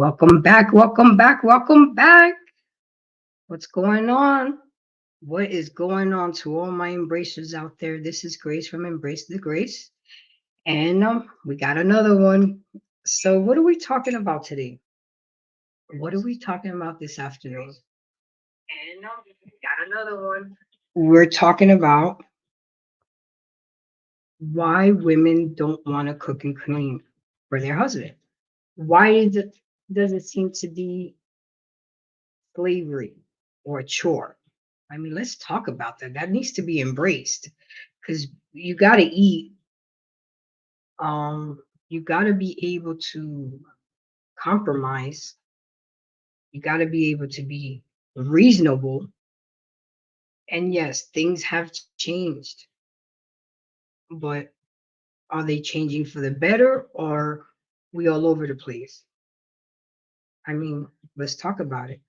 Welcome back, welcome back, welcome back. What's going on? What is going on to all my embracers out there? This is Grace from Embrace the Grace. And we got another one. So, what are we talking about today? What are we talking about this afternoon? And we got another one. We're talking about why women don't want to cook and clean for their husband. Why does it seem to be slavery or a chore? I mean, let's talk about that. That needs to be embraced because you got to eat. You got to be able to compromise. You got to be able to be reasonable. And yes, things have changed, but are they changing for the better or we all over the place? I mean, let's talk about it.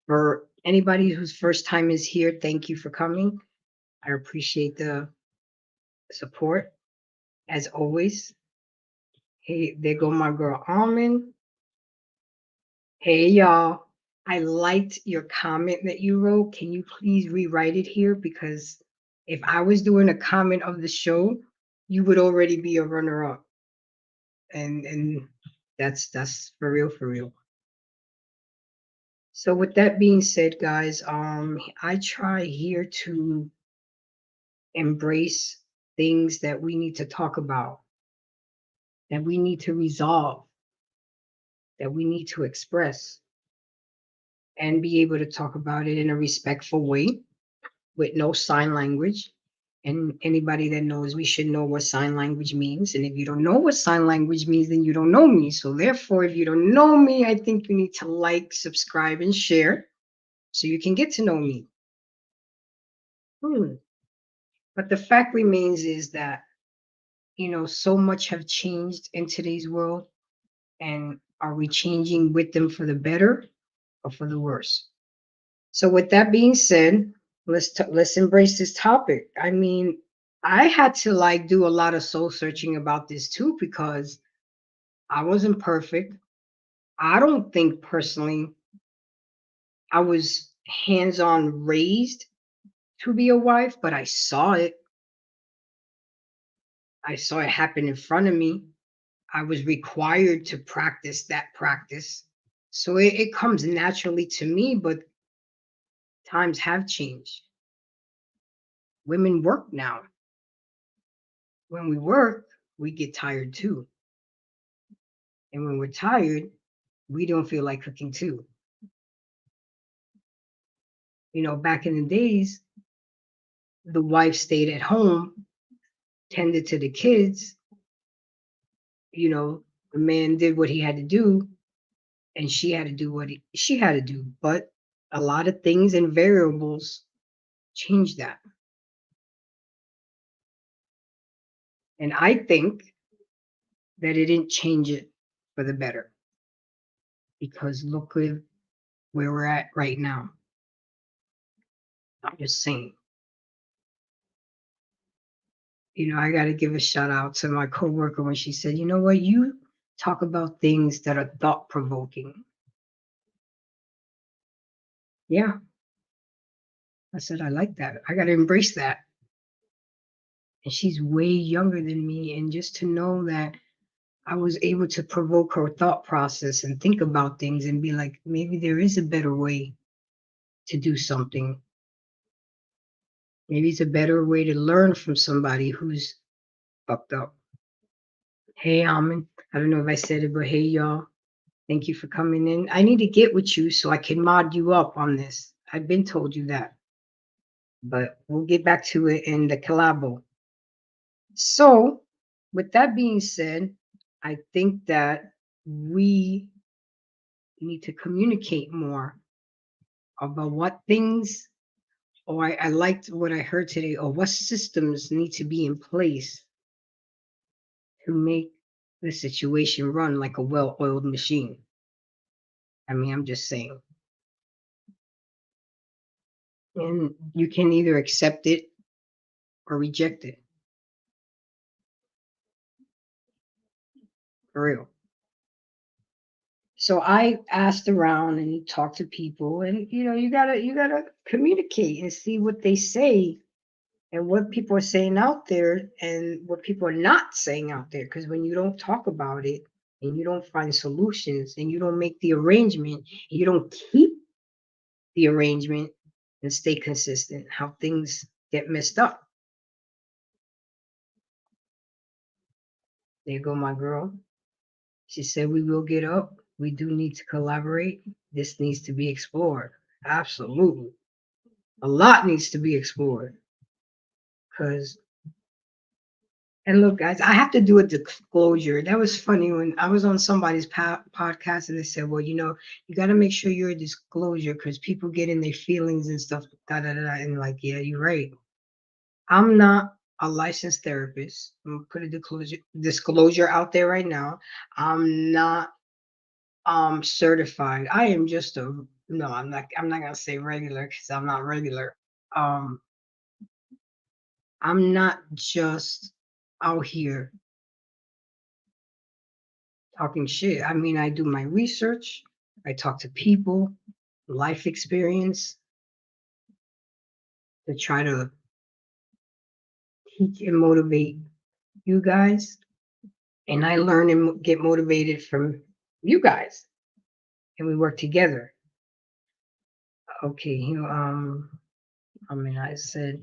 For anybody whose first time is here, thank you for coming. I appreciate the support as always. Hey, there go my girl Almond. Hey y'all. I liked your comment that you wrote. Can you please rewrite it here? Because if I was doing a comment of the show, you would already be a runner-up. And that's for real, for real. So with that being said, guys, I try here to embrace things that we need to talk about, that we need to resolve, that we need to express and be able to talk about it in a respectful way with no sign language. And anybody that knows me should know what sign language means. And if you don't know what sign language means, then you don't know me. So therefore, if you don't know me, I think you need to like, subscribe, and share so you can get to know me. But the fact remains is that, so much have changed in today's world. And are we changing with them for the better or for the worse? So with that being said, let's embrace this topic. I mean, I had to like do a lot of soul searching about this too because I wasn't perfect. I don't think personally I was hands-on raised to be a wife, but I saw it. I saw it happen in front of me. I was required to practice that practice. So it comes naturally to me, but times have changed. Women work now. When we work, we get tired too. And when we're tired, we don't feel like cooking too. Back in the days, the wife stayed at home, tended to the kids, the man did what he had to do, and she had to do what she had to do. But a lot of things and variables changed that. And I think that it didn't change it for the better. Because look at where we're at right now. I'm just saying. I got to give a shout out to my coworker when she said, you know what, you talk about things that are thought provoking. Yeah. I said, I like that. I got to embrace that. And she's way younger than me. And just to know that I was able to provoke her thought process and think about things and be like, maybe there is a better way to do something. Maybe it's a better way to learn from somebody who's fucked up. Hey, Almond. I don't know if I said it, but hey, y'all. Thank you for coming in. I need to get with you so I can mod you up on this. I've been told you that. But we'll get back to it in the collabo. So, with that being said, I think that we need to communicate more about what things, or I liked what I heard today, or what systems need to be in place to make the situation run like a well oiled machine. I mean, I'm just saying. And you can either accept it or reject it. For real. So I asked around and talked to people, and you gotta communicate and see what they say and what people are saying out there and what people are not saying out there. Because when you don't talk about it and you don't find solutions and you don't make the arrangement, and you don't keep the arrangement and stay consistent, how things get messed up. There go my girl. She said we will get up. We do need to collaborate. This needs to be explored. Absolutely. A lot needs to be explored. Because, and look, guys, I have to do a disclosure. That was funny when I was on somebody's podcast and they said, well, you got to make sure you're a disclosure because people get in their feelings and stuff. Da, da, da, da. And like, yeah, you're right. I'm not a licensed therapist. I'm gonna put a disclosure out there right now. I'm not certified. I am just a no, I'm not gonna say regular because I'm not regular. Um I'm not just out here talking shit. I mean, I do my research, I talk to people, life experience to try to teach and motivate you guys. And I learn and get motivated from you guys. And we work together. Okay, I mean, I said,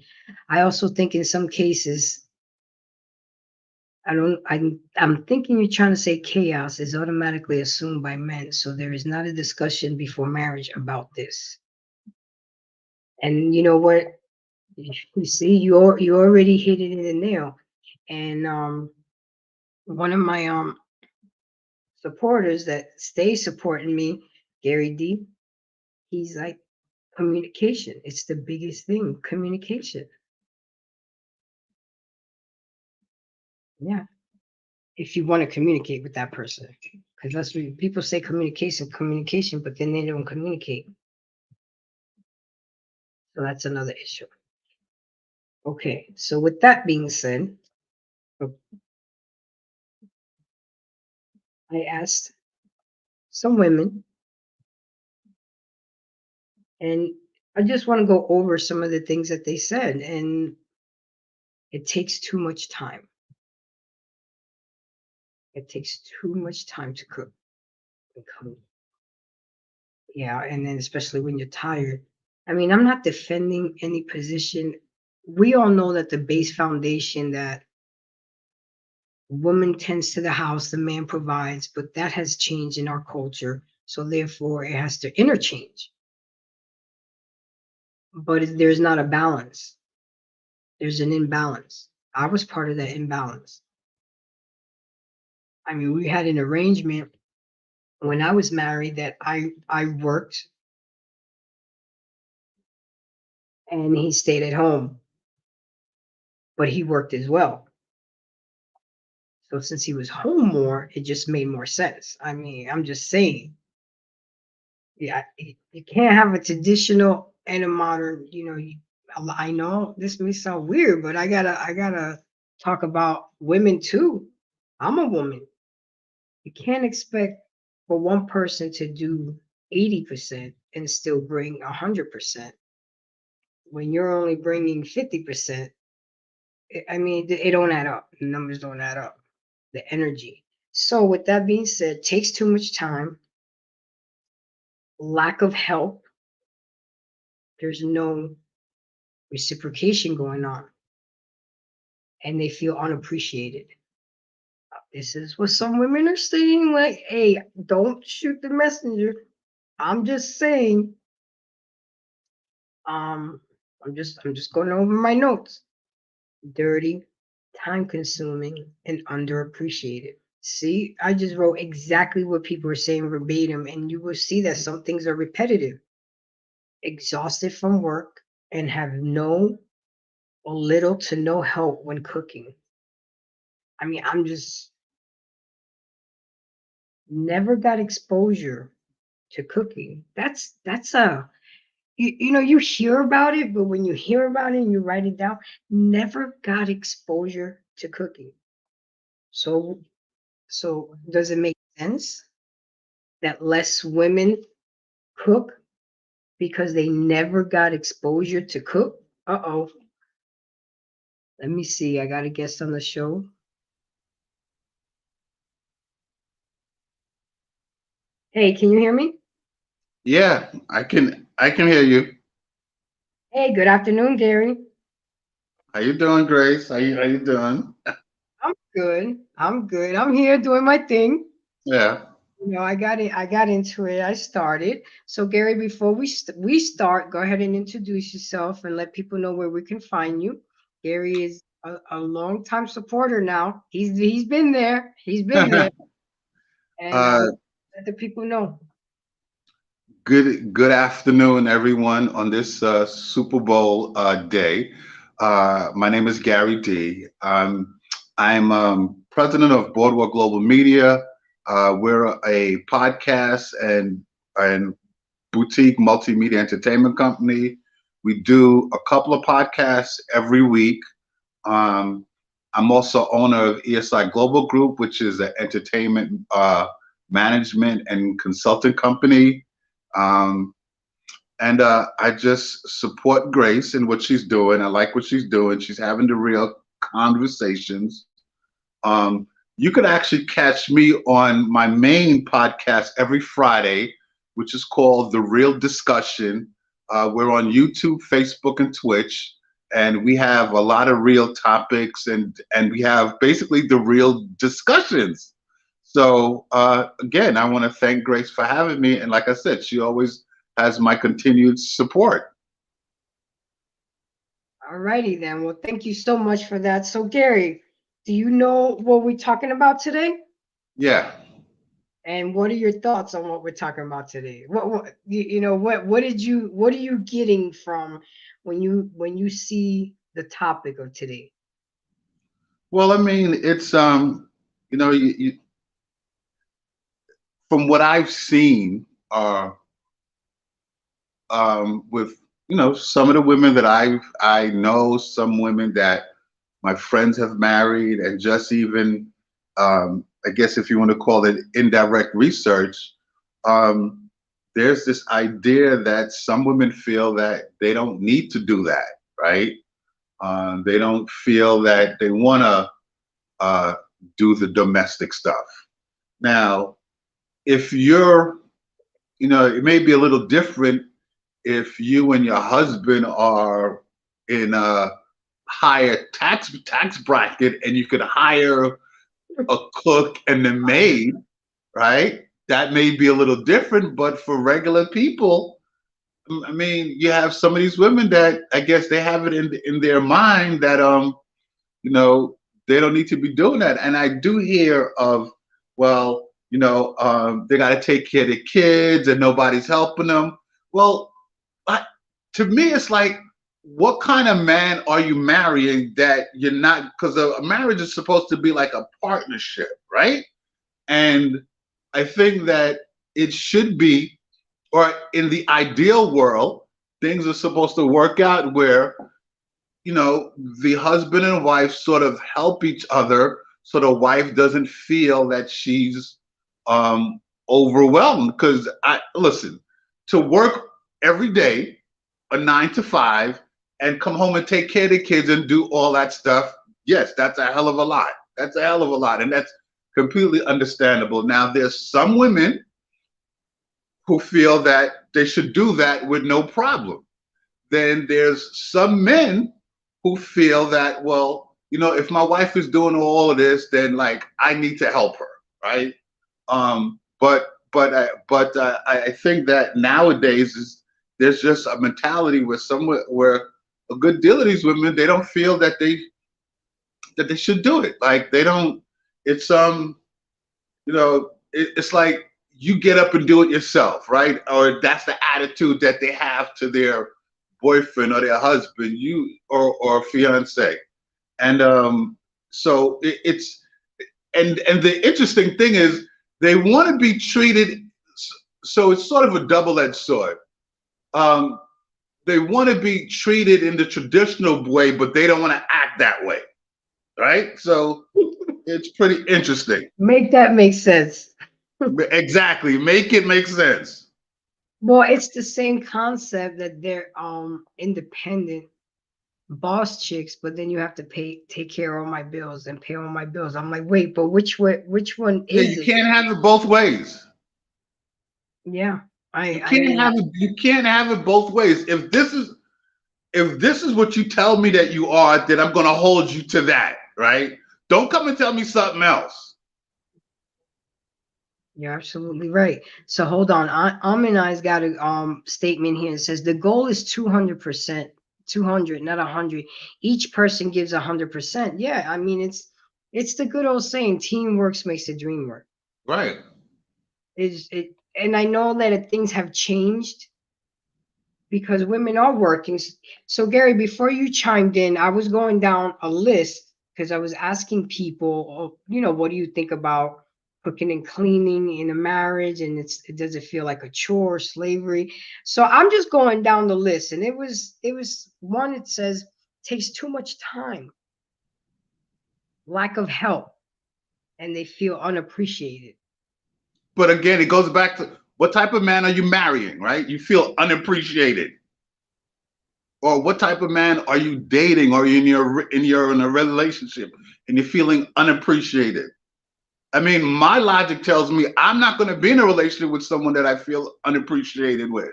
I also think in some cases, I'm thinking you're trying to say chaos is automatically assumed by men, so there is not a discussion before marriage about this. And you know what? You see, you already hit it in the nail. And one of my supporters that stays supporting me, Gary D, he's like communication. It's the biggest thing, communication. Yeah. If you want to communicate with that person. Because that's what people say communication, but then they don't communicate. So that's another issue. Okay, so with that being said, uh, I asked some women, and I just want to go over some of the things that they said. And it takes too much time. It takes too much time to cook and clean. Yeah, and then especially when you're tired. I mean, I'm not defending any position. We all know that the base foundation that woman tends to the house, the man provides, but that has changed in our culture. So therefore, it has to interchange. But there's not a balance. There's an imbalance. I was part of that imbalance. I mean, we had an arrangement when I was married that I worked and he stayed at home, but he worked as well. So since he was home more, it just made more sense. I mean, I'm just saying, yeah, you can't have a traditional and a modern. I know this may sound weird, but I gotta talk about women too. I'm a woman. You can't expect for one person to do 80% and still bring 100% when you're only bringing 50%. I mean, it don't add up. The numbers don't add up. The energy. So, with that being said, takes too much time, lack of help. There's no reciprocation going on, and they feel unappreciated. This is what some women are saying. Like, hey, don't shoot the messenger. I'm just saying. Um, I'm just going over my notes. Dirty, time consuming, and underappreciated. See, I just wrote exactly what people are saying verbatim, and you will see that some things are repetitive. Exhausted from work and have no or little to no help when cooking. I mean, I'm just never got exposure to cooking. That's a you hear about it, but when you hear about it and you write it down, never got exposure to cooking. So so does it make sense? that less women cook because they never got exposure to cook? Uh-oh. Let me see. I got a guest on the show. Hey, can you hear me? Yeah, I can hear you. Hey, good afternoon, Gary. How you doing, Grace? How you doing? I'm good. I'm good. I'm here doing my thing. Yeah. I got it. I got into it. I started. So, Gary, before we start, go ahead and introduce yourself and let people know where we can find you. Gary is a long time supporter now. He's been there. He's been there, and uh, let the people know. good afternoon, everyone, on this Super Bowl day. My name is Gary D. I'm president of Boardwalk Global Media. We're a podcast and boutique multimedia entertainment company. We do a couple of podcasts every week. Um, I'm also owner of ESI Global Group, which is an entertainment management and consulting company. Um, and I just support Grace in what she's doing. I like what she's doing. She's having the real conversations. Um, you could actually catch me on my main podcast every Friday, which is called The Real Discussion. We're on YouTube, Facebook, and Twitch, and we have a lot of real topics, and we have basically the real discussions. So again, I want to thank Grace for having me, and like I said, she always has my continued support. All righty then. Well, thank you so much for that. So, Gary, do you know what we're talking about today? Yeah. And what are your thoughts on what we're talking about today? What are you getting from when you see the topic of today? Well, I mean, it's from what I've seen, with some of the women that I know, some women that my friends have married, and just even I guess if you want to call it indirect research, um, there's this idea that some women feel that they don't need to do that, right? They don't feel that they want to uh, do the domestic stuff. Now, if you're, it may be a little different if you and your husband are in a higher tax bracket and you could hire a cook and a maid, right? That may be a little different, but for regular people, I mean, you have some of these women that I guess they have it in their mind that you know, they don't need to be doing that. And I do hear of, well, they got to take care of the kids and nobody's helping them. Well, I, to me, it's like, what kind of man are you marrying that you're not? Because a marriage is supposed to be like a partnership, right? And I think that it should be, or in the ideal world, things are supposed to work out where the husband and wife sort of help each other so the wife doesn't feel that she's overwhelmed. Because I listen, to work every day, a 9 to 5, and come home and take care of the kids and do all that stuff, yes, that's a hell of a lot. That's a hell of a lot. And that's completely understandable. Now, there's some women who feel that they should do that with no problem. Then there's some men who feel that, well, if my wife is doing all of this, then like I need to help her, right? But I think that nowadays there's just a mentality where a good deal of these women, they don't feel that they should do it. Like they don't. It's it's like you get up and do it yourself, right? Or that's the attitude that they have to their boyfriend or their husband, or fiance. And so it's and the interesting thing is they want to be treated. So it's sort of a double-edged sword. Um, they want to be treated in the traditional way, but they don't want to act that way, right? So it's pretty interesting. Make that make sense. Exactly. Make it make sense. Well, it's the same concept that they're independent boss chicks, but then you have to take care of all my bills and pay all my bills. I'm like, wait, but which one Yeah, is you it? can't have it both ways. Yeah, You I can't have it. You can't have it both ways. If this is what you tell me that you are, then I'm going to hold you to that, right? Don't come and tell me something else. You're absolutely right. So hold on. Amin I's got a statement here. It says the goal is 200%, 200, not 100. Each person gives 100%. Yeah, I mean it's the good old saying, teamwork makes the dream work. Right. Is it? And I know that things have changed because women are working. So Gary, before you chimed in, I was going down a list because I was asking people, oh, what do you think about cooking and cleaning in a marriage, and does it feel like a chore, slavery? So I'm just going down the list, and it was one. It says takes too much time, lack of help, and they feel unappreciated. But again, it goes back to what type of man are you marrying, right? You feel unappreciated. Or what type of man are you dating, or you're in a relationship and you're feeling unappreciated? I mean, my logic tells me I'm not going to be in a relationship with someone that I feel unappreciated with.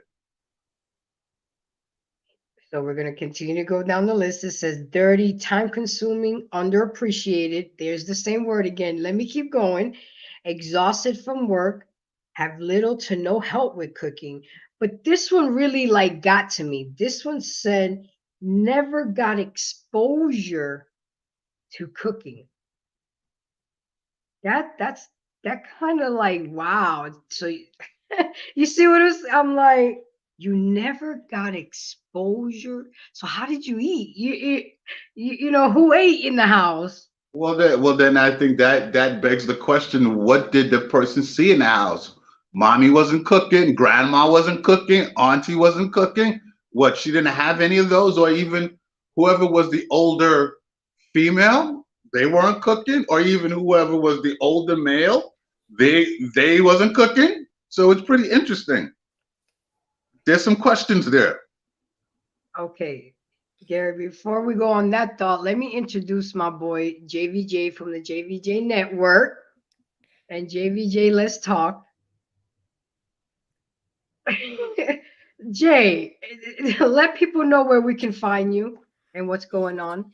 So we're going to continue to go down the list. It says dirty, time consuming, underappreciated. There's the same word again. Let me keep going. Exhausted from work, have little to no help with cooking. But this one really like got to me. This one said never got exposure to cooking. That kind of like wow. So you see what it's I'm like you never got exposure. So how did you eat? You who ate in the house? Well, then I think that begs the question: what did the person see in the house? Mommy wasn't cooking, grandma wasn't cooking, auntie wasn't cooking. What, she didn't have any of those, or even whoever was the older female, they weren't cooking, or even whoever was the older male, they wasn't cooking. So it's pretty interesting. There's some questions there. Okay, Gary, before we go on that thought, let me introduce my boy JVJ from the JVJ Network. And JVJ, let's talk. Jay, let people know where we can find you and what's going on.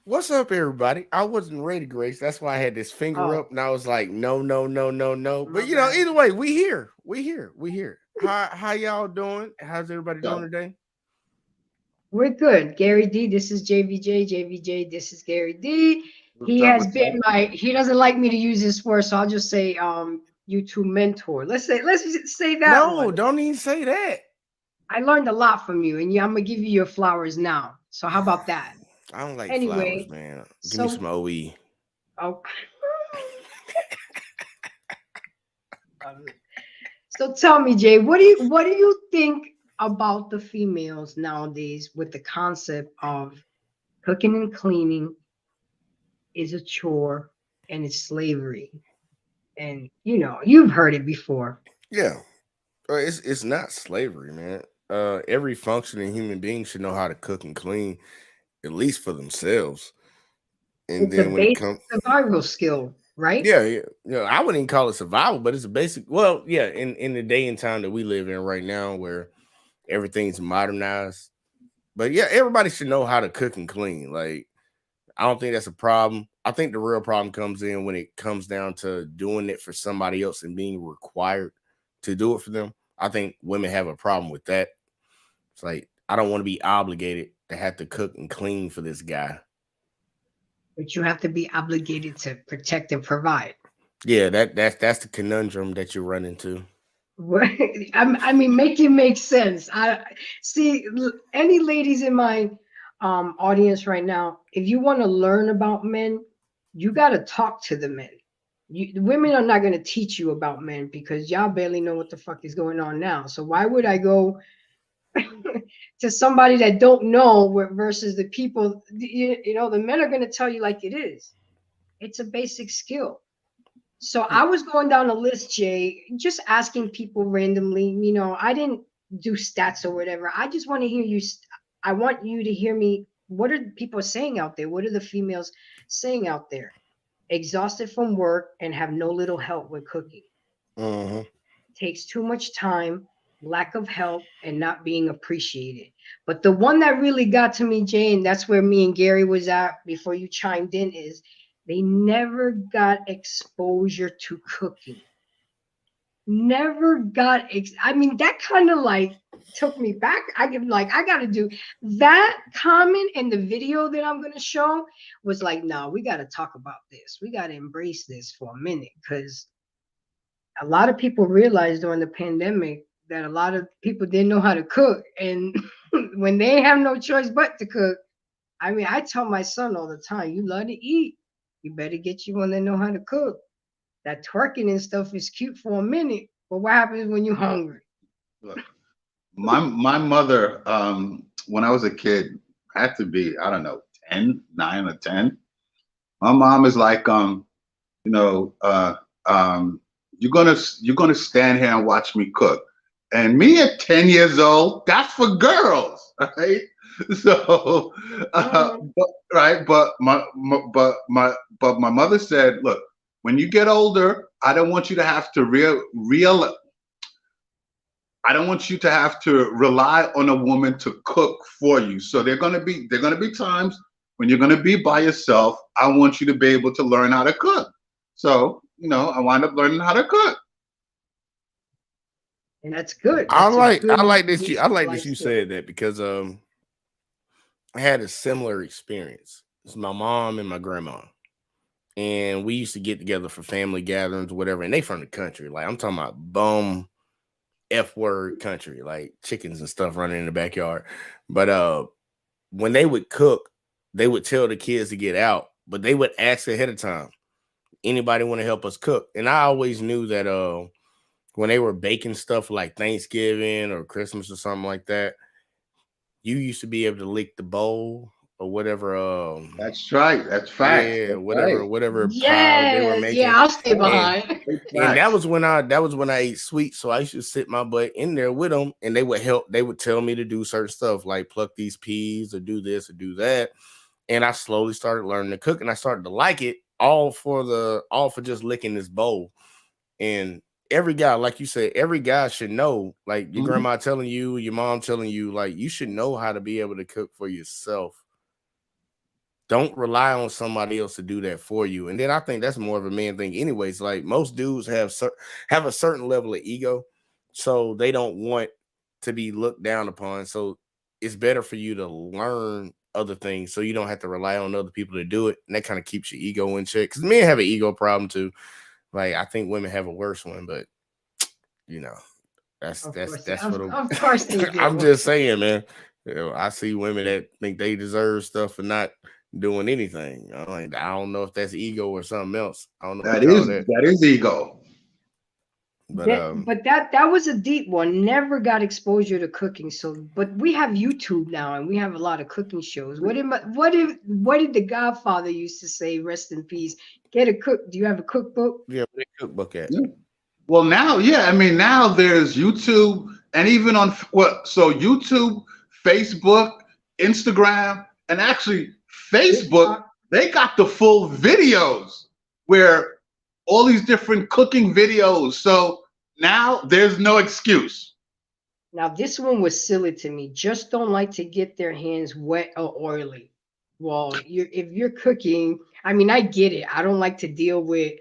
What's up, everybody? I wasn't ready, Grace. That's why I had this finger Oh, up, and I was like, no, no, no, no, no. my But bad. either way, we here, we here, we here. How y'all doing? How's everybody doing So, today? We're good. Gary D, this is JVJ. JVJ, this is Gary D. what's He up? has What's up? been he doesn't like me to use this word, so I'll just say YouTube mentor. Let's just say that No, one. don't even say that. I learned a lot from you, and I'm gonna give you your flowers now. So how about that? I don't like flowers, Anyway, man. Give me some so OE. oh, um, so tell me, Jay, what do you think about the females nowadays with the concept of cooking and cleaning is a chore and it's slavery? And you've heard it before. Yeah, it's not slavery, man. Every functioning human being should know how to cook and clean, at least for themselves. And It's a then when it basic comes, survival skill, right? yeah, I wouldn't even call it survival, but it's a basic. Well, yeah, in the day and time that we live in right now, where everything's modernized. But yeah, everybody should know how to cook and clean. Like, I don't think that's a problem. I think the real problem comes in when it comes down to doing it for somebody else and being required to do it for them. I think women have a problem with that. It's like, I don't want to be obligated to have to cook and clean for this guy. But you have to be obligated to protect and provide. Yeah, that's the conundrum that you run into. I mean, make it make sense. I see any ladies in my audience right now. If you want to learn about men, you got to talk to the men. The women are not going to teach you about men because y'all barely know what the fuck is going on now. So why would I go to somebody that don't know versus the people? The men are going to tell you like it is. It's a basic skill. So I was going down a list, Jay, just asking people randomly. I didn't do stats or whatever. I just want to hear you. I want you to hear me. What are people saying out there? What are the females saying out there? Exhausted from work and have no little help with cooking. Mhm. Takes too much time, lack of help, and not being appreciated. But the one that really got to me, Jay, and that's where me and Gary was at before you chimed in, is they never got exposure to cooking. Never got I mean, that kind of like took me back. I gotta do that comment in the video that I'm gonna show was like, no, we gotta talk about this. We gotta embrace this for a minute, because a lot of people realized during the pandemic that a lot of people didn't know how to cook. And when they have no choice but to cook, I mean, I tell my son all the time, you love to eat, you better get you one that know how to cook. That twerking and stuff is cute for a minute, but what happens when you're hungry? Look, my mother, when I was a kid, had to be, I don't know, 10, 9 or 10. My mom is like, you know, you're gonna stand here and watch me cook. And me at 10 years old, that's for girls, right? So, right, but my mother said, look, when you get older, I don't want you to have to I don't want you to have to rely on a woman to cook for you. So they're gonna be times when you're gonna be by yourself. I want you to be able to learn how to cook. So, I wind up learning how to cook. And that's good. I That's a like good this you life skill. said that, because I had a similar experience. It's my mom and my grandma. And we used to get together for family gatherings, whatever. And they from the country. Like, I'm talking about bum F word country, like chickens and stuff running in the backyard. But when they would cook, they would tell the kids to get out, but they would ask ahead of time, anybody want to help us cook? And I always knew that when they were baking stuff like Thanksgiving or Christmas or something like that, you used to be able to lick the bowl or whatever. That's right. That's facts. Yeah, That's right. whatever pie they were Yes, making. yeah, I'll stay And behind. and Facts. that was when I ate sweets. So I used to sit my butt in there with them, and they would help. They would tell me to do certain stuff, like pluck these peas or do this or do that. And I slowly started learning to cook, and I started to like it, all for just licking this bowl. And every guy, like you said, every guy should know, like your Mhm. grandma telling you, your mom telling you, like you should know how to be able to cook for yourself. Don't rely on somebody else to do that for you. And then I think that's more of a man thing anyways. Like, most dudes have a certain level of ego, so they don't want to be looked down upon. So it's better for you to learn other things so you don't have to rely on other people to do it. And that kind of keeps your ego in check, because men have an ego problem too. Like, I think women have a worse one, but you know, that's Of that's course, that's for of course they the do. I'm just saying, man. I see women that think they deserve stuff for not doing anything. I'm like, I don't know if that's ego or something else. I don't know what That to call is that. that is ego. But That was a deep one. Never got exposure to cooking. So, but we have YouTube now, and we have a lot of cooking shows. What did the Godfather used to say? Rest in peace. Get a cook. Do you have a cookbook? yeah, where the cookbook at? Yeah. Well, now, yeah, I mean, now there's YouTube, and even on YouTube, Facebook, Instagram, and actually Facebook, they got the full videos where all these different cooking videos. So now there's no excuse. Now, this one was silly to me. Just don't like to get their hands wet or oily. Well, if you're cooking, I mean, I get it. I don't like to deal with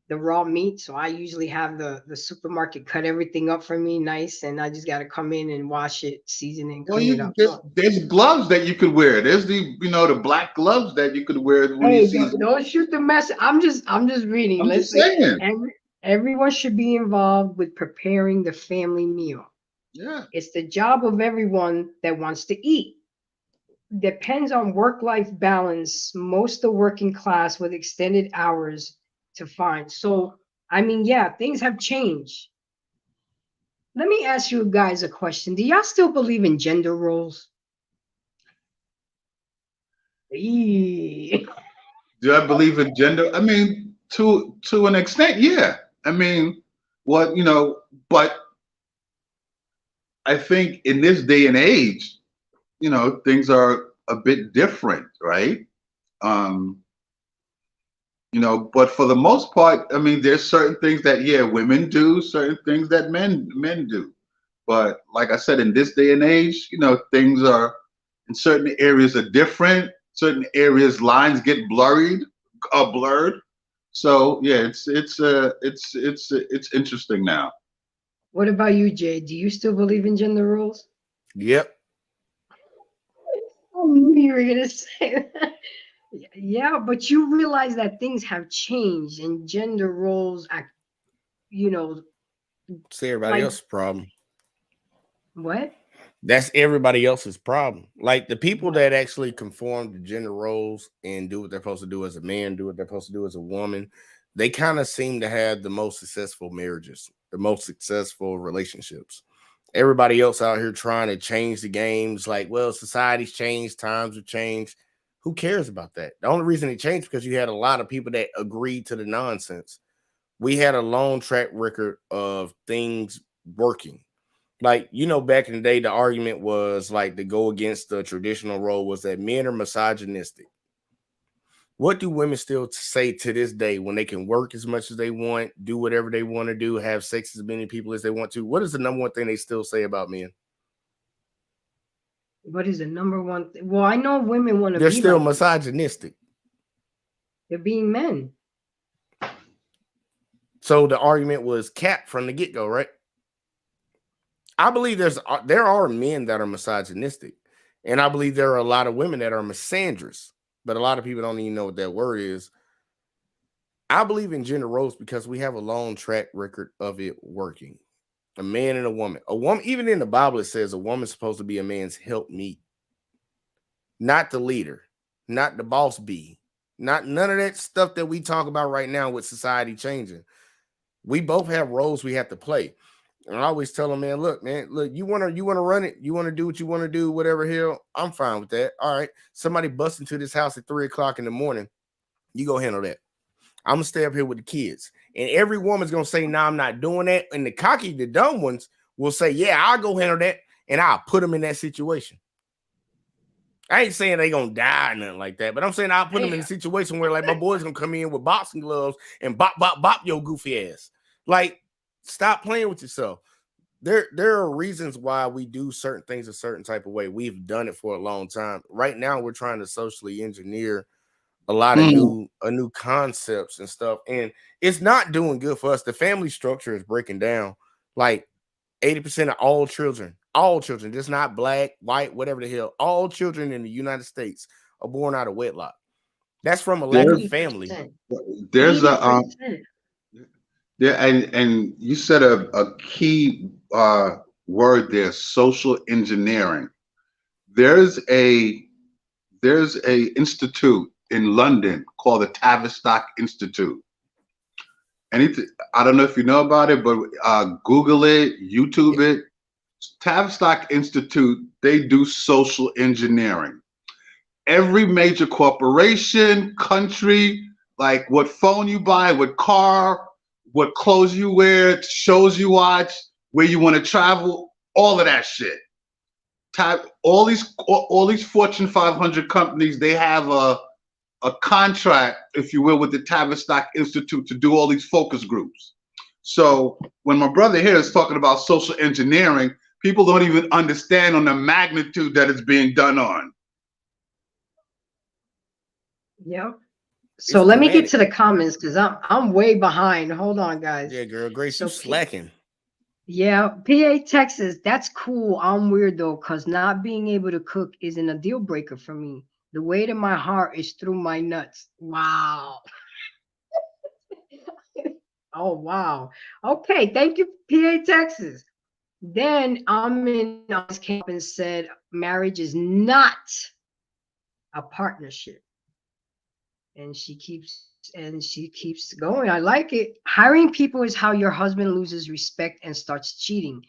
the raw meat, so I usually have the supermarket cut everything up for me nice, and I just got to come in and wash it, season it, and Well, clean it up. there's gloves that you could wear. There's the black gloves that you could wear when you Hey, season. don't shoot the mess. I'm just reading. I'm just Let's say saying. everyone should be involved with preparing the family meal. Yeah. It's the job of everyone that wants to eat. Depends on work-life balance. Most are working class with extended hours to find. So, I mean, yeah, things have changed. Let me ask you guys a question. Do y'all still believe in gender roles? Do I believe in gender? I mean, to an extent, yeah. I mean, what you know, but I think in this day and age, things are a bit different, right? Um, but for the most part, I mean, there's certain things that yeah, women do, certain things that men do. But like I said, in this day and age, things are in certain areas are different. Certain areas lines get blurred. So yeah, it's interesting now. What about you, Jay? Do you still believe in gender roles? Yep. I knew you were gonna say that. Yeah, but you realize that things have changed and gender roles act, you know, It's everybody like else's problem. what? That's everybody else's problem. Like the people What? that actually conform to gender roles and do what they're supposed to do as a man, do what they're supposed to do as a woman, they kind of seem to have the most successful marriages, the most successful relationships. Everybody else out here trying to change the games, like, well, society's changed, times have changed. Who cares about that? The only reason it changed because you had a lot of people that agreed to the nonsense. We had a long track record of things working. Like, back in the day, the argument was like to go against the traditional role was that men are misogynistic. What do women still say to this day when they can work as much as they want, do whatever they want to do, have sex as many people as they want to? What is the number one thing they still say about men? What is the number one thing? Well, I know women want to They're be still like misogynistic. they're being men. So the argument was capped from the get-go, right? I believe there are men that are misogynistic, and I believe there are a lot of women that are misandrous, but a lot of people don't even know what that word is. I believe in gender roles because we have a long track record of it working. A man and a woman. A woman, even in the Bible, it says a woman's supposed to be a man's helpmeet, not the leader, not the boss bee, not none of that stuff that we talk about right now with society changing. We both have roles we have to play. And I always tell them, man, look, you want to run it, you want to do what you want to do, whatever hell, I'm fine with that. All right, somebody bust into this house at 3:00 in the morning, you go handle that. I'm gonna stay up here with the kids, and every woman's gonna say, "No, I'm not doing that." And the dumb ones will say, "Yeah, I'll go handle that," and I'll put them in that situation. I ain't saying they gonna die or nothing like that, but I'm saying I'll put them in a situation where, like, my boy's gonna come in with boxing gloves and bop, bop, bop your goofy ass. Like, stop playing with yourself. There are reasons why we do certain things a certain type of way. We've done it for a long time. Right now, we're trying to socially engineer a lot of new concepts and stuff, and it's not doing good for us. The family structure is breaking down. Like 80% of all children, just not black, white, whatever the hell, all children in the United States are born out of wedlock. That's from a lack of family. 80%. There's a 80%. yeah, and you said a key word there, social engineering. There's a institute in London called the Tavistock Institute. I don't know if you know about it, but Google it, YouTube it. Tavistock Institute, they do social engineering. Every major corporation, country, like what phone you buy, what car, what clothes you wear, shows you watch, where you want to travel, all of that shit. All these Fortune 500 companies, they have a contract, if you will, with the Tavistock Institute to do all these focus groups. So when my brother here is talking about social engineering, people don't even understand on the magnitude that it's being done on. Yep. So let me get to the comments because I'm way behind. Hold on, guys. Yeah, girl, Grace, you slacking. Yeah, PA Texas, that's cool. I'm weird though, because not being able to cook isn't a deal breaker for me. The weight of my heart is through my nuts. Wow. Oh, wow. Okay, thank you, PA Texas. Then Amin came up and said, marriage is not a partnership. And she keeps going. I like it. Hiring people is how your husband loses respect and starts cheating.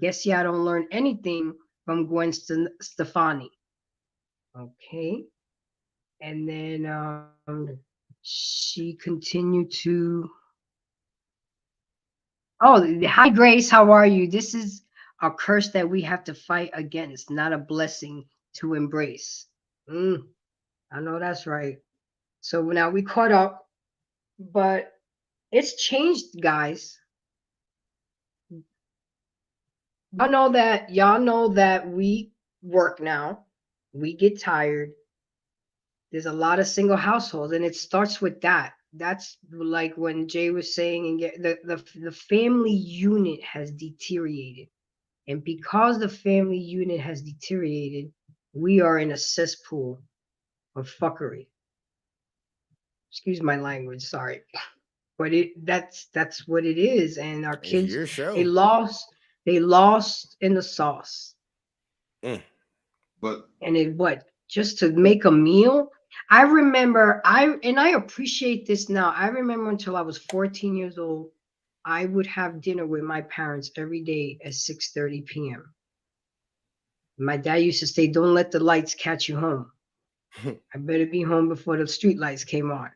Guess I don't learn anything from Gwen Stefani. Okay. And then she continued to. Oh, hi Grace, how are you? This is a curse that we have to fight against, not a blessing to embrace. I know that's right. So now we caught up, but it's changed, guys. Y'all know that we work now. We get tired. There's a lot of single households, and it starts with that. That's like when Jay was saying, and the family unit has deteriorated. And because the family unit has deteriorated, we are in a cesspool of fuckery. Excuse my language, sorry. But that's what it is. And our It's kids, your show. they lost in the sauce. But And just to make a meal. I remember I appreciate this now. I remember until I was 14 years old, I would have dinner with my parents every day at 6:30 p.m. My dad used to say, "Don't let the lights catch you home." I better be home before the street lights came on.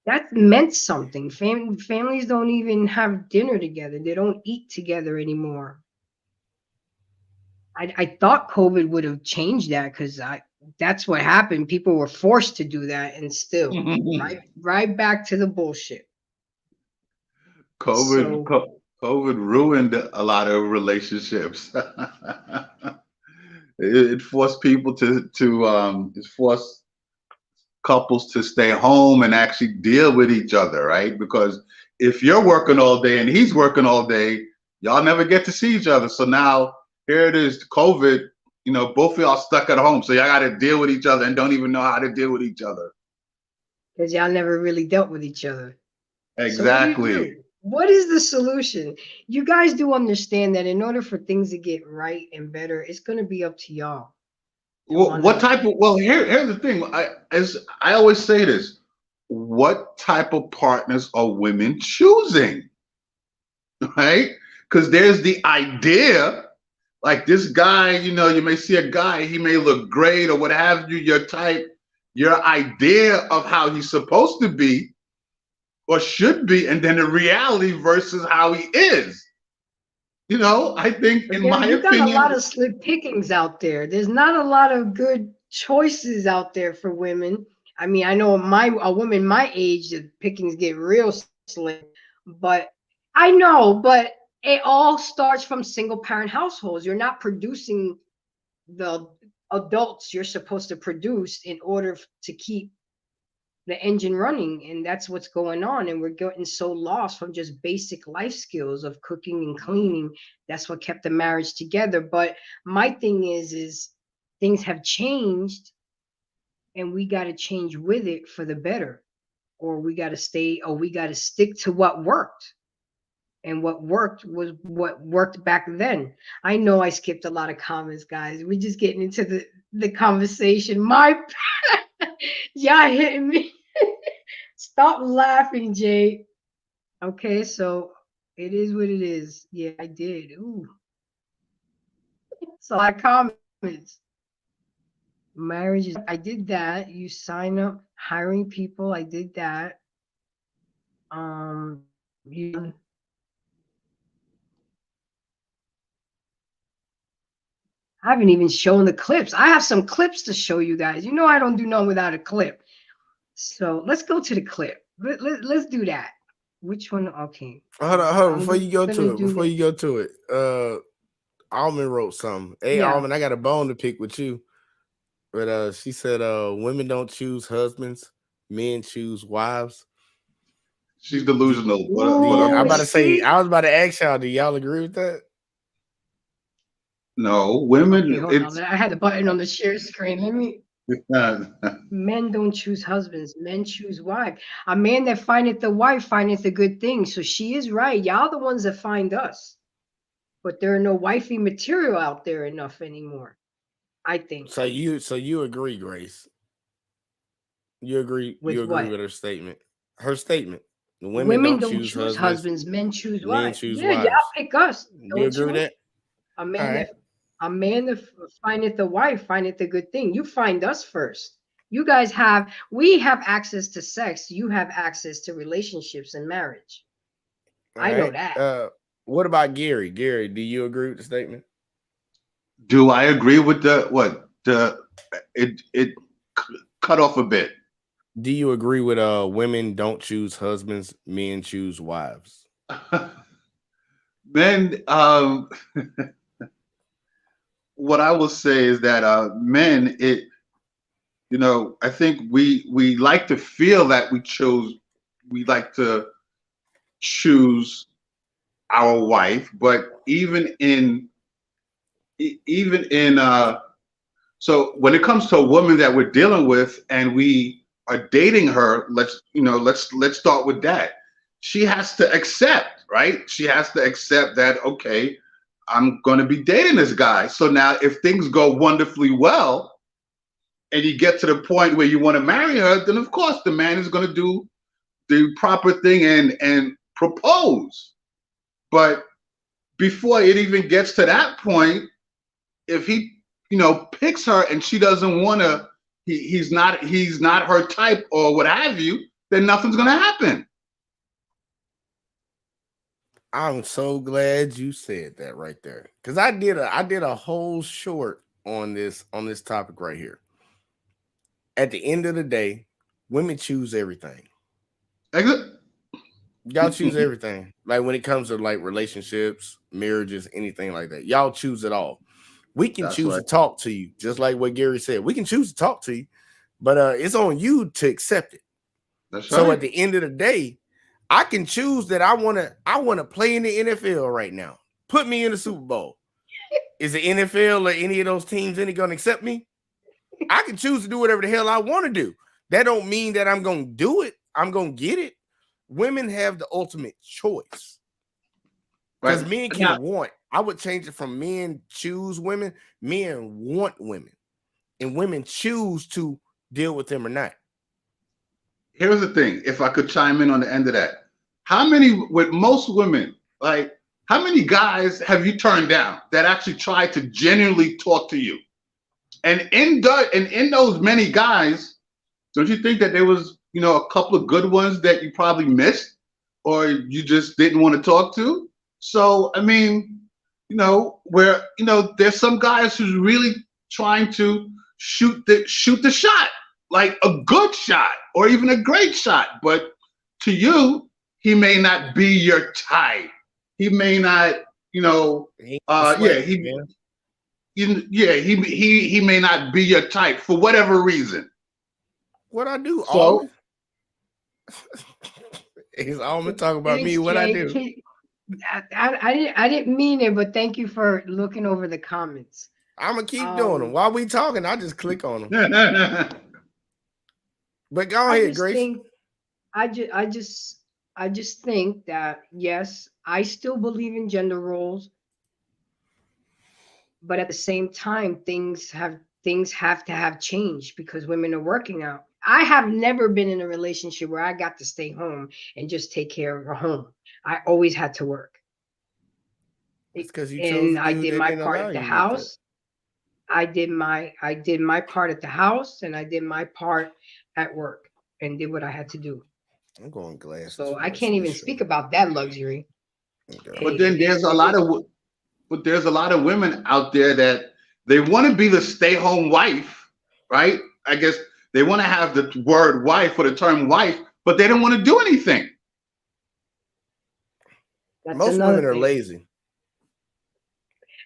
That meant something. Families don't even have dinner together. They don't eat together anymore. I thought COVID would have changed that because that's what happened. People were forced to do that, and still right back to the bullshit. COVID ruined a lot of relationships. It forced people it forced couples to stay home and actually deal with each other, right? Because if you're working all day and he's working all day, y'all never get to see each other. So now here it is, COVID, both of y'all stuck at home. So y'all got to deal with each other and don't even know how to deal with each other. Because y'all never really dealt with each other. Exactly. So what is the solution? You guys do understand that in order for things to get right and better, it's going to be up to y'all. Here's the thing. I always say this. What type of partners are women choosing? Right? Because there's the idea, like this guy, you may see a guy, he may look great or what have you, your type, your idea of how he's supposed to be or should be, and then the reality versus how he is. I think in my opinion, you got a lot of slim pickings out there. There's not a lot of good choices out there for women. I mean, I know a woman my age, the pickings get real slim, but it all starts from single parent households. You're not producing the adults you're supposed to produce in order to keep the engine running, and that's what's going on. And we're getting so lost from just basic life skills of cooking and cleaning. That's what kept the marriage together. But my thing is things have changed, and we got to change with it for the better, or we got to stick to what worked. And what worked was what worked back then. I know I skipped a lot of comments, guys. We're just getting into the conversation. Y'all hitting me. Stop laughing, Jay. Okay, so it is what it is. Yeah, I did. Ooh. It's a lot of comments. Marriages, I did that. You sign up, hiring people, I did that. I haven't even shown the clips. I have some clips to show you guys. I don't do nothing without a clip. So let's go to the clip. Let's do that. Which one? Okay. Hold on. Before you go to it, Almond wrote something. Hey, yeah. Almond, I got a bone to pick with you. But she said, women don't choose husbands, men choose wives. She's delusional. I was about to ask y'all, do y'all agree with that? No, women. Okay, hold on. I had the button on the share screen. Let me. Men don't choose husbands. Men choose wives. A man that findeth the wife findeth a good thing. So she is right. Y'all the ones that find us. But there are no wifey material out there enough anymore, I think. So you agree, Grace? You agree with her statement? Her statement. The women don't choose husbands. Men choose wives. Men choose wives. Y'all pick us. You agree with that? A man that findeth the wife findeth a good thing. You find us first. we have access to sex. You have access to relationships and marriage. All I know right. that. What about Gary? Gary, do you agree with the statement? Do I agree with it cut off a bit? Do you agree with women don't choose husbands, men choose wives? Men, what I will say is that men, I think we like to feel that we like to choose our wife, but even in so when it comes to a woman that we're dealing with and we are dating her, let's start with that. She has to accept, right? She has to accept that, okay, I'm going to be dating this guy. So now if things go wonderfully well and you get to the point where you want to marry her, then of course the man is going to do the proper thing and propose. But before it even gets to that point, if he picks her and she doesn't want to, he's not her type or what have you, then nothing's going to happen. I'm so glad you said that right there, because I did a whole short on this topic right here. At the end of the day, women choose everything. Y'all choose everything. Like when it comes to like relationships, marriages, anything like that, y'all choose it all. We can choose to talk to you, just like what Gary said. We can choose to talk to you, but it's on you to accept it. So at the end of the day, I can choose that I want to play in the NFL right now. Put me in the Super Bowl. Is the NFL or any of those teams going to accept me? I can choose to do whatever the hell I want to do. That don't mean that I'm going to do it. I'm going to get it. Women have the ultimate choice. Because men can want. I would change it from men choose women. Men want women. And women choose to deal with them or not. Here's the thing. If I could chime in on the end of that. With most women, like, how many guys have you turned down that actually tried to genuinely talk to you? And in those many guys, don't you think that there was, a couple of good ones that you probably missed or you just didn't want to talk to? So, I mean, there's some guys who's really trying to shoot the shot, like a good shot or even a great shot. But to you, he may not be your type. He may not, he may not be your type for whatever reason. What I do? So, he's always talking about me. What I do? I didn't mean it, but thank you for looking over the comments. I'm gonna keep doing them while we talking. I just click on them. But go ahead, Grace. I just think that yes, I still believe in gender roles, but at the same time, things have to have changed because women are working out. I have never been in a relationship where I got to stay home and just take care of a home. I always had to work. It's because you chose to I did my part at the house. I did my part at the house and I did my part at work and did what I had to do. I'm going glass. So I can't even speak about that luxury. Okay. But then there's a lot of women out there that they want to be the stay-home wife, right? I guess they want to have the word wife or the term wife, but they don't want to do anything. Most women are lazy.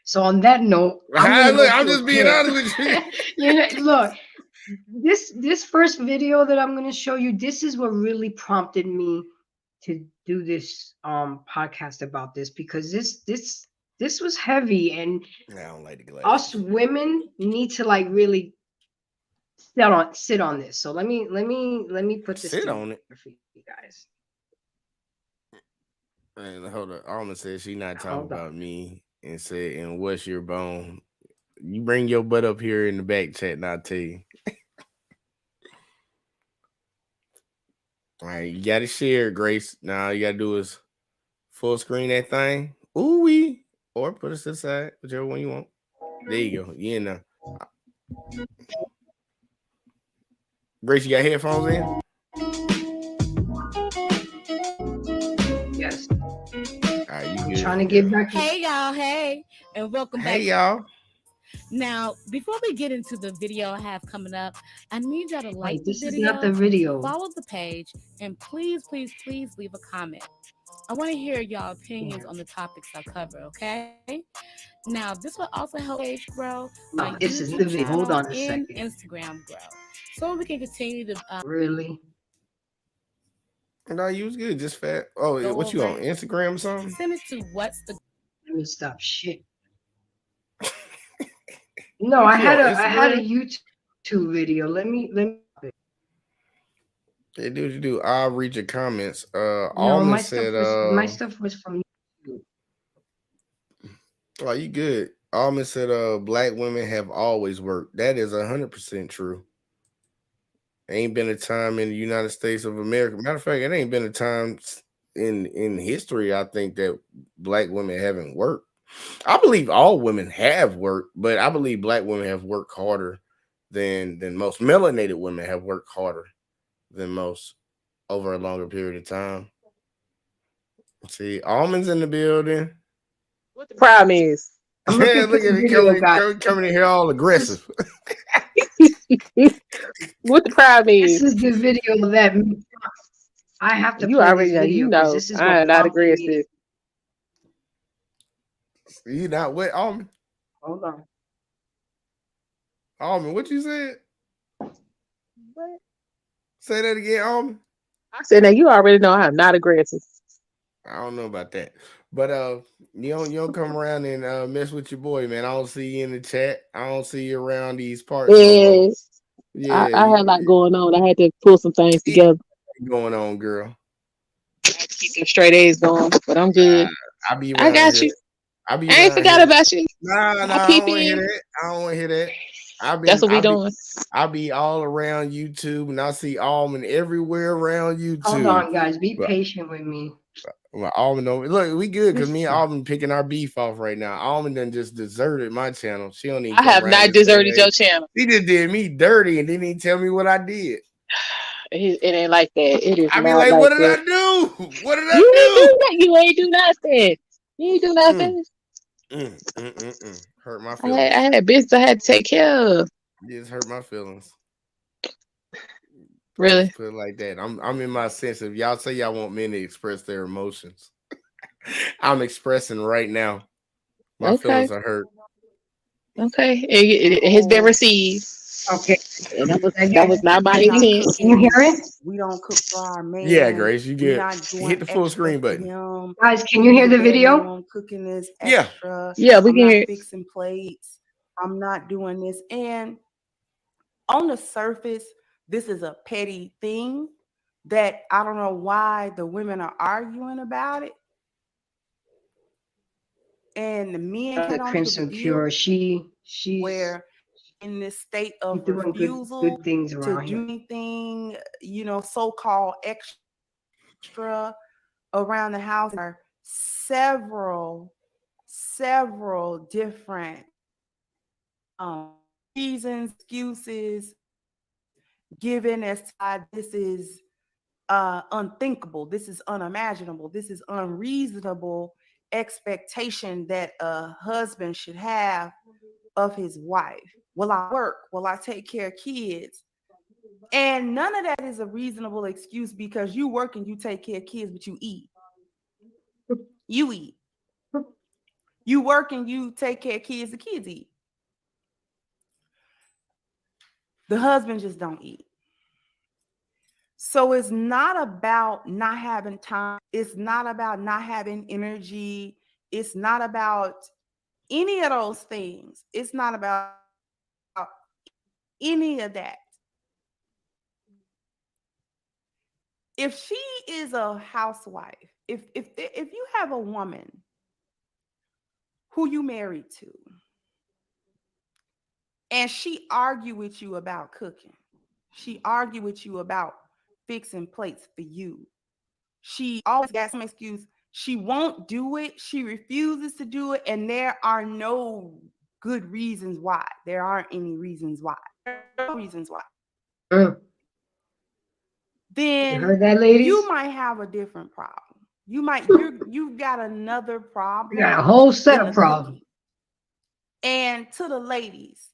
So on that note, I'm just being honest with you. Look, this first video that I'm going to show you, this is what really prompted me to do this podcast about this, because this was heavy, and I don't like the glass. Us women need to like really sit on this. So let me put this on it for you guys. Man, hold on. Alma said she's not talking about me and said, and what's your bone? You bring your butt up here in the back chat and I'll tell you. All right, you got to share, Grace. Now all you got to do is full screen that thing. Ooh-wee. Or put us aside, whichever one you want. There you go. You know. Grace, you got headphones in? Yes. All right, you I'm good. trying to get back. Hey y'all, hey, and welcome back. Hey y'all. Now, before we get into the video I have coming up, I need y'all to like Wait, the this is video, not the video. follow the page, and please leave a comment. I want to hear y'all opinions on the topics I cover, okay? Now, this will also help page grow, No, my this is YouTube the video. Hold channel, on a and second. Instagram grow, so we can continue to Really? No, you was good. Just fat. Oh, Go what you on over Instagram or something? send it to what's the Let me stop shit. No, What I you had on a Instagram? YouTube video. Let me. Yeah, do what you do. I'll read your comments. No, Almond my said, stuff was from YouTube. oh, you good. Almond said, black women have always worked. That is 100% true. Ain't been a time in the United States of America. Matter of fact, it ain't been a time in history, I think, that black women haven't worked. I believe all women have worked, but I believe black women have worked harder than most. Melanated women have worked harder than most over a longer period of time. See, Almond's in the building. What the problem is? I'm looking Man, for look the at it video, guys. coming in here all aggressive. What the problem This is? is the video that I have to You play already this know. video You because know. this is I what am not prompted me. aggressive. You not what, Almond? Hold on. Almond, what you said? What? Say that again, Almond. I said, now you already know I'm not aggressive. I don't know about that. But you don't come around and mess with your boy, man. I don't see you in the chat. I don't see you around these parts no more. And Yeah, I had a lot going on. I had to pull some things together. going on, girl. I had to keep them straight A's going, but I'm good. I be I around got here. you. I be I ain't around forgot here. about you. Nah, I I don't peep want to hear in. that. I don't want to hear that. That's what we doing. I be all around YouTube, and I see Almond everywhere around YouTube. Hold on, guys. Be But- patient with me. Well, Almond, look, we good because me and Almond picking our beef off right now. Almond done just deserted my channel. She don't even. I have not deserted your channel. She just did me dirty and didn't even tell me what I did. It ain't like that. It is I be not like, like what did that. I do? What did I You ain't do? do that. You ain't do nothing. You ain't do nothing. Hurt my I feelings. had business I had to take care of. Just hurt my feelings. Really? Just put it like that. I'm in my sense. If y'all say y'all want men to express their emotions, I'm expressing right now. My Okay. feelings are hurt. Okay. It has been received. Okay. And that was not my intent. Can you hear it? We don't cook for our man. Yeah, Grace, you We're get not doing hit the full extra screen for button. him. Guys, can you hear the video? Bedroom, cooking is Yeah. extra. Yeah, we I'm can not hear it. fixing plates. I'm not doing this. And on the surface, this is a petty thing that I don't know why the women are arguing about it. And the men The can't Crimson understand Cure. She's where in this state of doing refusal good things to around do here. anything, so-called extra around the house. There are several different reasons, excuses given as to why this is unthinkable, this is unimaginable, this is unreasonable expectation that a husband should have of his wife. Will I work? Will I take care of kids? And none of that is a reasonable excuse because you work and you take care of kids, but you eat. You eat. You work and you take care of kids, the kids eat. The husband just don't eat. So it's not about not having time. It's not about not having energy. It's not about any of those things. It's not about any of that. If she is a housewife, if you have a woman who you married to, and she argue with you about cooking, she argue with you about fixing plates for you, she always got some excuse. She won't do it. She refuses to do it. And there are no good reasons why. There aren't any reasons why. There are no reasons why. then heard that, ladies? you might have a different problem. You've got another problem. We got a whole set than of the problems. cooking. And to the ladies,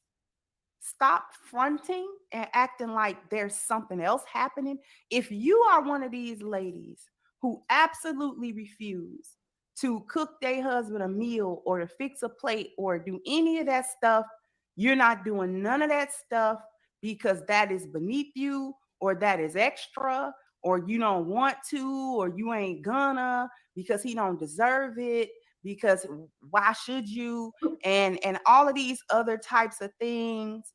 stop fronting and acting like there's something else happening. If you are one of these ladies who absolutely refuse to cook their husband a meal or to fix a plate or do any of that stuff, you're not doing none of that stuff because that is beneath you, or that is extra, or you don't want to, or you ain't gonna, because he don't deserve it, because why should you, and all of these other types of things.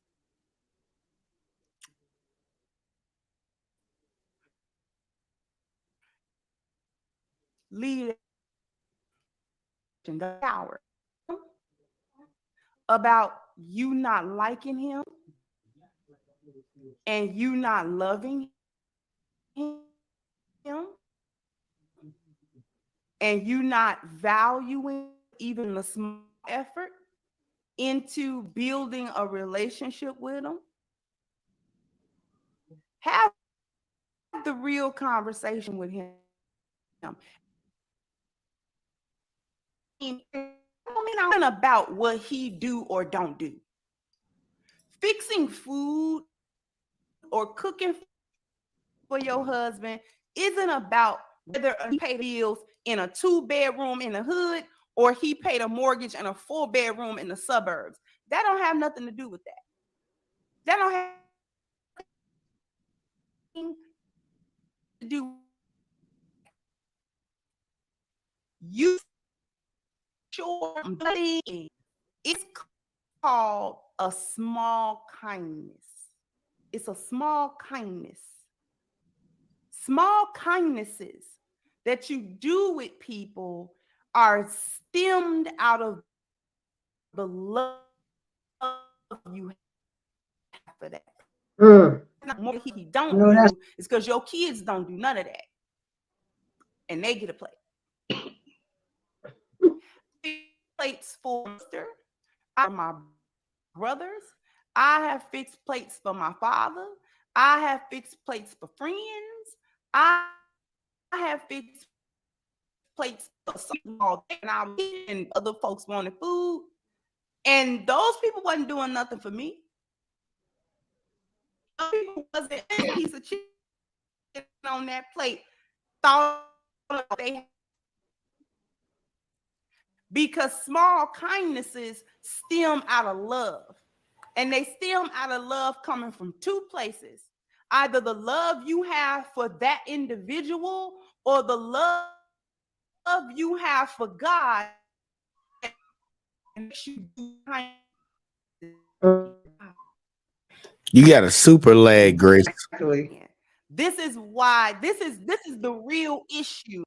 Lead in the hour about you not liking him and you not loving him and you not valuing even the small effort into building a relationship with him. Have the real conversation with him. I mean, about what he do or don't do. Fixing food or cooking for your husband isn't about whether he paid bills in a 2-bedroom in the hood or he paid a mortgage in a 4-bedroom in the suburbs. That don't have nothing to do with that. That don't have anything to do. You sure, buddy, it's called a small kindness. It's a small kindness. Small kindnesses that you do with people are stemmed out of the love you have for that. Not more he don't do is because your kids don't do none of that, and they get a plate. Plates for my brothers. I have fixed plates for my father. I have fixed plates for friends. I have fixed plates for small and other folks wanted food. And those people wasn't doing nothing for me. Those people wasn't a piece of chicken on that plate. Thought they, because small kindnesses stem out of love. And they stem out of love coming from two places. Either the love you have for that individual or the love you have for God. You got a super lag, Grace. This is why this is the real issue.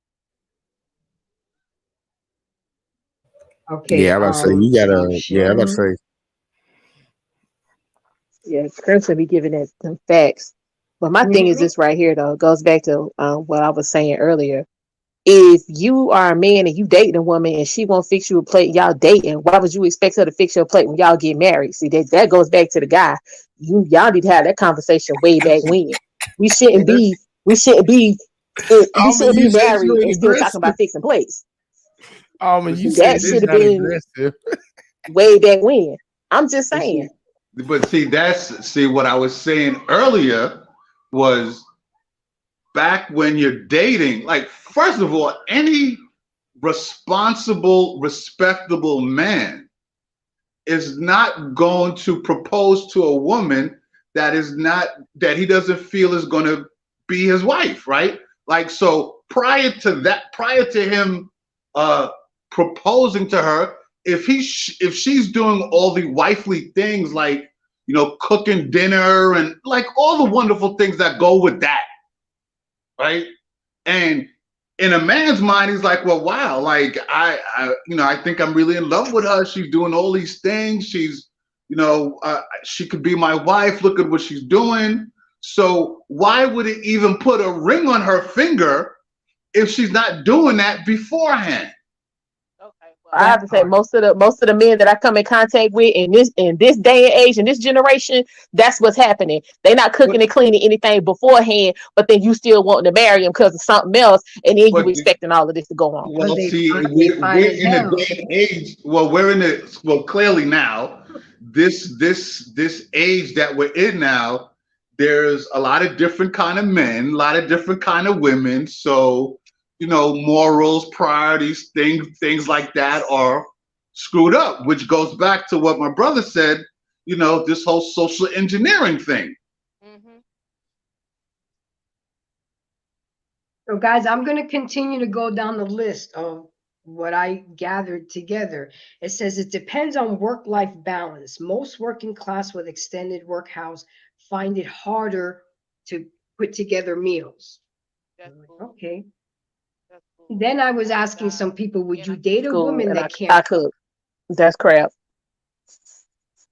Okay. Yeah, I'm about to say you gotta. Yeah, I'm about to say. Yeah, Chris will be giving it some facts. But my thing is this right here, though. It goes back to what I was saying earlier. If you are a man and you dating a woman and she won't fix you a plate, y'all dating, why would you expect her to fix your plate when y'all get married? See, that goes back to the guy. Y'all need to have that conversation way back when. We shouldn't be married and still talking about fixing plates. Oh man, you that should have been aggressive. Way back when. I'm just saying. But see what I was saying earlier was back when you're dating, like, first of all, any responsible, respectable man is not going to propose to a woman that he doesn't feel is going to be his wife, right? Like, so prior to him proposing to her, if she's doing all the wifely things, like, you know, cooking dinner and like all the wonderful things that go with that, right? And in a man's mind, he's like, well, wow, like I think I'm really in love with her. She's doing all these things. She's, she could be my wife. Look at what she's doing. So why would it even put a ring on her finger if she's not doing that beforehand? Okay. I have to say part. most of the men that I come in contact with in this day and age, in this generation, that's what's happening. They're not cooking and cleaning anything beforehand, but then you still wanting to marry them because of something else, and then you But expecting all of this to go on. well, They see, fine we're as in a hell. day and age. Well, we're in a well, clearly now, this age that we're in now, there's a lot of different kind of men, a lot of different kind of women. So, morals, priorities, things like that are screwed up, which goes back to what my brother said, this whole social engineering thing. So, guys, I'm going to continue to go down the list of what I gathered together. It says it depends on work-life balance. Most working class with extended work hours find it harder to put together meals. Okay. Then I was asking some people, would you date a School, woman and that I can't cook? cook. That's crap.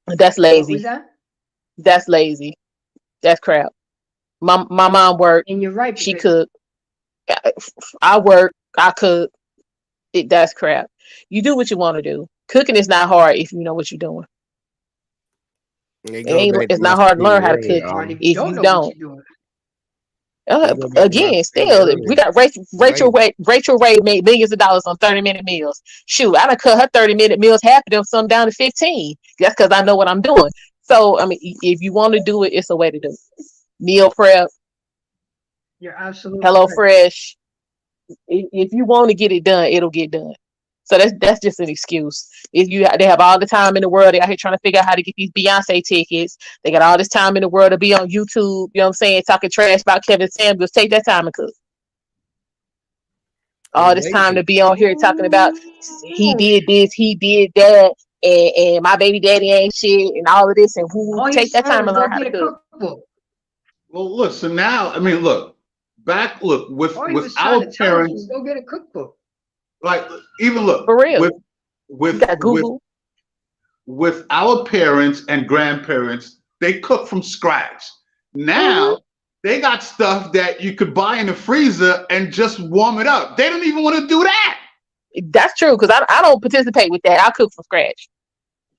That's What was lazy. that? That's lazy. That's crap. My mom worked. And you're right, She because cooked. I work. I cook. That's crap. You do what you want to do. Cooking is not hard if you know what you're doing. It's not hard to learn how to cook it's hard if you if don't you know don't. what you're doing. Again, still, we got Rachel Ray made millions of dollars on 30-minute meals. Shoot, I done cut her 30-minute meals, half of them, some down to 15. That's because I know what I'm doing. So, I mean, if you want to do it, it's a way to do it. Meal prep, You're absolutely Hello right. Fresh. If you want to get it done, it'll get done. So that's just an excuse. They have all the time in the world. They out here trying to figure out how to get these Beyonce tickets. They got all this time in the world to be on YouTube. You know what I'm saying? Talking trash about Kevin Samuels. Take that time and cook. All this time to be on here talking about he did this, he did that, and my baby daddy ain't shit, and all of this, and who All take you that time said and was learn go how to get a cook. cookbook. Well, look. So now, I mean, look. With All he was our trying to tell us parents, was go get a cookbook. like even look For real. with You with got with Google. with our parents and grandparents, they cook from scratch. Now they got stuff that you could buy in the freezer and just warm it up. They don't even want to do that. That's true, because I don't participate with that. I cook from scratch.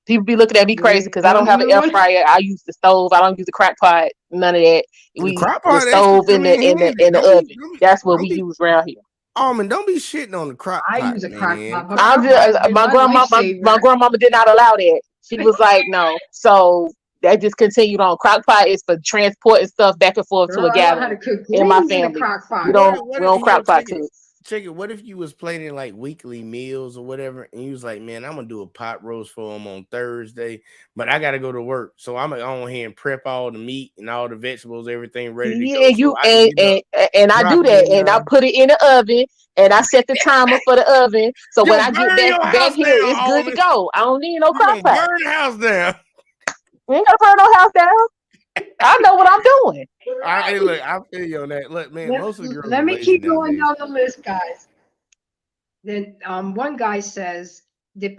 People be looking at me crazy because I don't have an air fryer. I use the stove. I don't use the crock pot. None of that. The stove in the oven. That's what we use around here. Almond, don't be shitting on the crock pot. I use a crock pot. But I'm just my grandmama did not allow that. She was like, no. So that just continued on. Crock pot is for transporting stuff back and forth to a gathering in my family. We don't crock pot cook. Check it. What if you was planning like weekly meals or whatever, and you was like, man, I'm gonna do a pot roast for them on Thursday, but I gotta go to work, so I'm gonna go on here and prep all the meat and all the vegetables, everything ready to go. And I do that, and I put it in the oven, and I set the timer for the oven. So when I get back here, it's good to go. I don't need no crock pot. Burn the house down. We ain't gotta burn no house down. I know what I'm doing. Hey, look, I feel you on that. Look, man, most of the girls. Let me keep going down the list, guys. Then one guy says, I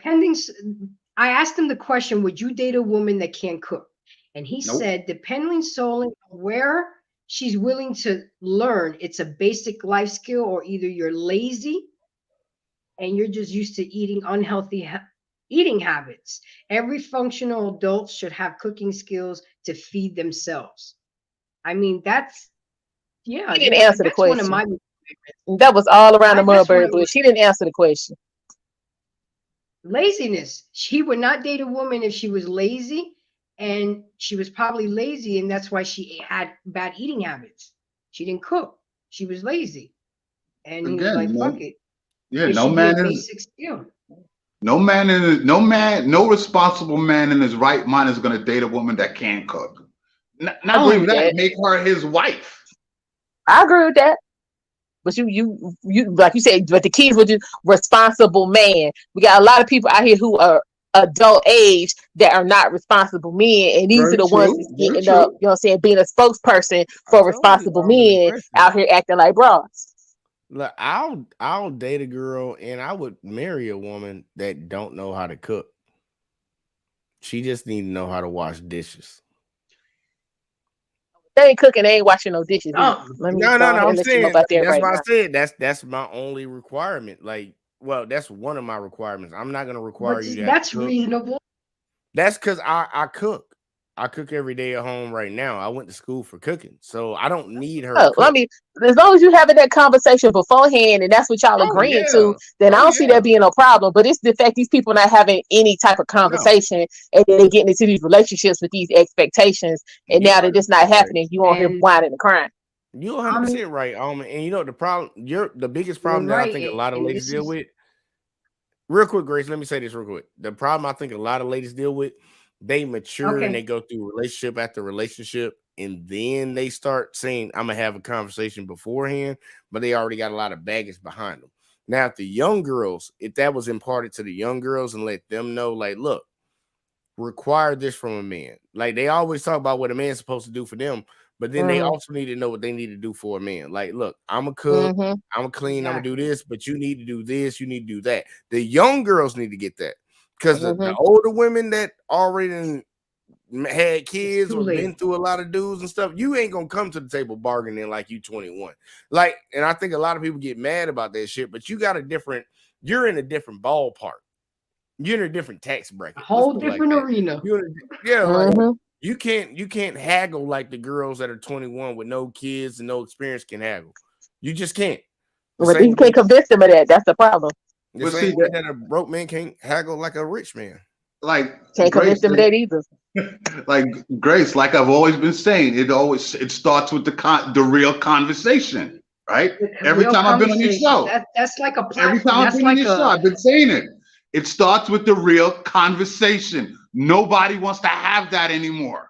asked him the question, would you date a woman that can't cook? And he said, depending solely on where she's willing to learn, it's a basic life skill, or either you're lazy and you're just used to eating unhealthy eating habits. Every functional adult should have cooking skills to feed themselves. I mean, he didn't answer the question. That was all around the mudbird bush. He didn't answer the question. Laziness. She would not date a woman if she was lazy, and she was probably lazy, and that's why she had bad eating habits. She didn't cook. She was lazy, and he was like, "Fuck it." Yeah, no responsible man in his right mind is going to date a woman that can't cook. Not only that, make her his wife. I agree with that. But you like you said, but the key is with you, responsible man. We got a lot of people out here who are adult age that are not responsible men, and these are the ones that's getting up, you know what I'm saying, being a spokesperson for responsible men out here acting like bras. Look, I'll date a girl and I would marry a woman that don't know how to cook. She just need to know how to wash dishes. They ain't cooking, they ain't washing no dishes. No, I'm saying that's why I said that's my only requirement. Like, well, that's one of my requirements. I'm not gonna require But you to have that's to cook. reasonable. That's because I cook. I cook every day at home right now. I went to school for cooking, so I don't need her to Oh, I cook. mean, as long as you having that conversation beforehand and that's what y'all Oh agreeing to, yeah. then I Oh don't see yeah. that being a problem. But it's the fact these people not having any type of No, conversation and then they getting into these relationships with these expectations, and you're now that it's not 100% right. happening, you on here And whining and crying. You're I'm 100% right. And you know the problem. The biggest you're problem that I right. think a lot of And ladies this deal is with. Real quick, Grace, let me say this real quick. The problem I think a lot of ladies deal with, they mature and they okay. go through relationship after relationship, and then they start saying, I'm gonna have a conversation beforehand, but they already got a lot of baggage behind them. Now, if the young girls, if that was imparted to the young girls and let them know, like, look, require this from a man. Like they always talk about what a man's supposed to do for them, but then they Mm-hmm. also need to know what they need to do for a man. Like, look, I'm a cook, Mm-hmm. I'm a clean, I'm gonna do Exactly. this, but you need to do this, you need to do that. The young girls need to get that because the Mm-hmm. older women that already had It's kids too or been late. through a lot of dudes and stuff, you ain't gonna come to the table bargaining like you 21. Like, and I think a lot of people get mad about that shit, but you're in a different ballpark. You're in a different tax A bracket. Let's whole put it like different that. arena. Yeah, like Mm-hmm. you can't haggle like the girls that are 21 with no kids and no experience can haggle. You just can't. The But you same can't way, convince them of that. That's the problem. the But see same way that, that a broke man can't haggle like a rich man. like Can't convince Grace, them of that either. like Grace, like I've always been saying, it starts with the real conversation, right? The Every real time I've been on your conversation. show, That's like a every platform. time I've That's been on like your show, a I've been saying it. It starts with the real conversation. Nobody wants to have that anymore.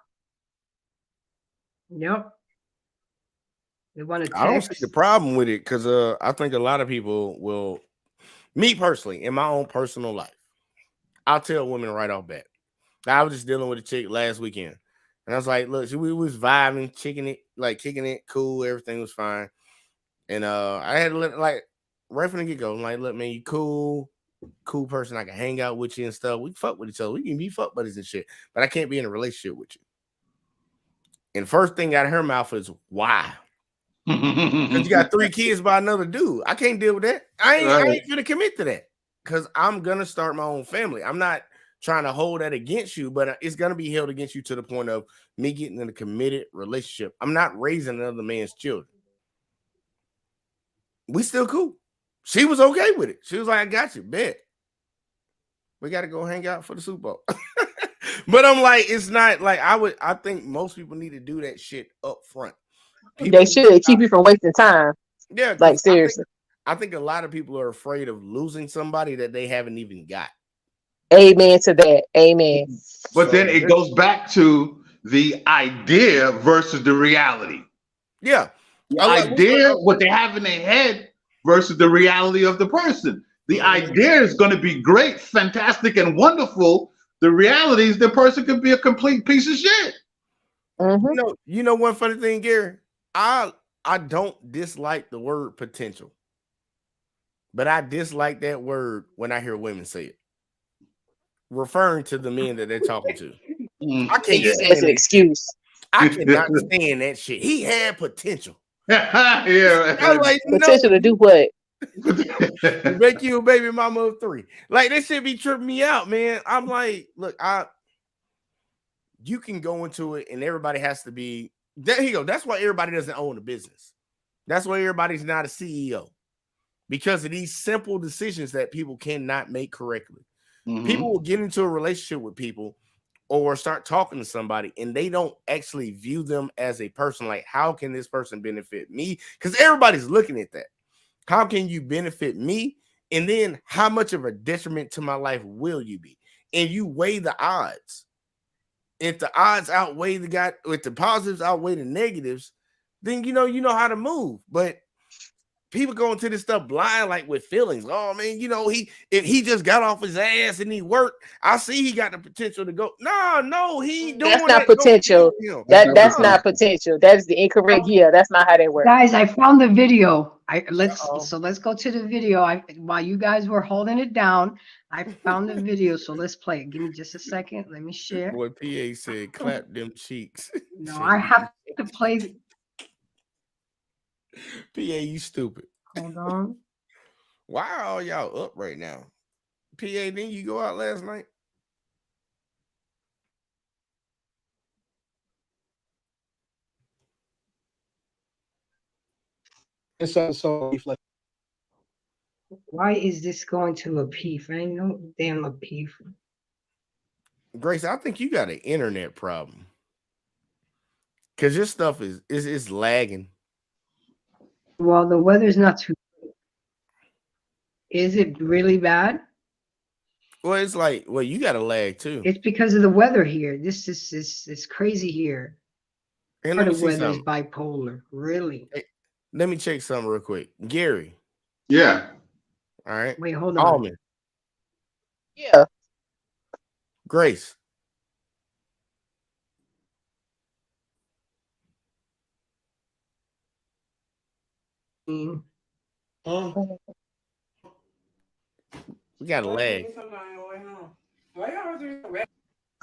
yep. They want to I don't see the text. problem with it because I think a lot of people will. Me personally, in my own personal life, I'll tell women right off bat. I was just dealing with a chick last weekend, and I was like, "Look, we was vibing, kicking it, cool, everything was fine." And I had to like right from the get go, I'm like, "Look, man, you cool person. I can hang out with you and stuff. We fuck with each other. We can be fuck buddies and shit, but I can't be in a relationship with you." And first thing out of her mouth is, "Why?" Because you got 3 kids by another dude. I can't deal with that. I Right. ain't gonna commit to that because I'm gonna start my own family. I'm not trying to hold that against you, but it's gonna be held against you to the point of me getting in a committed relationship. I'm not raising another man's children. We still cool. She was okay with it. She was like, I got you, bet. We gotta go hang out for the Super Bowl. But I'm like, it's not like I think most people need to do that shit up front. People They need to should stop. keep you from wasting time. Yeah, Like because seriously. I think a lot of people are afraid of losing somebody that they haven't even got. Amen to that. Amen. But then So it goes back to the idea versus the reality. yeah, The I like idea, what they have in their head versus the reality of the person. The idea is going to be great, fantastic, and wonderful. The reality is the person could be a complete piece of shit. Mm-hmm. you know one funny thing, Gary. I don't dislike the word potential, but I dislike that word when I hear women say it, referring to the men that they're talking to. I They can't use it as stand an it. excuse. I cannot stand that shit. He had potential. Yeah. I'm like, no, Potential to do what? make you a baby mama of 3. Like this shit be tripping me out, man. I'm like, look, you can go into it and everybody has to be there. You go. That's why everybody doesn't own a business. That's why everybody's not a CEO because of these simple decisions that people cannot make correctly. People will get into a relationship with people or start talking to somebody and they don't actually view them as a person. Like, how can this person benefit me? Because everybody's looking at that. How can you benefit me? And then how much of a detriment to my life will you be? And you weigh the odds. If the odds outweigh if the positives outweigh the negatives, then you know how to move. But people go into this stuff blind, like with feelings. Oh man, if he just got off his ass and he worked, I see he got the potential to go. No, he ain't doing That's not that. Go potential. get him. That's No. not potential. That is the incorrect. Yeah, that's not how they work. Guys, I found the video. Uh-oh. So let's go to the video. While you guys were holding it down, I found the video. So let's play it. Give me just a second. Let me share. Boy, PA said, clap them cheeks. No, I have to play. PA, you stupid. Hold on. Why are all y'all up right now? PA, didn't you go out last night? So Why is this going to Lapeef? I ain't no damn Lapeef. Grace, I think you got an internet problem. Cause your stuff is lagging. Well, the weather's not too. Is it really bad? Well, it's like, well, you got a lag too. It's because of the weather here. This is crazy here. And Part let me of see weather is something. bipolar. Really? Hey, let me check something real quick. Gary. Yeah. All right. Wait, hold on. Almond. Yeah. Grace. Mm. huh? We got a lag.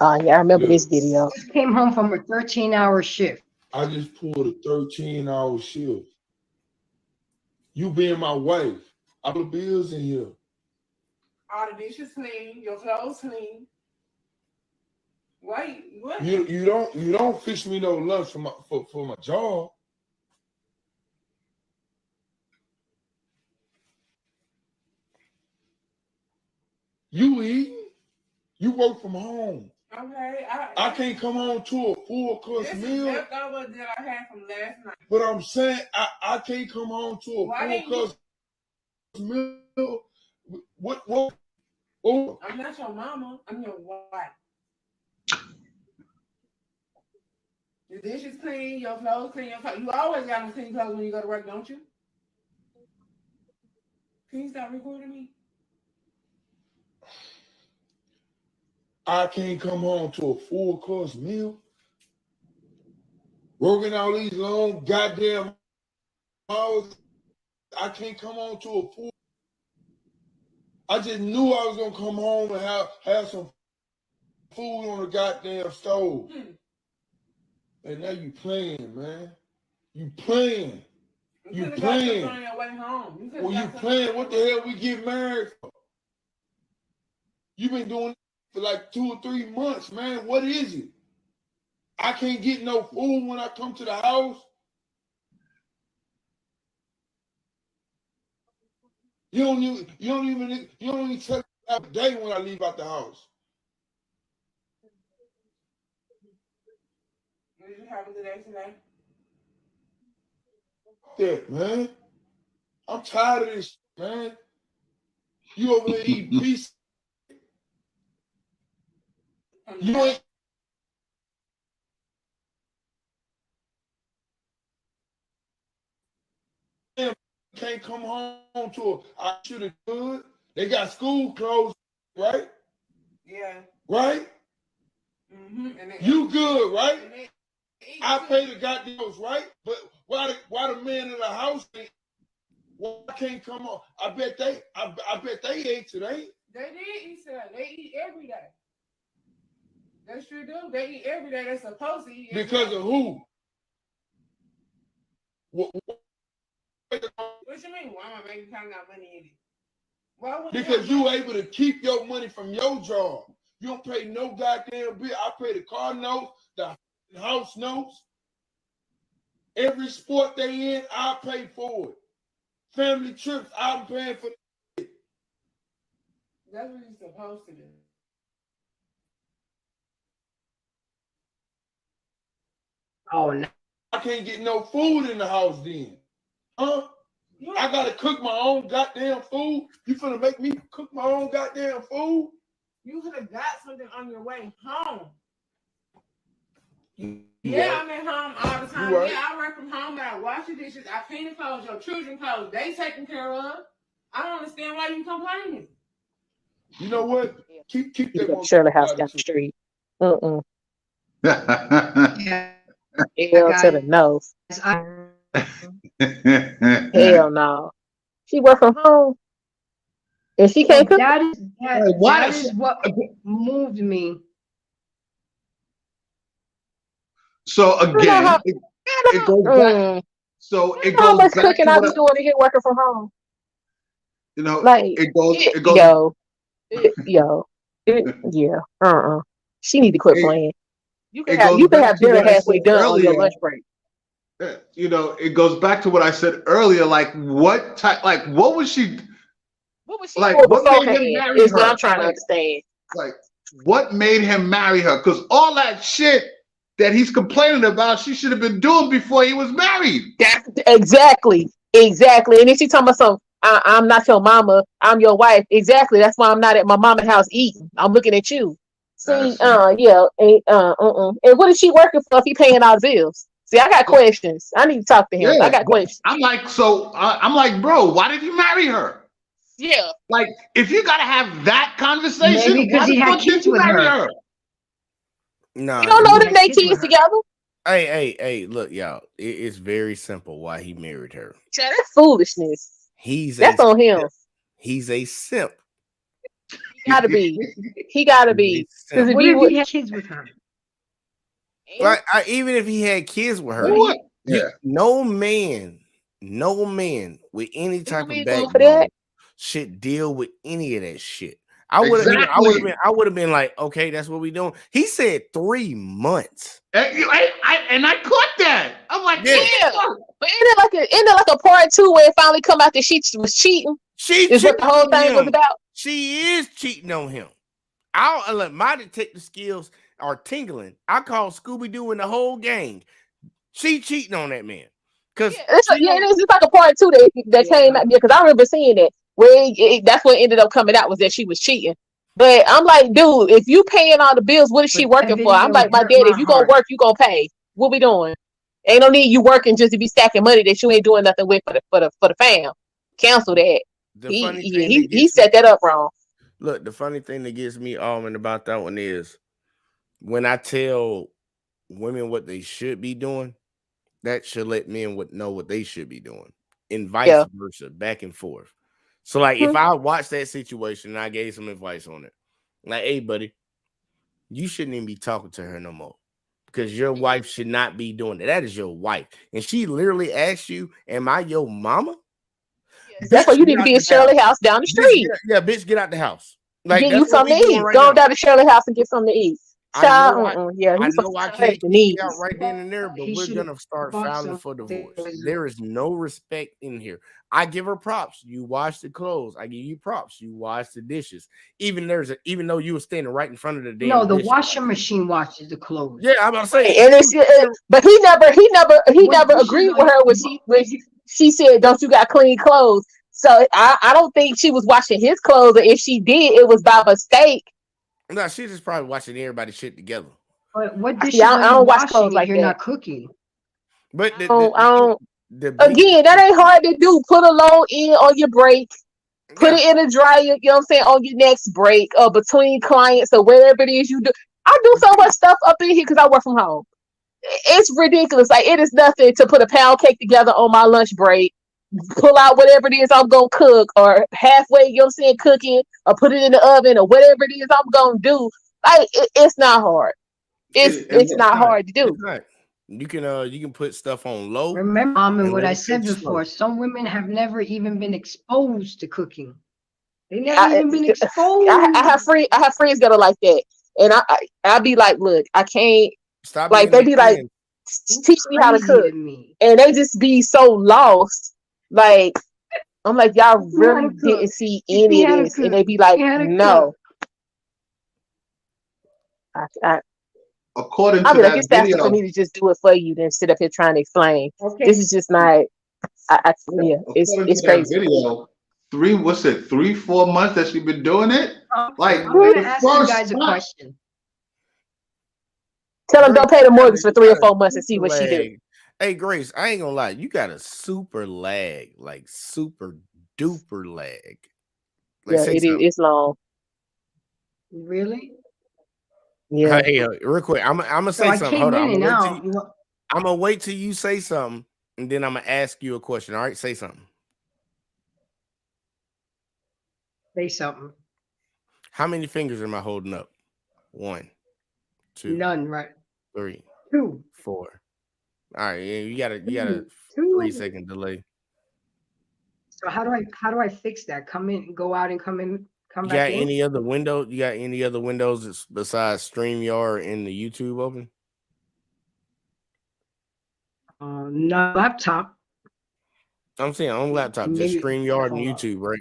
Yeah, I remember Yeah. this video. Just came home from a 13-hour shift. I just pulled a 13-hour shift. You being my wife, I put bills in here. All the dishes clean, your clothes clean. Wait, what? You don't fix me no lunch for my job. You eat. You work from home. Okay, I can't come home to a full course this is meal. leftover that I had from last night. But I'm saying I can't come home to a Why full didn't course meal. What? Oh, I'm not your mama. I'm your wife. Your dishes clean, your clothes clean. You always got them clean clothes when you go to work, don't you? Can you stop recording me? I can't come home to a full course meal. Working all these long goddamn hours, I can't come home to a full. I just knew I was gonna come home and have some food on the goddamn stove. And now you playing, man. You playing. You playing. On your way home. Well, you playing. What the hell we get married for? You been doing it for like 2 or 3 months, man. What is it? I can't get no food when I come to the house. You don't even tell me a day when I leave out the house. What did you have today? That, man. I'm tired of this, man. You over there eating pizza. You ain't can't come home to I should have good. They got school closed, right? Yeah. Right? Mm-hmm. You good, right? I pay the goddamn bills, right? But why the man in the house why can't come on? I bet they ate today. They did eat today. They eat every day. They sure do. They eat every day. They're supposed to eat every Because day. of who? What you mean? Why am I making kind of money in it? Why would because you able to keep your money from your job. You don't pay no goddamn bill. I pay the car notes, the house notes. Every sport they in, I pay for it. Family trips, I'm paying for it. That's what you're supposed to do. Oh no. I can't get no food in the house then. Huh? I gotta cook my own goddamn food. You finna make me cook my own goddamn food? You could have got something on your way home. You Yeah, right. I'm at home all the time. Right. Yeah, I work from home, but I wash your dishes, I clean the clothes, your children's clothes, they taken care of. I don't understand why you complaining. You know what? Keep that Shirley House down the street. Yeah, Hell to the no. Hell no. She work from home. And she can't cook. that is what moved me. So again, it goes back. So it How goes much back cooking to I what be doing in here working from home? You know, Like, it goes, yeah. She need to quit it, playing. You can it have goes back to dinner what I halfway said done on your earlier. lunch break. You know, it goes back to what I said earlier. Like, what type? Like, what was she? What was she Like, doing what made beforehand? him marry Is what I'm her? trying to understand. Like, what made him marry her? Because all that shit that he's complaining about, she should have been doing before he was married. Exactly. And then she talking about some. I'm not your mama. I'm your wife. Exactly. That's why I'm not at my mama's house eating. I'm looking at you. See, yeah, and what is she working for if he paying all the bills? See, I got questions. I need to talk to him. Yeah, I got questions. I'm like, I'm like, bro, why did you marry her? Yeah. Like, if you gotta have that conversation, Maybe why because he the had fuck did kids you with marry her. her? Nah, You don't know He that had they kids with kids her. together? hey, look, y'all. It's very simple why he married her. Yeah, that's foolishness. That's on him. He's a simp. He gotta be. He gotta He's a be. Because simp. if What he if would, he had kids with her? Like, even if he had kids with her, What? Yeah. no man with any type we of going for backbone that? should deal with any of that shit. I would have been like, okay, that's what we doing. He said 3 months. And I caught that. I'm like, Yeah. But isn't it like a part 2 where it finally come out that she was cheating? She is what the whole thing was about. She is cheating on him. I'll let my detective skills are tingling. I call Scooby-Doo and the whole gang. She cheating on that man. Cause it's like a part 2 that came out because I remember seeing it where that's what ended up coming out was that she was cheating. But I'm like, dude, if you paying all the bills, what is she working for? I'm like, my daddy, if you gonna work, you gonna pay. What we doing? Ain't no need you working just to be stacking money that you ain't doing nothing with for the fam. Cancel that. He set that up wrong. Look, the funny thing that gets me almond about that one is when I tell women what they should be doing, that should let men know what they should be doing, and vice versa, back and forth. So, like, if I watched that situation and I gave some advice on it, like, hey, buddy, you shouldn't even be talking to her no more because your wife should not be doing that. That is your wife. And she literally asked you, am I your mama? That's why you need to be in Shirley house down the street. Bitch, get out the house. Like, get that's you something to eat. Right Go down to Shirley house and get something to eat. I know I can't kick out right then and there, but we're gonna start filing for divorce. There is no respect in here. I give her props. You wash the clothes. I give you props. You wash the dishes. Even though you were standing right in front of the damn. No, the washing machine washes the clothes. Yeah, I'm about to say. And but he never agreed with her when she said, "Don't you got clean clothes?" So I don't think she was washing his clothes, or if she did, it was by mistake. No, she's just probably watching everybody's shit together. But what dishes I don't wash clothes if you're not cooking? But again, that ain't hard to do. Put a load in on your break. Put it in the dryer, you know what I'm saying, on your next break or between clients or whatever it is you do. I do so much stuff up in here because I work from home. It's ridiculous. Like, it is nothing to put a pound cake together on my lunch break, pull out whatever it is I'm going to cook, or halfway, you know what I'm saying, cooking, or put it in the oven, or whatever it is I'm going to do. Like, it's not hard. It's not hard to do. You can put stuff on low. Remember, Mom, and what I said before, some women have never even been exposed to cooking. They never even been exposed. I have friends that are like that. And I be like, look, I can't. Stop. Like, they be like, teach me how to cook. And they just be so lost. Like, I'm like, y'all really didn't see any of this. And they be like, no. According to I'll be like, that it's faster video, for me to just do it for you than sit up here trying to explain. Okay. This is just not. It's crazy. Video, 3-4 months that she's been doing it. Like, I'm gonna ask you guys a question. Tell them don't pay the mortgage for 3 or 4 months and see what she do. Hey, Grace, I ain't gonna lie, you got a super lag, like super duper lag. Like, yeah, it's long. Really? Yeah. Hey, real quick, I'm gonna say something. Hold on. I'm gonna wait till you say something, and then I'm gonna ask you a question. All right, say something. Say something. How many fingers am I holding up? 1, 2. None, right? 3. 2. 4. All right, you got a 3-second delay. So how do I fix that? Come in, go out, and come in, come You back got in. any other window? You got any other windows besides StreamYard and the YouTube open? No laptop. I'm saying on laptop, just Maybe StreamYard and hold up. YouTube, right?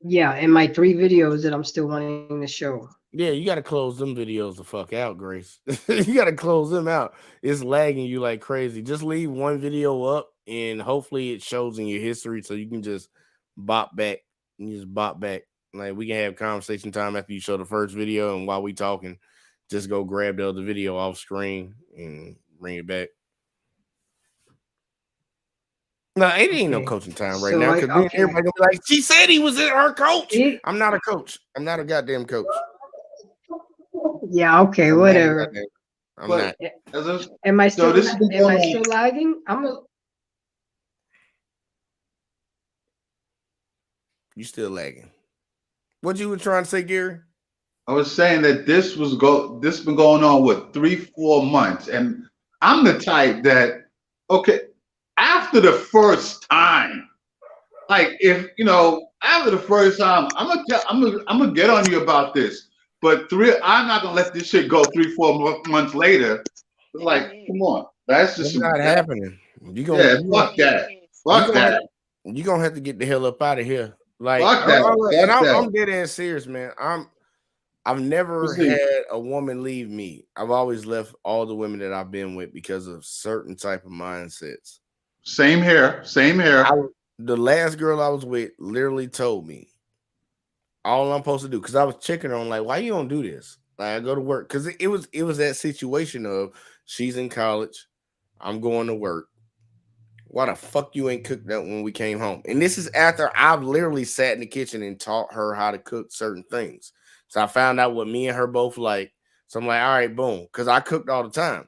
Yeah, and my 3 videos that I'm still wanting to show. Yeah, you gotta close them videos the fuck out, Grace. You gotta close them out. It's lagging you like crazy. Just leave one video up and hopefully it shows in your history so you can just bop back. You just bop back. Like we can have conversation time after you show the first video, and while we talking, just go grab the other video off screen and bring it back. No, it ain't no Okay. coaching time right So now because then okay. everybody gonna be like, she said he was her coach. See? I'm not a coach. I'm not a goddamn coach. Yeah, okay, I'm not a whatever. goddamn- I'm But- not. As a- Am I still this has been am I going on. still lagging? You still lagging. What you were trying to say, Gary? I was saying that this been going on with 3-4 months, and I'm the type that after the first time, like if after the first time, I'm gonna get on you about this, but I'm not gonna let this shit go 3-4 months later. It's like, come on, that's just It's not happening. You gonna, yeah, you fuck that, fuck gonna that. you gonna have to get the hell up out of here. Like, Fuck that, and fuck that. I'm dead ass serious, man. I've never had a woman leave me. I've always left all the women that I've been with because of certain type of mindsets. Same here. The last girl I was with literally told me all I'm supposed to do, because I was checking her on like, why you don't do this? Like I go to work because it was that situation of she's in college, I'm going to work. Why the fuck you ain't cooked that when we came home? And this is after I've literally sat in the kitchen and taught her how to cook certain things. So I found out what me and her both like. So I'm like, all right, boom, because I cooked all the time.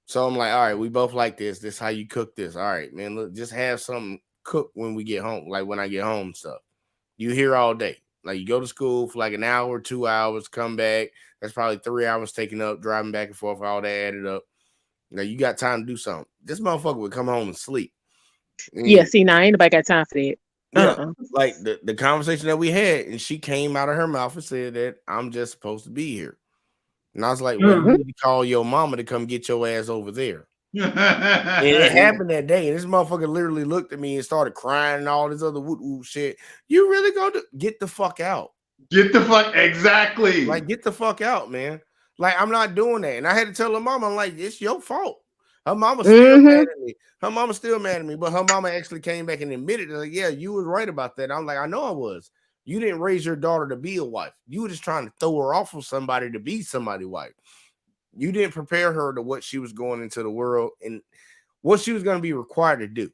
So I'm like, all right, we both like this. This is how you cook this. All right, man, look, just have something cooked when we get home, like when I get home and stuff. You here all day. Like you go to school for like an hour, 2 hours, come back. That's probably 3 hours taken up, driving back and forth, all that added up. Now you got time to do something. This motherfucker would come home and sleep. Yeah, see, now ain't nobody got time for that. Yeah, like the conversation that we had, and she came out of her mouth and said that I'm just supposed to be here. And I was like, well, you need to call your mama to come get your ass over there. And it happened that day. And this motherfucker literally looked at me and started crying and all this other woo shit. You really going to get the fuck out? Get the fuck exactly. Like, get the fuck out, man. Like, I'm not doing that. And I had to tell her mama, I'm like, it's your fault. Her mama still mad at me. Her mama still mad at me, but her mama actually came back and admitted, like, yeah, you was right about that. I'm like, I know I was. You didn't raise your daughter to be a wife. You were just trying to throw her off of somebody to be somebody's wife. You didn't prepare her to what she was going into the world and what she was going to be required to do.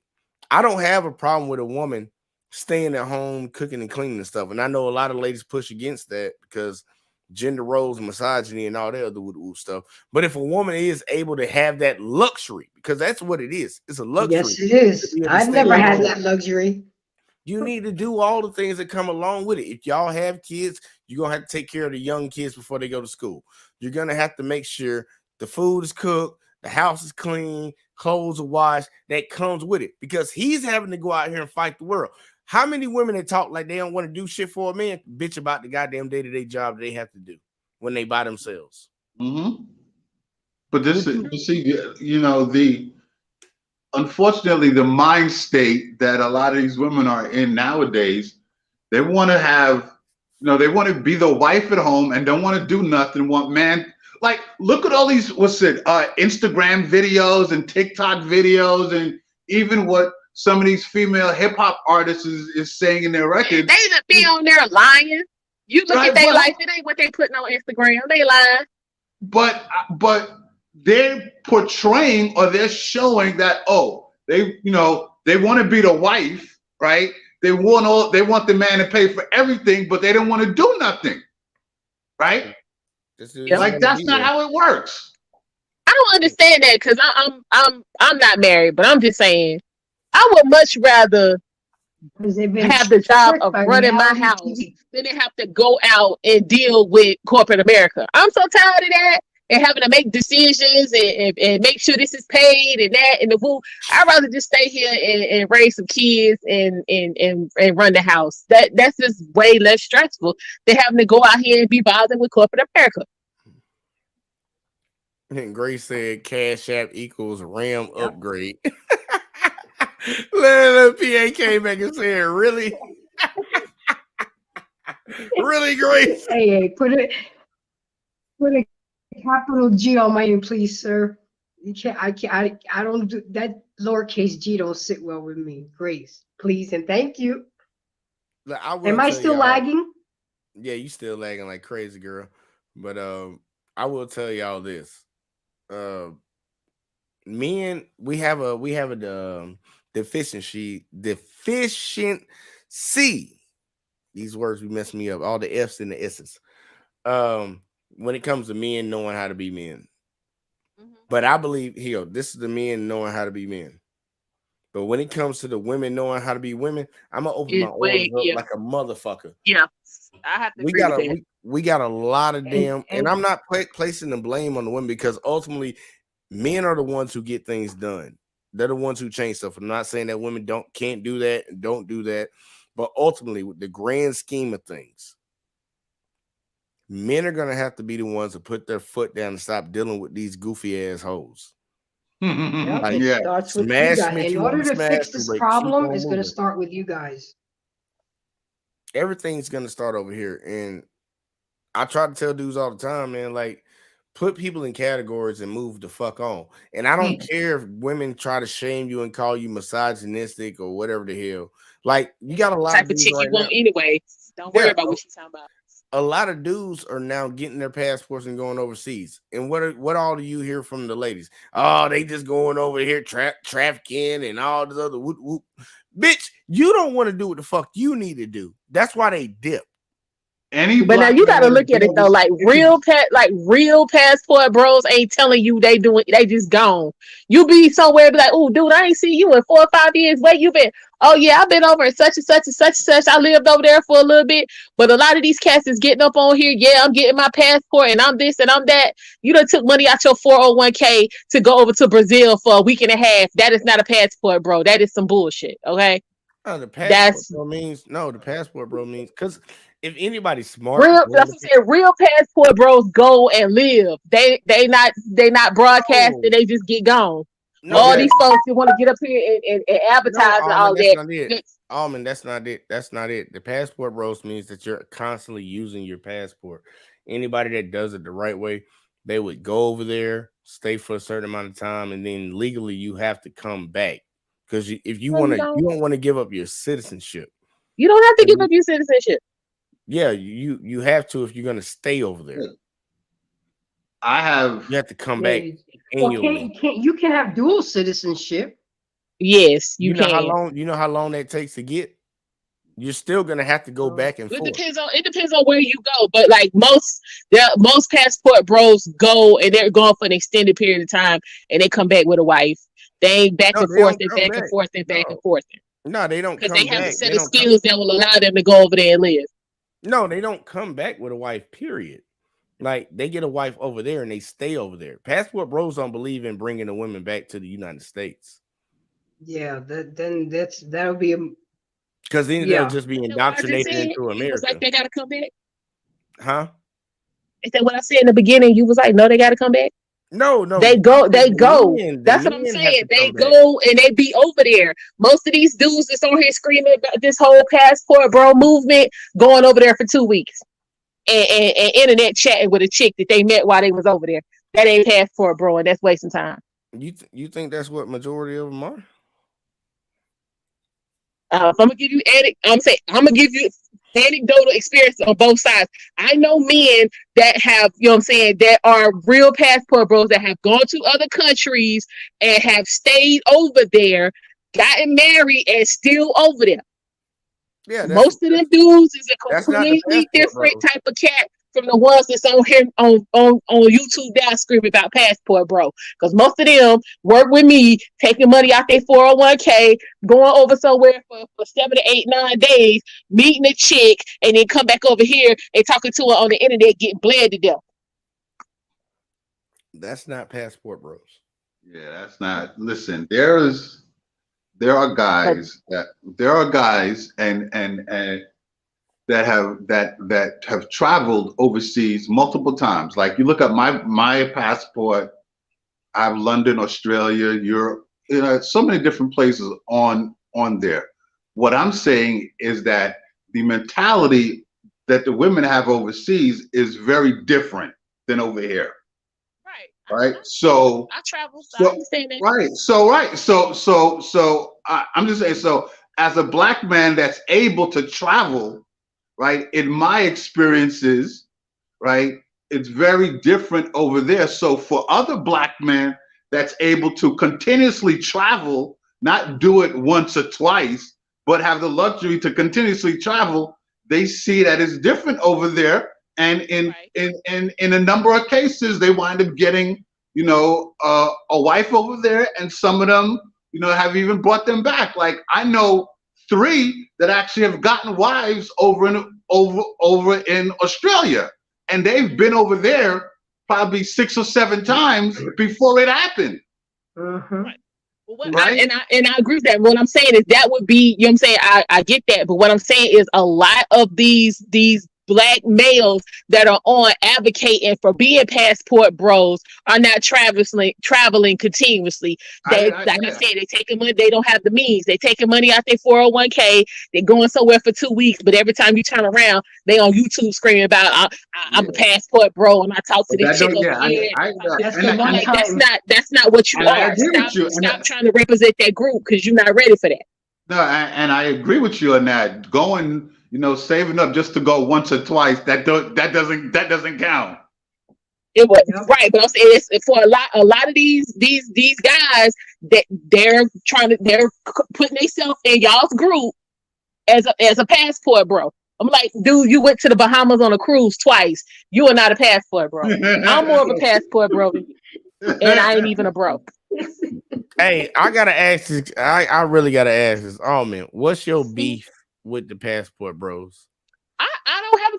I don't have a problem with a woman staying at home, cooking and cleaning and stuff. And I know a lot of ladies push against that because gender roles and misogyny and all that other stuff. But if a woman is able to have that luxury, because that's what it is, it's a luxury. Yes, it is. I've never had that luxury. You need to do all the things that come along with it. If y'all have kids, you're going to have to take care of the young kids before they go to school. You're going to have to make sure the food is cooked, the house is clean, clothes are washed. That comes with it because he's having to go out here and fight the world. How many women that talk like they don't want to do shit for a man bitch about the goddamn day-to-day job they have to do when they by themselves? Mm-hmm. But unfortunately, the mind state that a lot of these women are in nowadays, they want to have, they want to be the wife at home and don't want to do nothing. Want man, like look at all these Instagram videos and TikTok videos, and even what some of these female hip hop artists is saying in their records. They just be on there lying. You look at their life, it ain't what they putting on Instagram. They lying. But they're portraying or they're showing that they want to be the wife, right? They want the man to pay for everything, but they don't want to do nothing, right? Like that's not how it works. I don't understand that because I'm not married, but I'm just saying I would much rather have the job of running my house than to have to go out and deal with corporate America. I'm so tired of that. and having to make decisions and make sure this is paid and that and the woo. I'd rather just stay here and raise some kids and run the house. That's just way less stressful than having to go out here and be bothered with corporate America. And Grace said Cash App equals RAM upgrade. Little PA came back and said, really? Really, Grace? Hey, put a capital G on my name, please, sir. You can't. I don't do that. Lowercase G don't sit well with me. Grace, please and thank you. Look, I will Am I tell still y'all- lagging? Yeah, you still lagging like crazy, girl. But I will tell y'all this. Men, we have a deficiency. These words be messing me up. All the F's and the S's. When it comes to men knowing how to be men. But I believe this is the men knowing how to be men. But when it comes to the women knowing how to be women, I'm gonna open my arms up like a motherfucker. Yeah, I have to We agree got with that. we got a lot of damn, and and- I'm not placing the blame on the women because ultimately men are the ones who get things done. They're the ones who change stuff. I'm not saying that women can't do that and don't do that, but ultimately, with the grand scheme of things, men are gonna have to be the ones to put their foot down and stop dealing with these goofy ass hoes. Yep, Like, it yeah. starts with smash you them guys. if In you order wanna to smash fix them, this but keep problem, on it's going to moving. start with you guys. Everything's gonna start over here, and I try to tell dudes all the time, man, like put people in categories and move the fuck on. And I don't care if women try to shame you and call you misogynistic or whatever the hell. Like you got a lot Type of of dudes chick right you want now. anyway. Don't worry Yeah, about what she's talking about. a lot of dudes are now getting their passports and going overseas. And what all do you hear from the ladies? Oh, they just going over here trafficking and all this other whoop whoop. Bitch, you don't want to do what the fuck you need to do. That's why they dip. Any But now black you man gotta that look has at it been though, like real passport bros ain't telling you they just gone. You be somewhere and be like, oh dude, I ain't seen you in 4 or 5 years. Where you been? Oh yeah, I've been over in such and such and such and such. I lived over there for a little bit. But a lot of these cats is getting up on here. Yeah, I'm getting my passport and I'm this and I'm that. You done took money out your 401k to go over to Brazil for a week and a half. That is not a passport, bro. That is some bullshit. Okay. No, the passport That's bro means because if anybody's smart, real. That's what I'm saying. Real passport bros go and live. They not broadcasting. No. They just get gone. No, All yeah. these folks who want to get up here and advertise and all Almond, that's that. not it. Almond, that's not it. That's not it. The passport bros means that you're constantly using your passport. Anybody that does it the right way, they would go over there, stay for a certain amount of time, and then legally you have to come back. Because if you want to, you don't want to give up your citizenship. You don't have to give up your citizenship. Yeah, you have to if you're gonna stay over there. You have to come back Well, annually. you can have dual citizenship. Yes, you know can. how long? You know how long that takes to get. You're still gonna have to go back and It forth. depends on where you go, but like most passport bros go and they're gone for an extended period of time and they come back with a wife. They ain't back and forth and back and forth and back and forth. No, they don't Because come they have back. a set of skills that will allow them to go over there and live. No, they don't come back with a wife, period. Like they get a wife over there and they stay over there. Passport bros don't believe in bringing the women back to the United States. Yeah, that'll be a because then they'll just be indoctrinated into America. It's like they gotta come back. Huh? Is that what I said in the beginning? You was like, no, they gotta come back. No, they go. That's what I'm saying. They go and they be over there. Most of these dudes that's on here screaming about this whole passport bro movement going over there for 2 weeks and internet chatting with a chick that they met while they was over there. That ain't passport bro, and that's wasting time. You think that's what majority of them are? If I'm gonna give you I'm gonna give you anecdotal experience on both sides. I know men that have, you know what I'm saying, that are real passport bros that have gone to other countries and have stayed over there, gotten married, and still over there. Yeah, most of them dudes is a completely different type of cat from the ones that's on here on YouTube now screaming about passport bro. Because most of them work with me, taking money out their 401k, going over somewhere for 7 to 8, 9 days, meeting a chick, and then come back over here and talking to her on the internet, getting bled to death. That's not passport bros. Yeah, that's not. Listen, there are guys and that have traveled overseas multiple times. Like you look at my passport, I have London, Australia, Europe, so many different places on there. What I'm saying is that the mentality that the women have overseas is very different than over here. Right. So I travel, so I understand that. I'm just saying, so as a black man that's able to travel, right, in my experiences, right, it's very different over there. So for other black men that's able to continuously travel, not do it once or twice, but have the luxury to continuously travel, they see that it's different over there. And in a number of cases, they wind up getting, a wife over there, and some of them, have even brought them back. Like I know 3 that actually have gotten wives over in Australia, and they've been over there probably 6 or 7 times before it happened. Mhm. Right. I agree with that. What I'm saying is that would be, you know what I'm saying? I get that. But what I'm saying is a lot of these black males that are on advocating for being passport bros are not traveling continuously. They, I said, they taking money, they don't have the means. They taking money out their 401k, they're going somewhere for 2 weeks, but every time you turn around, they on YouTube screaming about I'm a passport bro and I talk to this chick over here. That's not what you are. Stop trying to represent that group because you're not ready for that. No, and I agree with you on that. Going, saving up just to go once or twice, that doesn't count. It was right, but I'm saying it's for a lot of these guys that they're putting themselves in y'all's group as a passport bro. I'm like, dude, you went to the Bahamas on a cruise twice. You are not a passport bro. I'm more of a passport bro than you, and I ain't even a bro. Hey, I gotta ask this. I really gotta ask this. Oh man, what's your beef with the passport bros? I don't have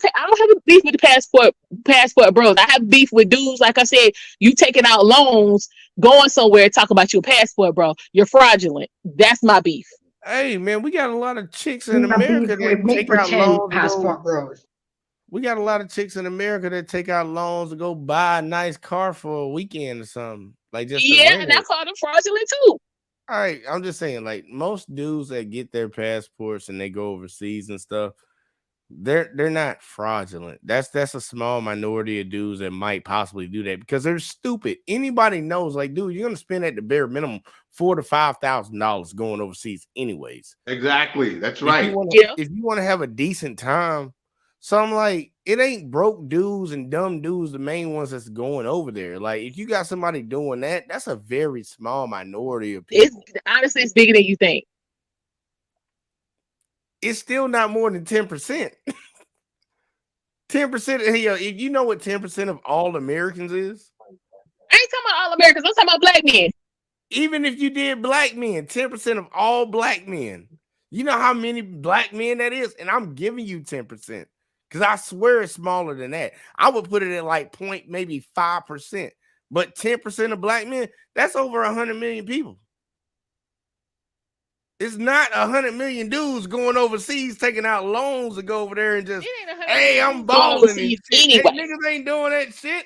a beef with the passport bros. I have beef with dudes. Like I said, you taking out loans, going somewhere, talk about your passport bro. You're fraudulent. That's my beef. Hey man, we got a lot of chicks in America that take out loans. Passport bros. We got a lot of chicks in America that take out loans to go buy a nice car for a weekend or something. Like just and I call them fraudulent too. All right, I'm just saying, like most dudes that get their passports and they go overseas and stuff, they're not fraudulent. That's a small minority of dudes that might possibly do that because they're stupid. Anybody knows, like, dude, you're gonna spend at the bare minimum $4,000 to $5,000 going overseas, anyways. Exactly, that's right. If you want to have a decent time, so I'm like, it ain't broke dudes and dumb dudes the main ones that's going over there. Like, if you got somebody doing that, that's a very small minority of people. Honestly, it's bigger than you think. It's still not more than 10%. 10%. If you know what 10% of all Americans is, I ain't talking about all Americans. I'm talking about black men. Even if you did black men, 10% of all black men. You know how many black men that is, and I'm giving you 10%. Because I swear it's smaller than that. I would put it at like maybe 5%. But 10% of black men, that's over 100 million people. It's not 100 million dudes going overseas taking out loans to go over there and just, hey, I'm balling. Anyway. Hey, niggas ain't doing that shit.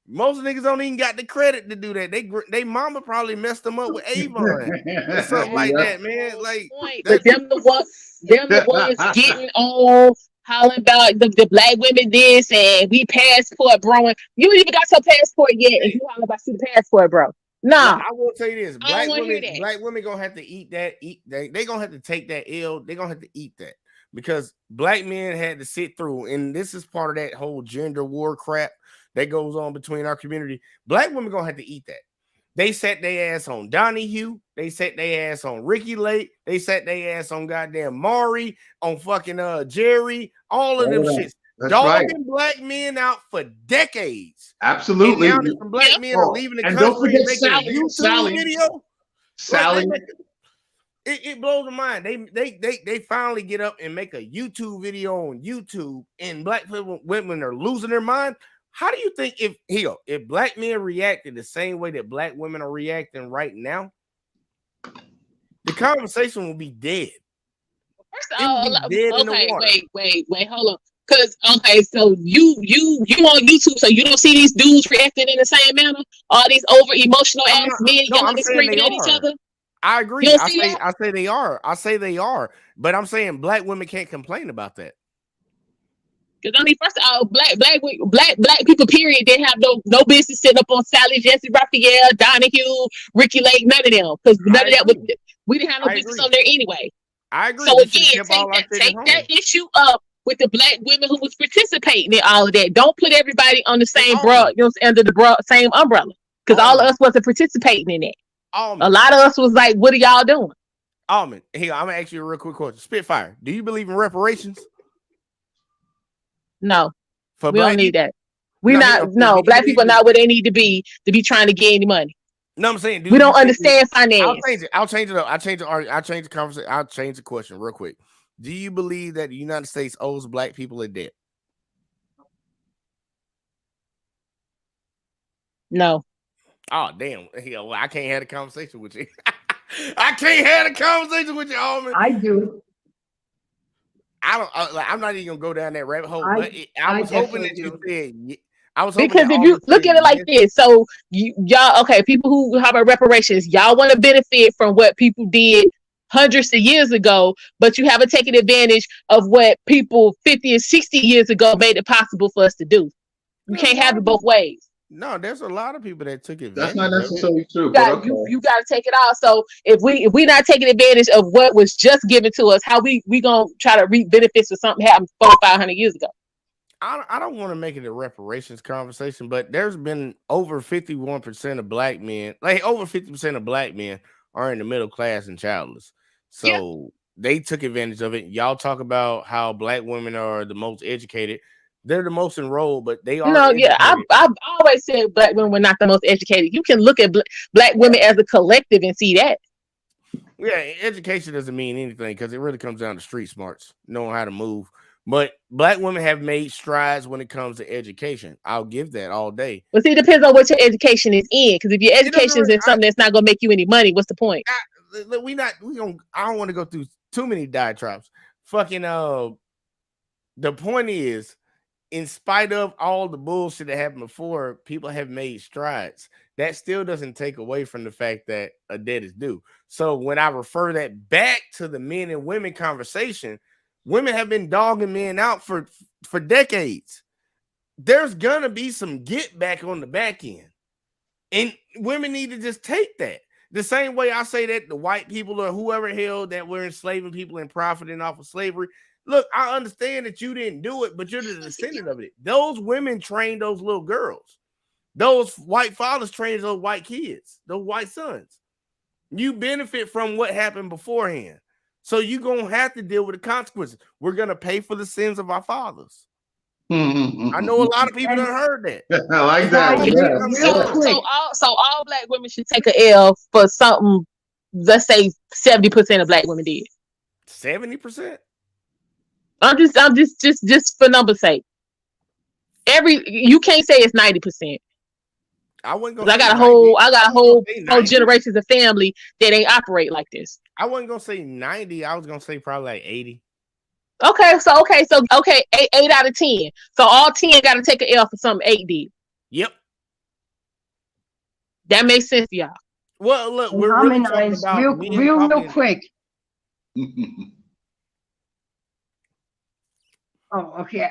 Most niggas don't even got the credit to do that. They mama probably messed them up with Avon or something like that, man. Like, but them the ones getting on, hollering about the black women this and we passport bro. You ain't even got your passport yet, and you hollering about you the passport bro. Nah, I will tell you this: black women gonna have to eat that. They gonna have to take that L. They gonna have to eat that because black men had to sit through, and this is part of that whole gender war crap that goes on between our community. Black women gonna have to eat that. They set their ass on Donahue. They set their ass on Ricky Lake. They set their ass on goddamn Maury, on fucking Jerry. All of them shits. Dogging black men out for decades. Absolutely. And now some black men are leaving the country and making a YouTube video. Sally. It blows my mind. They finally get up and make a YouTube video on YouTube, and black women are losing their mind. How do you think if black men reacted the same way that black women are reacting right now, the conversation will be dead. First It will be dead in the okay, water. wait, hold on. Cause okay, so you on YouTube, so you don't see these dudes reacting in the same manner. All these over emotional I'm ass not- men no, yelling I'm and saying screaming they at each are. other. I agree. You don't see that? I say they are. I say they are. But I'm saying black women can't complain about that. Because I mean, first of all, black people, period, they have no business sitting up on Sally, Jesse Raphael, Donahue, Ricky Lake, none of them. Because none of that was, we didn't have no I business agree. on there anyway. I agree. So We should've again, kept all our shit at take home. that issue up with the black women who was participating in all of that. Don't put everybody on the same under the same umbrella. Because all of us wasn't participating in that. A lot of us was like, what are y'all doing? Almond, here, I'm gonna ask you a real quick question. Spitfire, do you believe in reparations? No, For we don't need that. We No, not black people are not where they need to be trying to get any money. No, I'm saying, we don't understand finance. I'll change it up. I'll change the conversation. I'll change the question real quick. Do you believe that the United States owes black people a debt? No. Oh, damn. Yeah, well, I can't have a conversation with you. I can't have a conversation with you, Almond. I do. I'm not even gonna go down that rabbit hole. But I was hoping that you said. I was hoping because if you look at it like this, so y'all, okay, people who have about reparations, y'all want to benefit from what people did hundreds of years ago, but you haven't taken advantage of what people 50 and 60 years ago made it possible for us to do. You can't have it both ways. No, there's a lot of people that took advantage. That's not necessarily true. You got to take it all. So if we not taking advantage of what was just given to us, how we gonna try to reap benefits for something happened 400 or 500 years ago? I don't want to make it a reparations conversation, but there's been over 51% of black men, like over 50% of black men are in the middle class and childless. So they took advantage of it. Y'all talk about how black women are the most educated. They're the most enrolled, but they are. No, yeah, I've always said black women were not the most educated. You can look at black women as a collective and see that. Yeah, education doesn't mean anything because it really comes down to street smarts, knowing how to move. But black women have made strides when it comes to education. Don't give that all day. But see, it depends on what your education is in. Because if your education is in something that's not going to make you any money, what's the point? I don't want to go through too many diatribes. Fucking the point is, in spite of all the bullshit that happened before, people have made strides. That still doesn't take away from the fact that a debt is due. So when I refer that back to the men and women conversation, women have been dogging men out for decades. There's gonna be some get back on the back end, and women need to just take that. The same way I say that the white people or whoever held that were enslaving people and profiting off of slavery. Look, I understand that you didn't do it, but you're the descendant of it. Those women trained those little girls. Those white fathers trained those white kids, those white sons. You benefit from what happened beforehand. So you're going to have to deal with the consequences. We're going to pay for the sins of our fathers. I know a lot of people have heard that. I like that. So all black women should take an L for something, let's say 70% of black women did. 70%? I'm just for number's sake. You can't say it's 90%. I wasn't gonna. I got a whole generations of family that ain't operate like this. I wasn't gonna say 90. I was gonna say probably like 80. Okay, 8 out of 10. So all 10 got to take an L for something 8 did. Yep. That makes sense to y'all. Well, look, we're really talking about real quick. Oh, okay.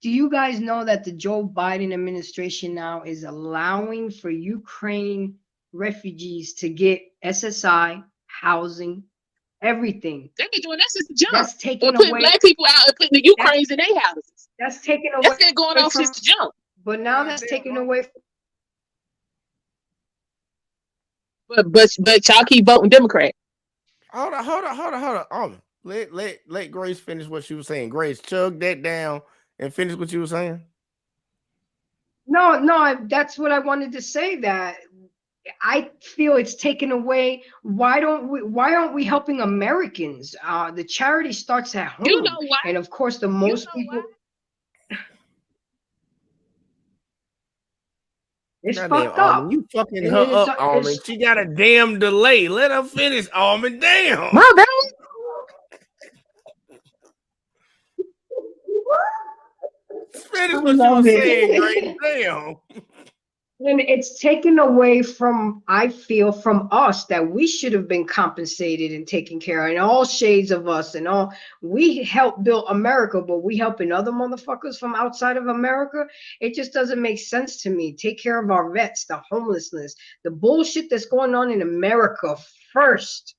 Do you guys know that the Joe Biden administration now is allowing for Ukraine refugees to get SSI, housing, everything? They've been doing that since the jump. That's taking putting away black people out and putting the Ukrainians in their houses. That's taken away. That's been going on since the jump. But now that's taken away. But y'all keep voting Democrat. Hold on. Let Grace finish what she was saying. Grace, chug that down and finish what you were saying. No, that's what I wanted to say. That I feel it's taken away. Why aren't we helping Americans? The charity starts at home. You know why? And of course, the most people. It's Goddamn, fucked up. Almond, you fucking And her it's- up, Almond. it's- She got a damn delay. Let her finish, Almond. Damn. My bad. Finish I what you love were it. saying, Grace. Damn. And it's taken away from, I feel, from us that we should have been compensated and taken care of, and all shades of us and all. We helped build America, but we helping other motherfuckers from outside of America. It just doesn't make sense to me. Take care of our vets, the homelessness, the bullshit that's going on in America first.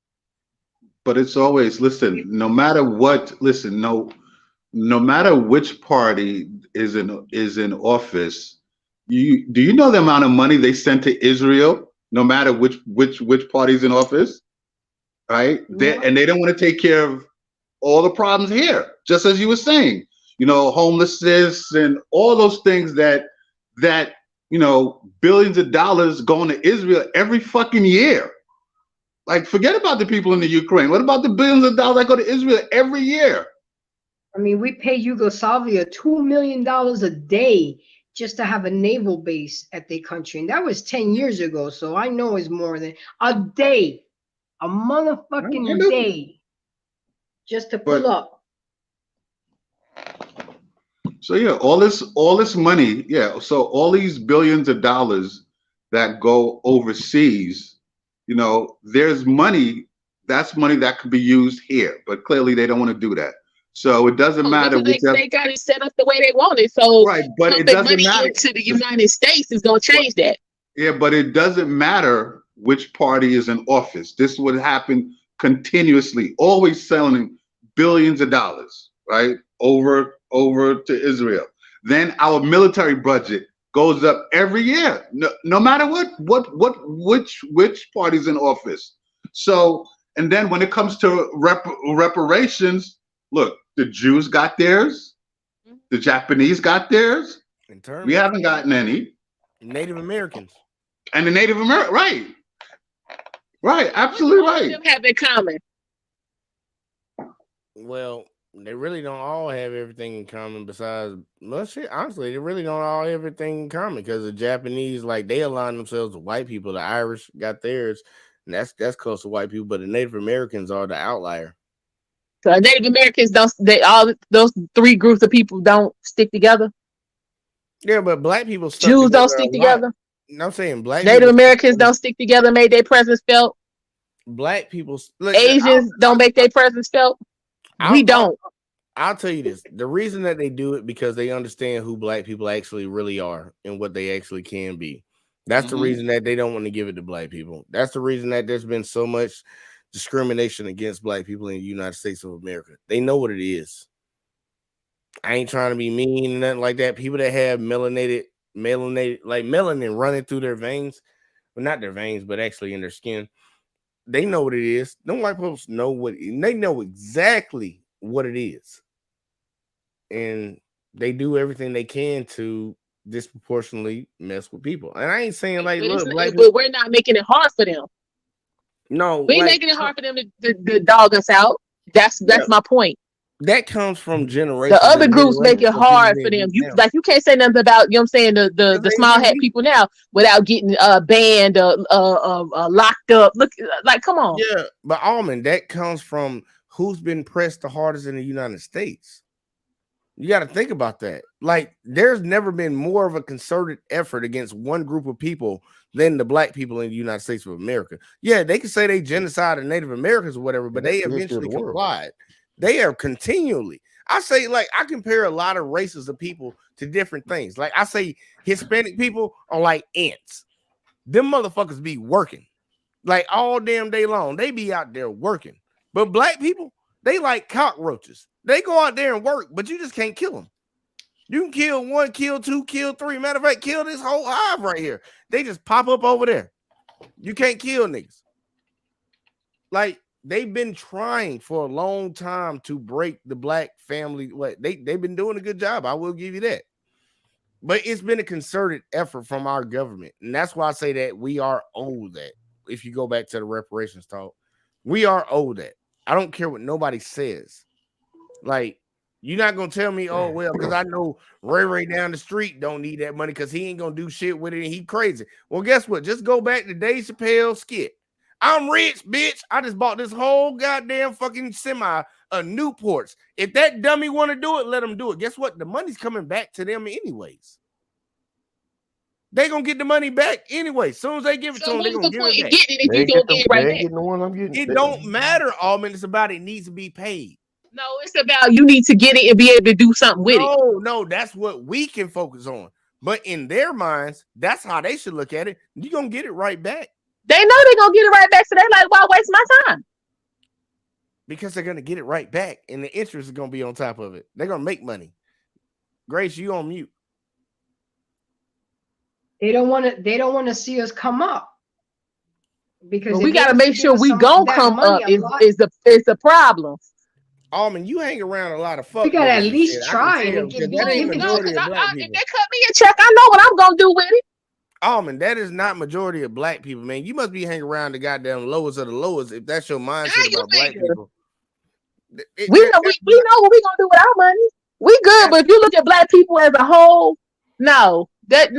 But it's always, listen, no matter what, listen, no matter which party is in office, do you know the amount of money they send to Israel, no matter which party's in office? Right? And they don't want to take care of all the problems here, just as you were saying, homelessness and all those things that billions of dollars going to Israel every fucking year. Like, forget about the people in the Ukraine. What about the billions of dollars that go to Israel every year? I mean, we pay Yugoslavia $2 million a day just to have a naval base at their country. And that was 10 years ago. So I know it's more than a day, a motherfucking day just to pull up. So yeah, all this money, yeah. So all these billions of dollars that go overseas, there's money, that's money that could be used here, but clearly they don't want to do that. So it doesn't matter. They got it set up the way they want it. So right, but it doesn't money matter. into the United States is gonna change that. Yeah, but it doesn't matter which party is in office. This would happen continuously, always selling billions of dollars, right, over to Israel. Then our military budget goes up every year, no matter which party's in office. So, and then when it comes to reparations, look, the Jews got theirs, the Japanese got theirs. We haven't gotten any. Native Americans. And the Native American, right, absolutely right. What do they have in common? Well, they really don't all have everything in common besides, well, shit, honestly, they really don't all have everything in common because the Japanese, like, they align themselves with white people. The Irish got theirs, and that's close to white people, but the Native Americans are the outlier. So Native Americans all those three groups of people don't stick together. Yeah, but black people Jews don't stick together. No, I'm saying black Native Americans don't stick together, made their presence felt. Black people, Asians don't make their presence felt. We don't. I'll tell you this: the reason that they do it because they understand who black people actually really are and what they actually can be. That's the reason that they don't want to give it to black people. That's the reason that there's been so much discrimination against black people in the United States of America. They know what it is. I ain't trying to be mean and nothing like that. People that have melanated, like melanin running through their veins, well, not their veins, but actually in their skin, they know what it is. No white folks know they know exactly what it is. And they do everything they can to disproportionately mess with people. And I ain't saying like, look, but we're not making it hard for them. No, we ain't making it hard for them to dog us out. That's my point. That comes from generations. The other groups make it hard for them. You can't say nothing about, you know what I'm saying, the small hat people now without getting banned locked up. Look, like, come on. Yeah, but Almond, that comes from who's been pressed the hardest in the United States. You got to think about that. Like, there's never been more of a concerted effort against one group of people than the black people in the United States of America. Yeah, they can say they genocided Native Americans or whatever, but they eventually complied. They are continually. I say, like, I compare a lot of races of people to different things. Like, I say Hispanic people are like ants. Them motherfuckers be working like all damn day long. They be out there working. But black people, they like cockroaches. They go out there and work, but you just can't kill them. You can kill one, kill two, kill three. Matter of fact, kill this whole hive right here. They just pop up over there. You can't kill niggas. Like, they've been trying for a long time to break the black family. They've been doing a good job. I will give you that. But it's been a concerted effort from our government. And that's why I say that we are owed that. If you go back to the reparations talk, we are owed that. I don't care what nobody says. Like, You're not gonna tell me, oh well, because I know Ray down the street don't need that money because he ain't gonna do shit with it and he crazy. Well, guess what? Just go back to Dave Chappelle skit. I'm rich, bitch. I just bought this whole goddamn fucking semi of Newports. If that dummy want to do it, let him do it. Guess what? The money's coming back to them anyways. They gonna get the money back anyway. As soon as they give it to them, they gonna give it back. If you don't get it right back. Getting the one I'm getting. It don't matter, Almond. It's about it needs to be paid. No, it's about you need to get it and be able to do something with it. No, that's what we can focus on. But in their minds, that's how they should look at it. You're gonna get it right back. They know they're gonna get it right back, so they're like, why waste my time? Because they're gonna get it right back, and the interest is gonna be on top of it. They're gonna make money. Grace, you on mute. They don't want to see us come up. Because But we gotta make sure we gonna come up is the problem. Almond, you hang around a lot of fuck. We gotta at least shit. try I can and tell, get 'cause that ain't give it majority If of black they people. cut me a check, I know what I'm gonna do with it. Almond, that is not majority of black people, man. You must be hanging around the goddamn lowest of the lowest if that's your mindset you about black figure. people. We know what we gonna do with our money. We good, but if you look at black people as a whole, that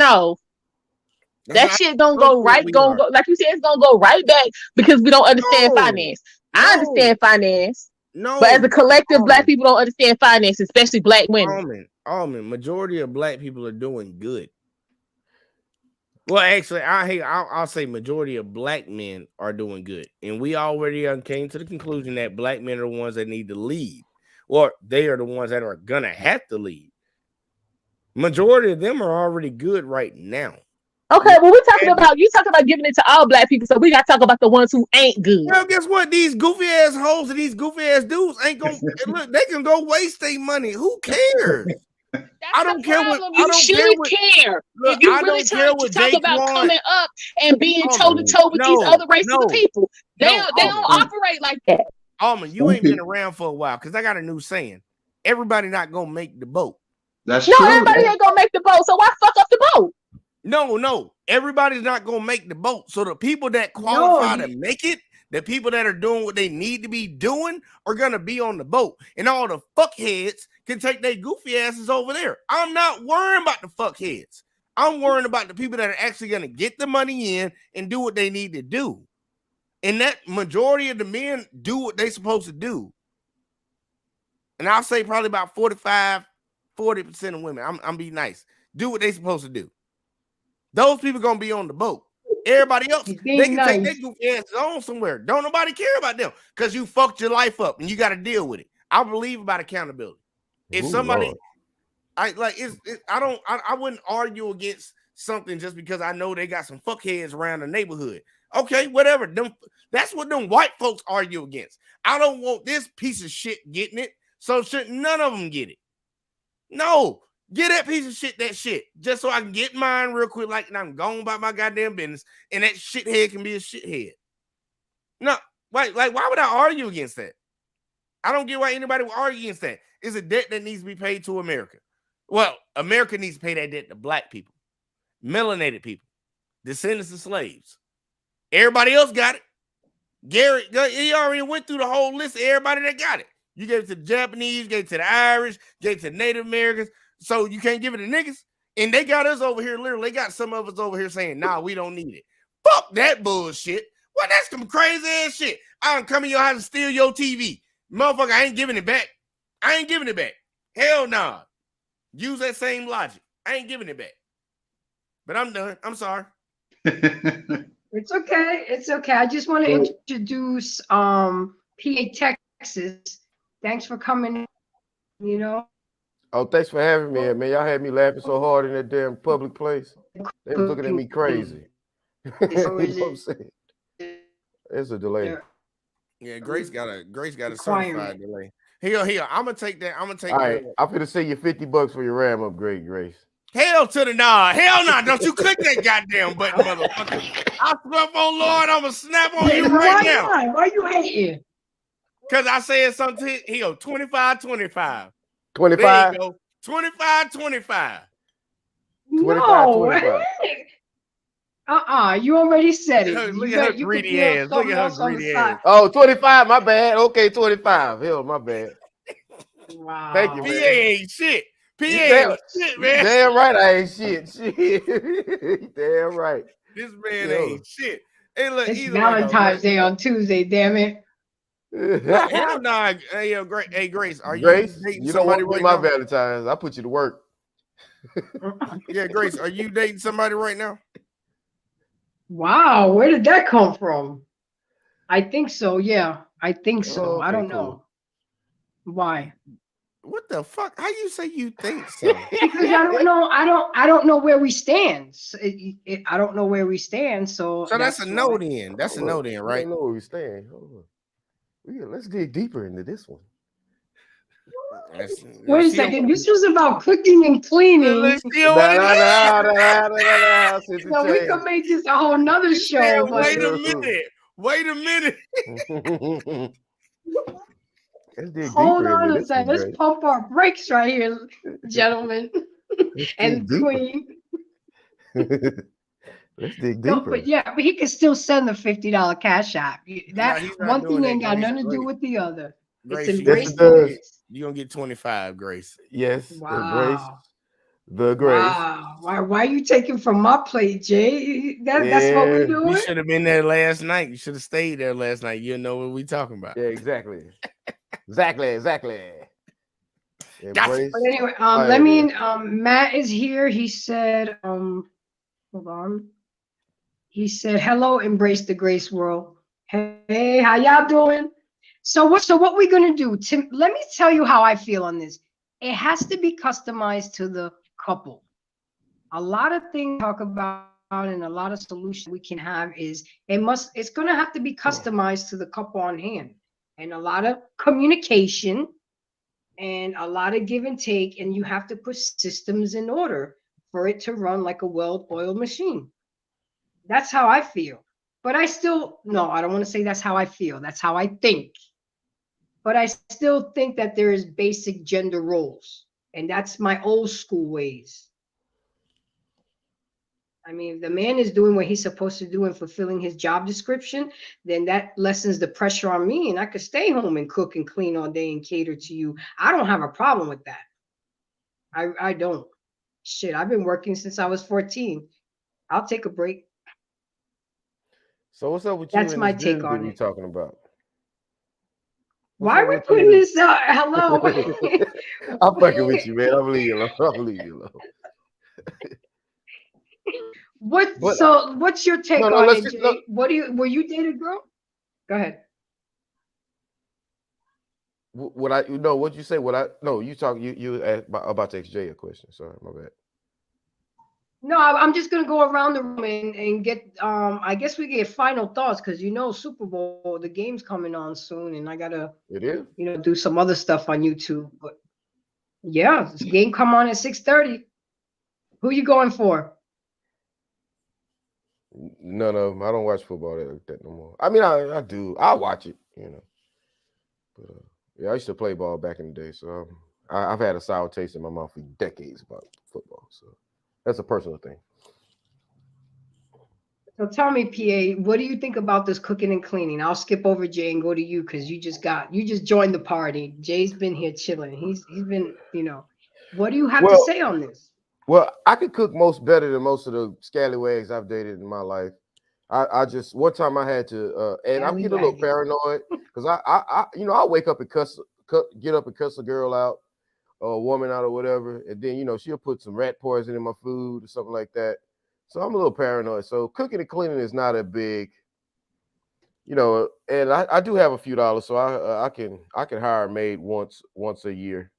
shit don't go right. Go like you said, it's gonna go right back because we don't understand finance. I understand finance. No, But as a collective, black people don't understand finance, especially black women. Almond, majority of black people are doing good. Well, actually, I'll say majority of black men are doing good, and we already came to the conclusion that black men are the ones that need to lead, or they are the ones that are gonna have to lead. Majority of them are already good right now. Okay, well, you talking about giving it to all black people, so we gotta talk about the ones who ain't good. Well, guess what? These goofy ass hoes and these goofy ass dudes ain't gonna look. They can go waste their money. Who cares? I don't care what. You should care. Look, if you I really don't care what talk about Daquan- coming up and being toe to toe with these other races of people, they don't operate like that. Almond, you ain't been around for a while because I got a new saying. Everybody not gonna make the boat. That's No, true. everybody ain't gonna make the boat, so why fuck up the boat? No, everybody's not gonna make the boat. So the people that qualify to make it, the people that are doing what they need to be doing, are gonna be on the boat, and all the fuckheads can take their goofy asses over there. I'm not worrying about the fuckheads. I'm worrying about the people that are actually gonna get the money in and do what they need to do. And that majority of the men do what they supposed to do. And I'll say probably about 40% of women. I'm being nice. Do what they supposed to do. Those people gonna be on the boat. Everybody else, they can take their goofy asses on somewhere. Don't nobody care about them because you fucked your life up and you got to deal with it. I believe about accountability. If somebody, Lord. I wouldn't argue against something just because I know they got some fuckheads around the neighborhood. Okay, whatever. That's what them white folks argue against. I don't want this piece of shit getting it, so should none of them get it. No. Get that piece of shit, that shit, just so I can get mine real quick, like, and I'm going about my goddamn business, and that shithead can be a shithead. No, why would I argue against that? I don't get why anybody would argue against that. It's a debt that needs to be paid to America. Well, America needs to pay that debt to black people, melanated people, descendants of slaves. Everybody else got it. Gary, he already went through the whole list of everybody that got it. You gave it to the Japanese, gave it to the Irish, gave it to the Native Americans. So you can't give it to niggas? And they got us over here, literally, they got some of us over here saying, nah, we don't need it. Fuck that bullshit. Well, that's some crazy ass shit. I'm coming to your house and steal your TV. Motherfucker, I ain't giving it back. I ain't giving it back. Hell nah. Use that same logic. I ain't giving it back. But I'm done. I'm sorry. It's okay. It's okay. I just want to introduce PA Texas. Thanks for coming in, Oh, thanks for having me, man. Y'all had me laughing so hard in that damn public place. They was looking at me crazy. You know what I'm saying? It's a delay. Yeah, Grace got a certified delay. Here. I'm gonna take that. All right, I'm gonna send you $50 for your RAM upgrade, Grace. Hell to the nah. Hell nah. Don't you click that goddamn button, motherfucker. I swear on Lord, I'm gonna snap on you right now. Why you hating? Because I said something to him. 25. 25? There you go. 25. No. You already said it. Look at her greedy ass. Look at her greedy ass. Oh, 25, my bad. Okay, 25. Hell, my bad. Wow. Thank you, PA man. ain't shit. PA You damn, ain't shit, you man. damn right I ain't shit. Shit. You damn right. This man Yo. ain't shit. Hey, look, It's either way, though, Valentine's Day on Tuesday, damn it. no, hell nah. Hey, hey, Grace, are you Grace, dating you don't want somebody to be right my now? Valentine's. I put you to work. Yeah, Grace, are you dating somebody right now? Wow, where did that come from? I think so, yeah. I think so. Oh, I okay, don't cool. know. Why? What the fuck? How you say you think so? Because I don't know. I don't know where we stand. I don't know where we stand. So So that's a why. no then. That's a Hold no up. then, We right? don't know where we stand. Hold on. Let's dig deeper into this one. Wait a second. This was about cooking and cleaning. Nah, since So we could make this a whole nother show. But Wait a minute. Wait a minute. Let's dig hold deeper on into a this second. one, Let's Grace. pump our brakes right here, gentlemen Let's and dig deeper. queen. Let's dig No, deeper. but yeah, but he can still send the $50 cash app. That he's not one doing thing ain't that, got Grace. nothing to do Grace. with the other. Grace, It's you Yes, embrace it the does. grace. You're gonna get 25, Grace. Yes, embrace Wow. the grace. Wow. Why you taking from my plate, Jay? That's what we Yeah. doing? You should have been there last night. You should have stayed there last night. You know what we talking about. Yeah, exactly. Exactly. Gotcha. Embrace. But anyway, Oh, let yeah, me yeah. Matt is here. He said, hold on. He said, hello, embrace the grace world. Hey, how y'all doing? So what we gonna do? Tim, let me tell you how I feel on this. It has to be customized to the couple. A lot of things to talk about and a lot of solutions we can have is it's gonna have to be customized to the couple on hand. And a lot of communication and a lot of give and take, and you have to put systems in order for it to run like a well-oiled machine. That's how I feel. But I don't want to say that's how I feel. That's how I think. But I still think that there is basic gender roles. And that's my old school ways. I mean, if the man is doing what he's supposed to do and fulfilling his job description, then that lessens the pressure on me, and I could stay home and cook and clean all day and cater to you. I don't have a problem with that. I don't. Shit, I've been working since I was 14. I'll take a break. So what's up with you That's and my this take business on that we it. talking about? Why are we putting this out? Hello. I'm fucking with you, man. I'll leave you alone. What's your take on let's it, just, Jay? Were you dated, girl? Go ahead. What'd you say? You asked about to ask Jay a question. Sorry, my bad. No, I'm just gonna go around the room and get I guess we get final thoughts because Super Bowl, the game's coming on soon, and I gotta It is? do some other stuff on YouTube. But yeah, this game come on at 6:30. Who you going for? None of them. I don't watch football like that no more. I mean, I do. I watch it, But yeah, I used to play ball back in the day, so I've had a sour taste in my mouth for decades about football. So that's a personal thing. So tell me, PA, what do you think about this cooking and cleaning? I'll skip over Jay and go to you because you just joined the party. Jay's been here chilling. He's been, what do you have to say on this? Well, I could cook better than most of the scallywags I've dated in my life. I just one time I had to, and I'm getting a little paranoid because I wake up and get up and cuss a girl out or a woman out or whatever, and then she'll put some rat poison in my food or something like that. So I'm a little paranoid. So cooking and cleaning is not a big, and I do have a few dollars, so I can hire a maid once a year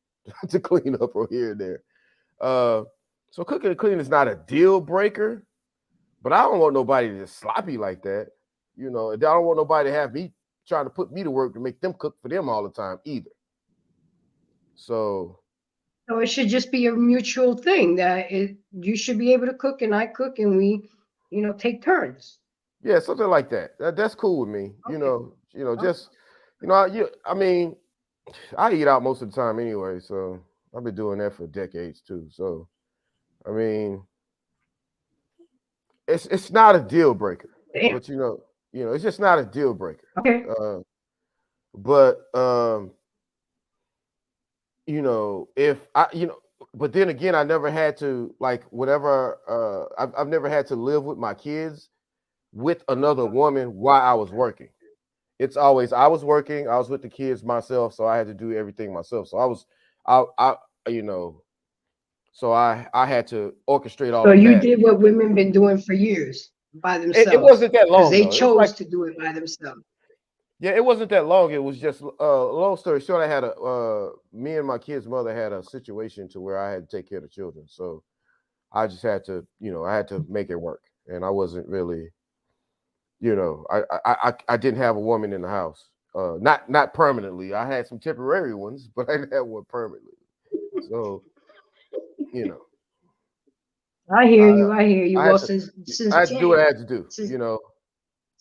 to clean up or here and there. So cooking and cleaning is not a deal breaker, but I don't want nobody to sloppy like that. I don't want nobody to have me trying to put me to work to make them cook for them all the time either. So it should just be a mutual thing that you should be able to cook and I cook and we, take turns. Yeah, something like that. That's cool with me. Okay. I mean, I eat out most of the time anyway, so I've been doing that for decades too. So, I mean, it's not a deal breaker, Damn. but it's just not a deal breaker. Okay. But you know, if I, you know, but then again, I never had to like whatever. I've never had to live with my kids with another woman while I was working. It's always I was working, I was with the kids myself, so I had to do everything myself. So I you know, so I had to orchestrate all So of you that. did what women been doing for years by It themselves wasn't that because long they though. It was like chose to do it by themselves. yeah, it wasn't that long. It was just long story short. I had a me and my kid's mother had a situation to where I had to take care of the children, so I just had to, you know, I had to make it work, and I wasn't really, you know, I didn't have a woman in the house, not permanently. I had some temporary ones, but I didn't have one permanently. So, you know, I hear I you. I hear you. I Well, had to since I had to do what I Jay had to do, since you know.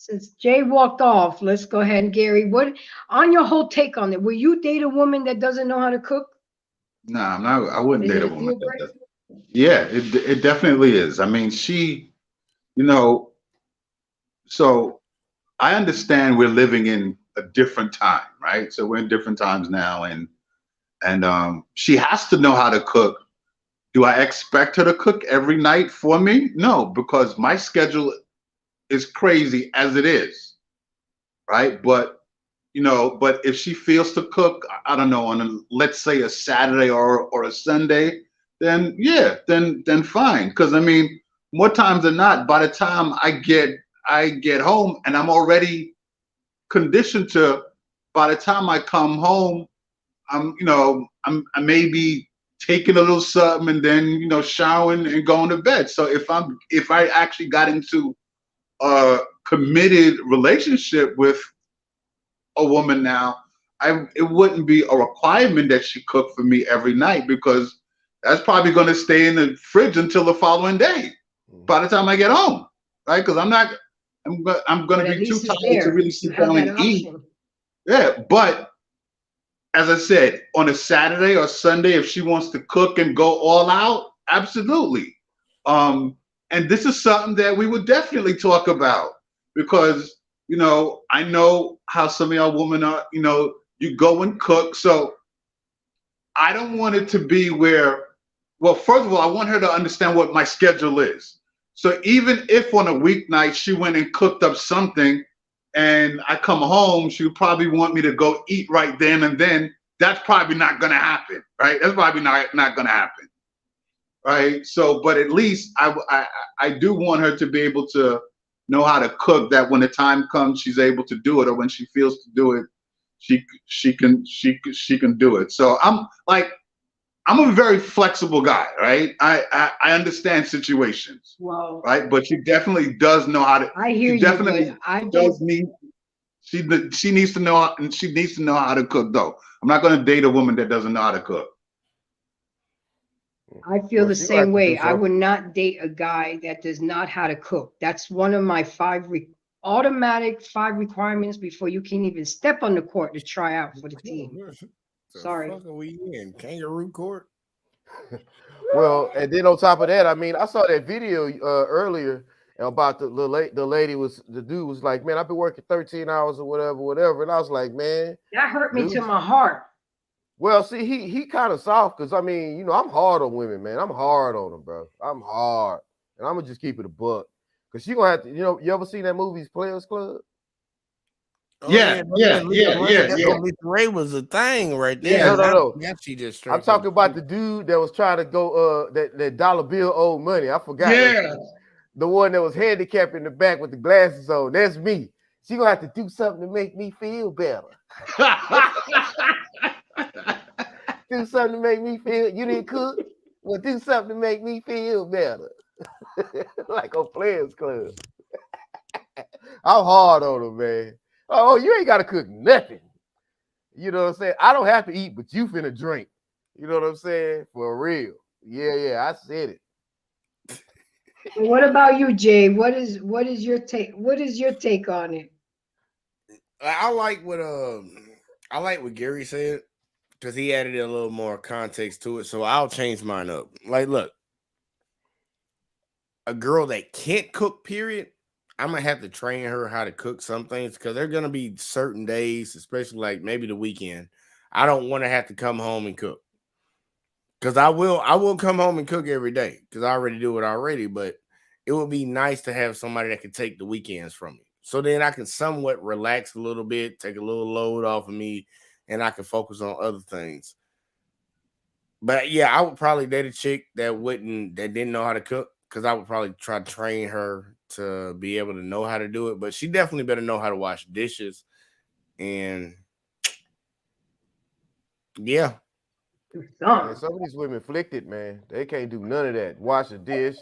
since Jay walked off, let's go ahead and Gary. What on your whole take on it? Will you date a woman that doesn't know how to cook? Nah, I'm not. I wouldn't Is date it a a woman deal that breaker? does. Yeah, it definitely is. I mean, she, you know, so I understand we're living in a different time, right? So we're in different times now, and she has to know how to cook. Do I expect her to cook every night for me? No, because my schedule is crazy as it is, right? But but if she feels to cook, I don't know, on let's say a Saturday or a Sunday, then yeah, then fine. Because I mean, more times than not, by the time I get home and I'm already conditioned to, by the time I come home, I may be taking a little something and then showering and going to bed. So if I actually got into a committed relationship with a woman now, it wouldn't be a requirement that she cook for me every night, because that's probably going to stay in the fridge until the following day by the time I get home, right? Because I'm going But to at be too least it's tired to there. really You sit have down that and eat. option. Yeah, but as I said, on a Saturday or Sunday, if she wants to cook and go all out, absolutely. And this is something that we would definitely talk about, because I know how some of y'all women are. You go and cook, so I don't want it to be where. Well, first of all, I want her to understand what my schedule is. So even if on a weeknight she went and cooked up something, and I come home, she would probably want me to go eat right then and then. That's probably not going to happen, right? That's probably not going to happen, right? So, but at least I do want her to be able to know how to cook. That when the time comes, she's able to do it, or when she feels to do it, she can do it. So I'm a very flexible guy, right? I understand situations, Well, right? But she definitely does know how to. I hear She you, but definitely I does don't. need. She needs to know, and she needs to know how to cook. Though I'm not going to date a woman that doesn't know how to cook. I feel Well, the she gonna have same to do way. I something. would not date a guy that does not how to cook. That's one of my automatic 5 requirements before you can even step on the court to try out for the team. The Sorry. fuck are we in? Kangaroo court? Well, and then on top of that, I mean, I saw that video earlier about the lady was the dude was like, man, I've been working 13 hours or whatever, and I was like, man, That hurt me dude. to my heart. Well, see, he kind of soft because I mean, I'm hard on women, man. I'm hard on them, bro. I'm hard, and I'm gonna just keep it a buck because she gonna have to. You ever seen that movie Players Club? Oh Yeah. Lisa Ray was a thing right there. Yeah. No. Now she just I'm straight talking up. about the dude that was trying to go that dollar bill owed money. I forgot. Yeah. The one that was handicapped in the back with the glasses on. That's me. She gonna have to do something to make me feel better. Do something to make me feel. You didn't cook? Well, do something to make me feel better. Like on Players Club. I'm hard on them, man. Oh, you ain't gotta cook nothing. You know what I'm saying? I don't have to eat, but you finna drink. You know what I'm saying? For real. Yeah, I said it. What about you, Jay? What is your take? What is your take on it? I like what Gary said, because he added a little more context to it. So I'll change mine up. Like, look, a girl that can't cook, period, I'm gonna have to train her how to cook some things, because there are gonna be certain days, especially like maybe the weekend, I don't want to have to come home and cook. Because I will come home and cook every day because I already do it already. But it would be nice to have somebody that can take the weekends from me. So then I can somewhat relax a little bit, take a little load off of me, and I can focus on other things. But yeah, I would probably date a chick that didn't know how to cook, because I would probably try to train her to be able to know how to do it. But she definitely better know how to wash dishes. And yeah. Man, some of these women afflicted, man. They can't do none of that. Wash a dish.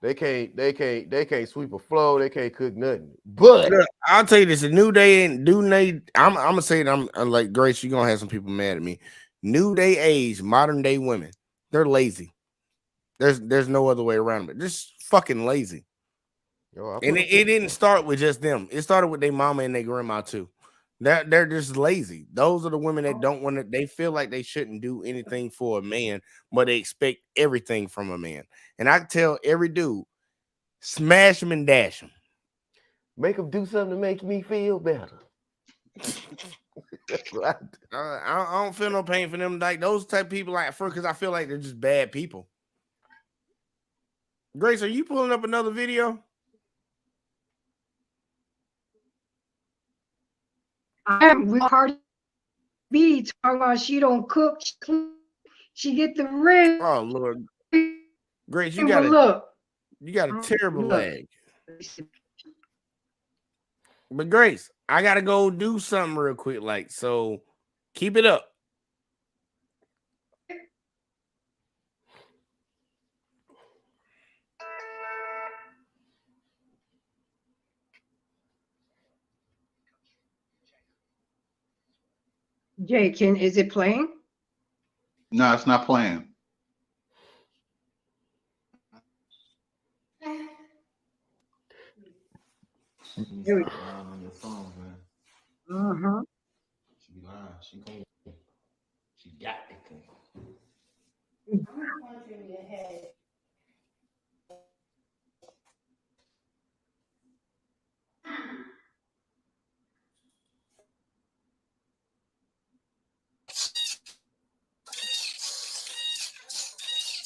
They can't sweep a floor. They can't cook nothing. But look, I'll tell you this: a new day and I'm gonna say it. I'm like Grace. You're gonna have some people mad at me. New day age, modern day women, they're lazy. There's no other way around it. Just fucking lazy. And it didn't start with just them. It started with their mama and their grandma too. They're just lazy. Those are the women that don't want to. They feel like they shouldn't do anything for a man, but they expect everything from a man. And I tell every dude, smash him and dash him. Make them do something to make me feel better. I don't feel no pain for them. Like those type of people, like because I feel like they're just bad people. Grace, are you pulling up another video? I am with Cardi B talking about she don't cook, she get the rib. Oh Lord, Grace, you But got a terrible leg. But Grace, I gotta go do something real quick, like so. Keep it up. Jay, is it playing? No, it's not playing. Here we go. Uh-huh. She lying. She got the thing.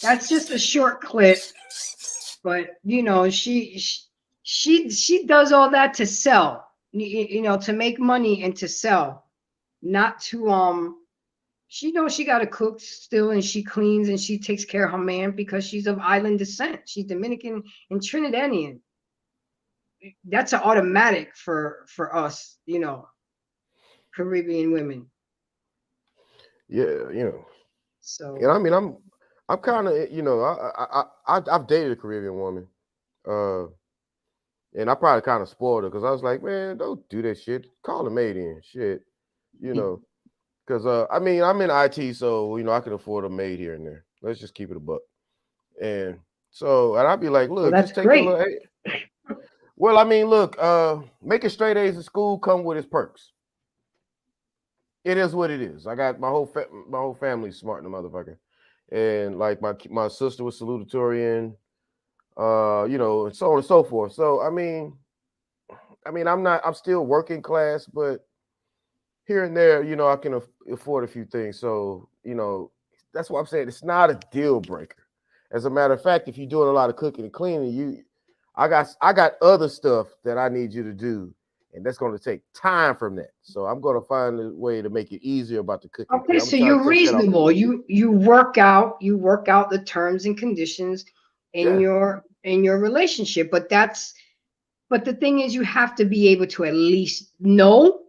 That's just a short clip, but you know, she does all that to sell, you know, to make money and to sell, not to she knows she got to cook still, and she cleans and she takes care of her man because she's of island descent. She's Dominican and Trinidadian. That's an automatic for us, you know, Caribbean women. Yeah, you know. So, and I mean, I'm kind of, you know, I've dated a Caribbean woman, and I probably kind of spoiled her because I was like, man, don't do that shit. Call a maid in, shit, you know, because I mean, I'm in IT, so you know, I can afford a maid here and there. Let's just keep it a buck. And so, and I'd be like, look, well, that's just take great. a little. Well, I mean, look, making straight A's in school come with its perks. It is what it is. I got my whole family smart in the motherfucker. And like my sister was salutatorian, you know, and so on and so forth. So I mean, I'm still working class, but here and there, you know, I can afford a few things. So, you know, that's why I'm saying it's not a deal breaker. As a matter of fact, if you're doing a lot of cooking and cleaning, I got other stuff that I need you to do, and that's going to take time from that. So I'm going to find a way to make it easier about the cooking. Okay, so you're reasonable. You work out the terms and conditions in your relationship, but the thing is, you have to be able to at least know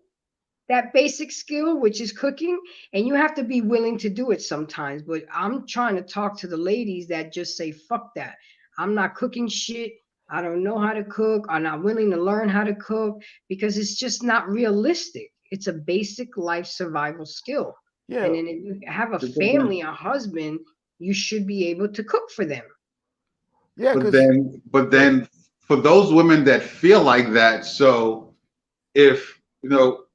that basic skill, which is cooking, and you have to be willing to do it sometimes. But I'm trying to talk to the ladies that just say, fuck that. I'm not cooking shit. I don't know how to cook. I'm not willing to learn how to cook because it's just not realistic. It's a basic life survival skill. Yeah. And then if you have a family, a husband, you should be able to cook for them. Yeah. But then for those women that feel like that, so if, you know,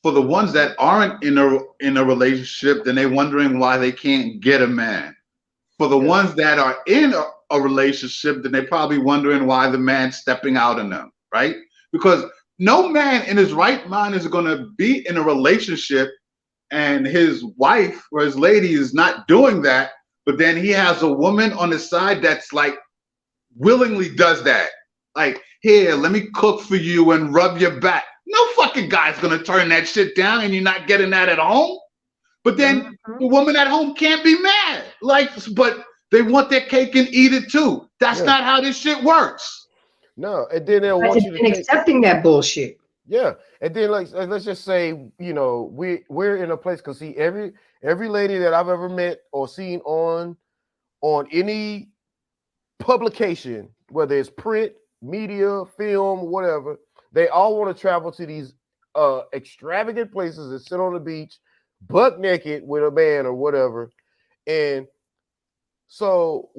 for the ones that aren't in a relationship, then they're wondering why they can't get a man. For the ones that are in a relationship, then they're probably wondering why the man's stepping out on them, right? Because no man in his right mind is going to be in a relationship and his wife or his lady is not doing that, but then he has a woman on the side that's like willingly does that. Like, here, let me cook for you and rub your back. No fucking guy's gonna turn that shit down, and you're not getting that at home. But then the woman at home can't be mad. Like, but they want their cake and eat it too. That's not how this shit works. No, and then they'll want you to take accepting that bullshit. Yeah, and then like let's just say, you know, we're in a place because see every lady that I've ever met or seen on any publication, whether it's print, media, film, whatever, they all want to travel to these extravagant places and sit on the beach, butt naked with a man or whatever, and so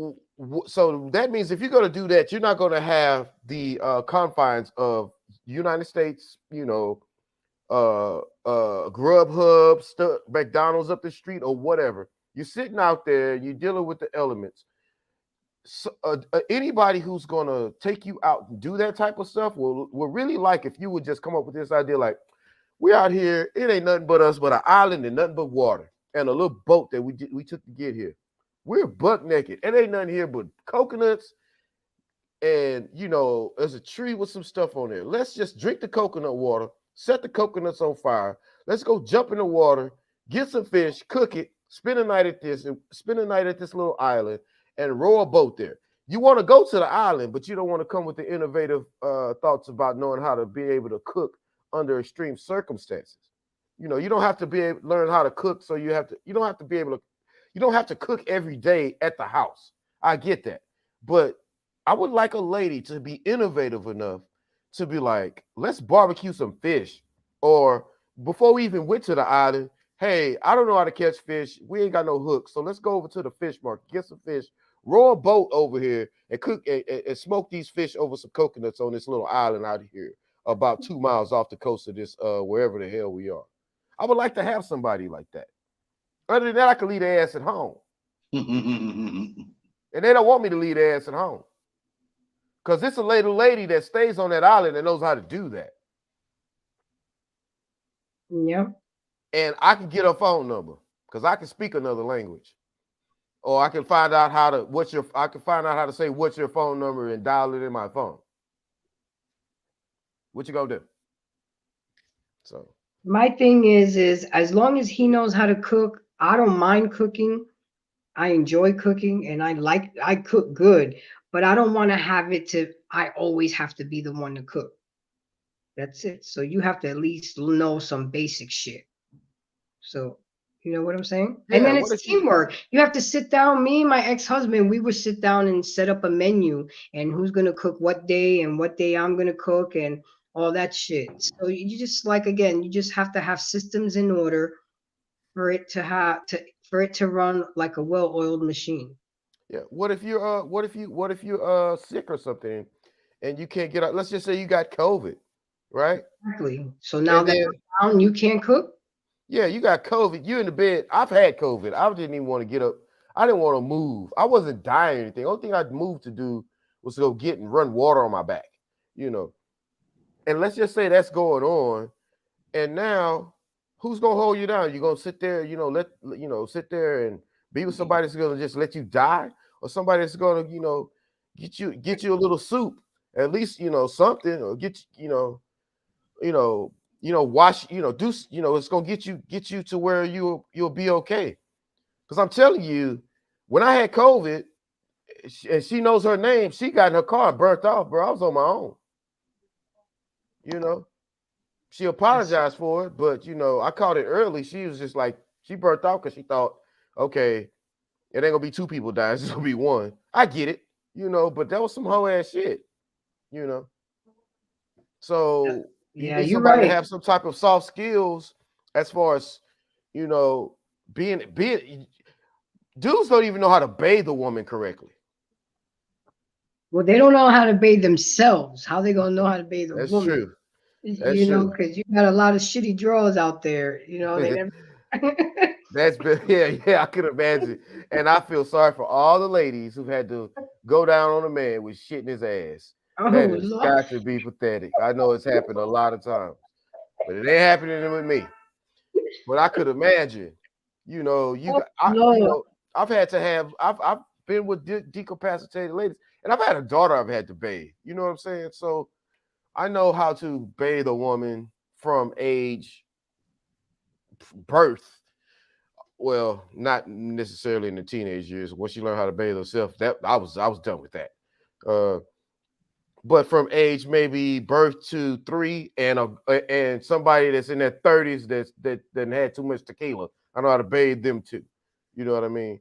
that means if you're going to do that, you're not going to have the confines of United States, you know, Grubhub, McDonald's up the street or whatever. You're sitting out there, you're dealing with the elements. So, anybody who's going to take you out and do that type of stuff will really like if you would just come up with this idea like, we're out here, it ain't nothing but us, but an island and nothing but water and a little boat that we took to get here. We're buck naked. It ain't nothing here but coconuts. And, you know, there's a tree with some stuff on there. Let's just drink the coconut water, set the coconuts on fire. Let's go jump in the water, get some fish, cook it, spend a night at this little island and row a boat there. You want to go to the island, but you don't want to come with the innovative thoughts about knowing how to be able to cook under extreme circumstances. You know, you don't have to learn how to cook. So you don't have to cook every day at the house. I get that. But I would like a lady to be innovative enough to be like, let's barbecue some fish. Or before we even went to the island, hey, I don't know how to catch fish. We ain't got no hook. So let's go over to the fish market, get some fish, row a boat over here and cook and smoke these fish over some coconuts on this little island out here about 2 miles off the coast of this, wherever the hell we are. I would like to have somebody like that. Other than that, I can leave their ass at home. And they don't want me to leave their ass at home. Because it's a lady that stays on that island and knows how to do that. Yeah. And I can get her phone number because I can speak another language. Or I can find out how to say what's your phone number and dial it in my phone. What you gonna do? So my thing is as long as he knows how to cook, I don't mind cooking. I enjoy cooking and I cook good, but I don't want to have it to, I always have to be the one to cook. That's it. So you have to at least know some basic shit. So, you know what I'm saying? Yeah, and then it's teamwork. You have to sit down. Me and my ex-husband, we would sit down and set up a menu and who's going to cook what day and what day I'm going to cook and all that shit. So you just you just have to have systems in order for it to run like a well-oiled machine. Yeah. What if you're sick or something and you can't get out? Let's just say you got COVID, right? Exactly. So now that you're down, you can't cook? Yeah, you got COVID. You in the bed. I've had COVID. I didn't even want to get up. I didn't want to move. I wasn't dying or anything. The only thing I'd moved to do was to go get and run water on my back, you know. And let's just say that's going on. And now who's gonna hold you down? You're gonna sit there, sit there and be with somebody that's gonna just let you die, or somebody that's gonna, get you a little soup, at least, something, or wash, it's gonna get you to where you'll be okay. Because I'm telling you, when I had COVID, and she knows her name, she got in her car burnt off, bro. I was on my own. She apologized for it, but I caught it early. She was just like, she burnt off because she thought, okay, it ain't gonna be 2 people dying, it's gonna be 1. I get it, but that was some whole ass shit, So yeah, you need you're somebody right. to have some type of soft skills as far as being dudes don't even know how to bathe a woman correctly. Well, they don't know how to bathe themselves. How they gonna know how to bathe a That's woman? true. That's true. Because you got a lot of shitty drawers out there. They never. That's been, yeah, I could imagine. And I feel sorry for all the ladies who've had to go down on a man with shit in his ass. That has got to be pathetic. I know it's happened a lot of times, but it ain't happening with me. but I could imagine, you know, Lord. I've had to have, I've been with decapacitated ladies, and I've had a daughter I've had to bathe. You know what I'm saying? So I know how to bathe a woman from age birth. Well, not necessarily in the teenage years. Once you learn how to bathe herself, that I was done with that. But from age maybe birth to 3, and somebody that's in their 30s that had too much tequila, I know how to bathe them too. You know what I mean?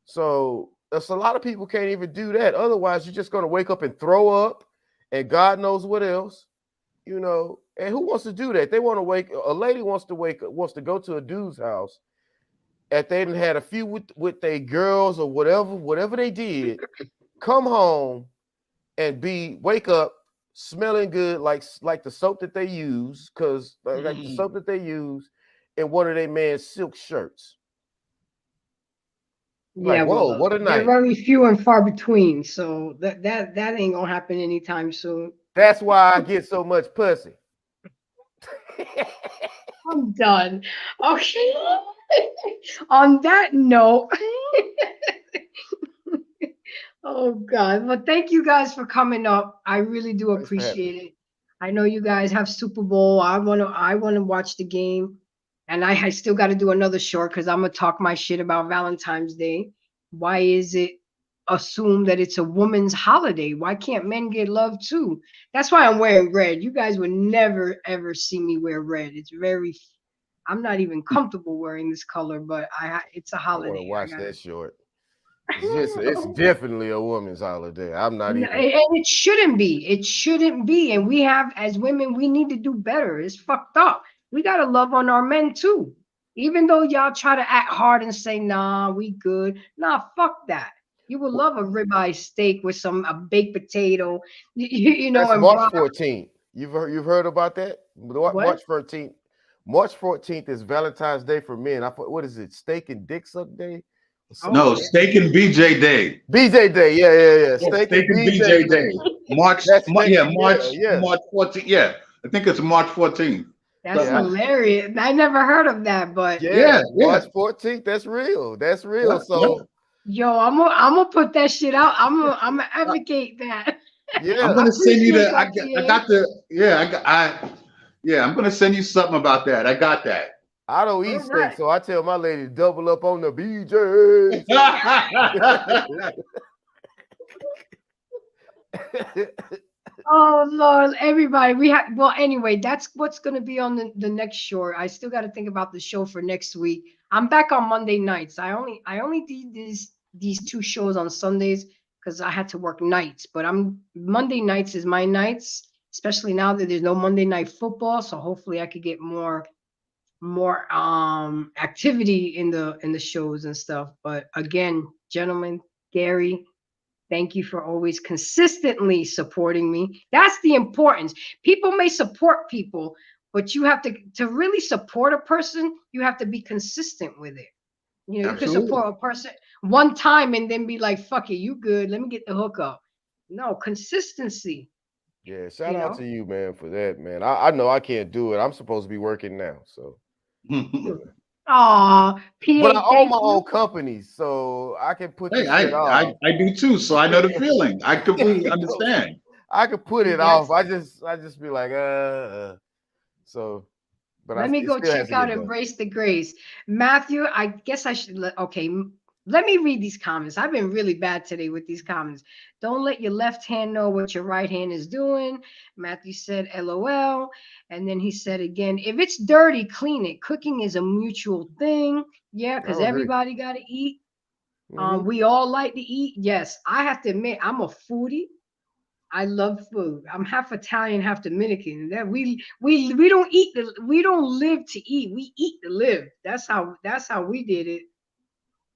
So there's a lot of people can't even do that. Otherwise, you're just gonna wake up and throw up, and God knows what else. You know, and who wants to do that? They want to a lady wants to go to a dude's house if they done had a few with their girls or whatever they did, come home and wake up smelling good like the soap that they use, because like the soap that they use in one of their man's silk shirts. Yeah, like, whoa, well, what a they're night. very few and far between, so that ain't gonna happen anytime soon. That's why I get so much pussy. I'm done. Okay. On that note, oh God. Well, thank you guys for coming up. I really do Thanks for having appreciate it. I know you guys have Super Bowl. I wanna watch the game. And I still got to do another short because I'm gonna talk my shit about Valentine's Day. Why is it assumed that it's a woman's holiday? Why can't men get love too? That's why I'm wearing red. You guys would never ever see me wear red. I'm not even comfortable wearing this color, but it's a I want to holiday. watch that short. It's definitely a woman's holiday. I'm not even. And it shouldn't be. It shouldn't be. And we have, as women, we need to do better. It's fucked up. We gotta love on our men too. Even though y'all try to act hard and say, nah, we good. Nah, fuck that. You would love a ribeye steak with a baked potato, you know, That's and March 14th. You've heard about that? What? March 14th. March 14th is Valentine's Day for men. What is it? Steak and Dick Suck Day? No, Steak and BJ Day. BJ Day, yeah. Steak and BJ Day. March 14th. Yeah, I think it's March 14th. That's hilarious. I never heard of that, but March 14th. That's real. That's real. Yeah, so, yo, I'm gonna put that shit out. I'm gonna advocate that. Yeah, I'm gonna send you the. I'm gonna send you something about that. I got that. I don't eat steak, so I tell my lady to double up on the BJs. Oh Lord, everybody, anyway, that's what's going to be on the next short. I still got to think about the show for next week. I'm back on Monday nights. I only did these 2 shows on Sundays because I had to work nights, but Monday nights is my nights, especially now that there's no Monday night football, so hopefully I could get more activity in the shows and stuff. But again, gentlemen, Gary, thank you for always consistently supporting me. That's the importance. People may support people, but you have to really support a person, you have to be consistent with it. You know, you can support a person one time and then be like, fuck it, you good, let me get the hookup. No, consistency. Yeah, shout out to you, man, for that, man. I know I can't do it. I'm supposed to be working now, so. Aw, but I own my own company, so I can put this shit off. I do too, so I know the feeling. I completely understand. I could put it off. I just be like, so. But let me go check out Embrace the Grace. Matthew, I guess I should let me read these comments. I've been really bad today with these comments. Don't let your left hand know what your right hand is doing. Matthew said, LOL. And then he said again, if it's dirty, clean it. Cooking is a mutual thing. Yeah, because everybody got to eat. We all like to eat. Yes, I have to admit, I'm a foodie. I love food. I'm half Italian, half Dominican. That we don't live to eat. We eat to live. That's how we did it.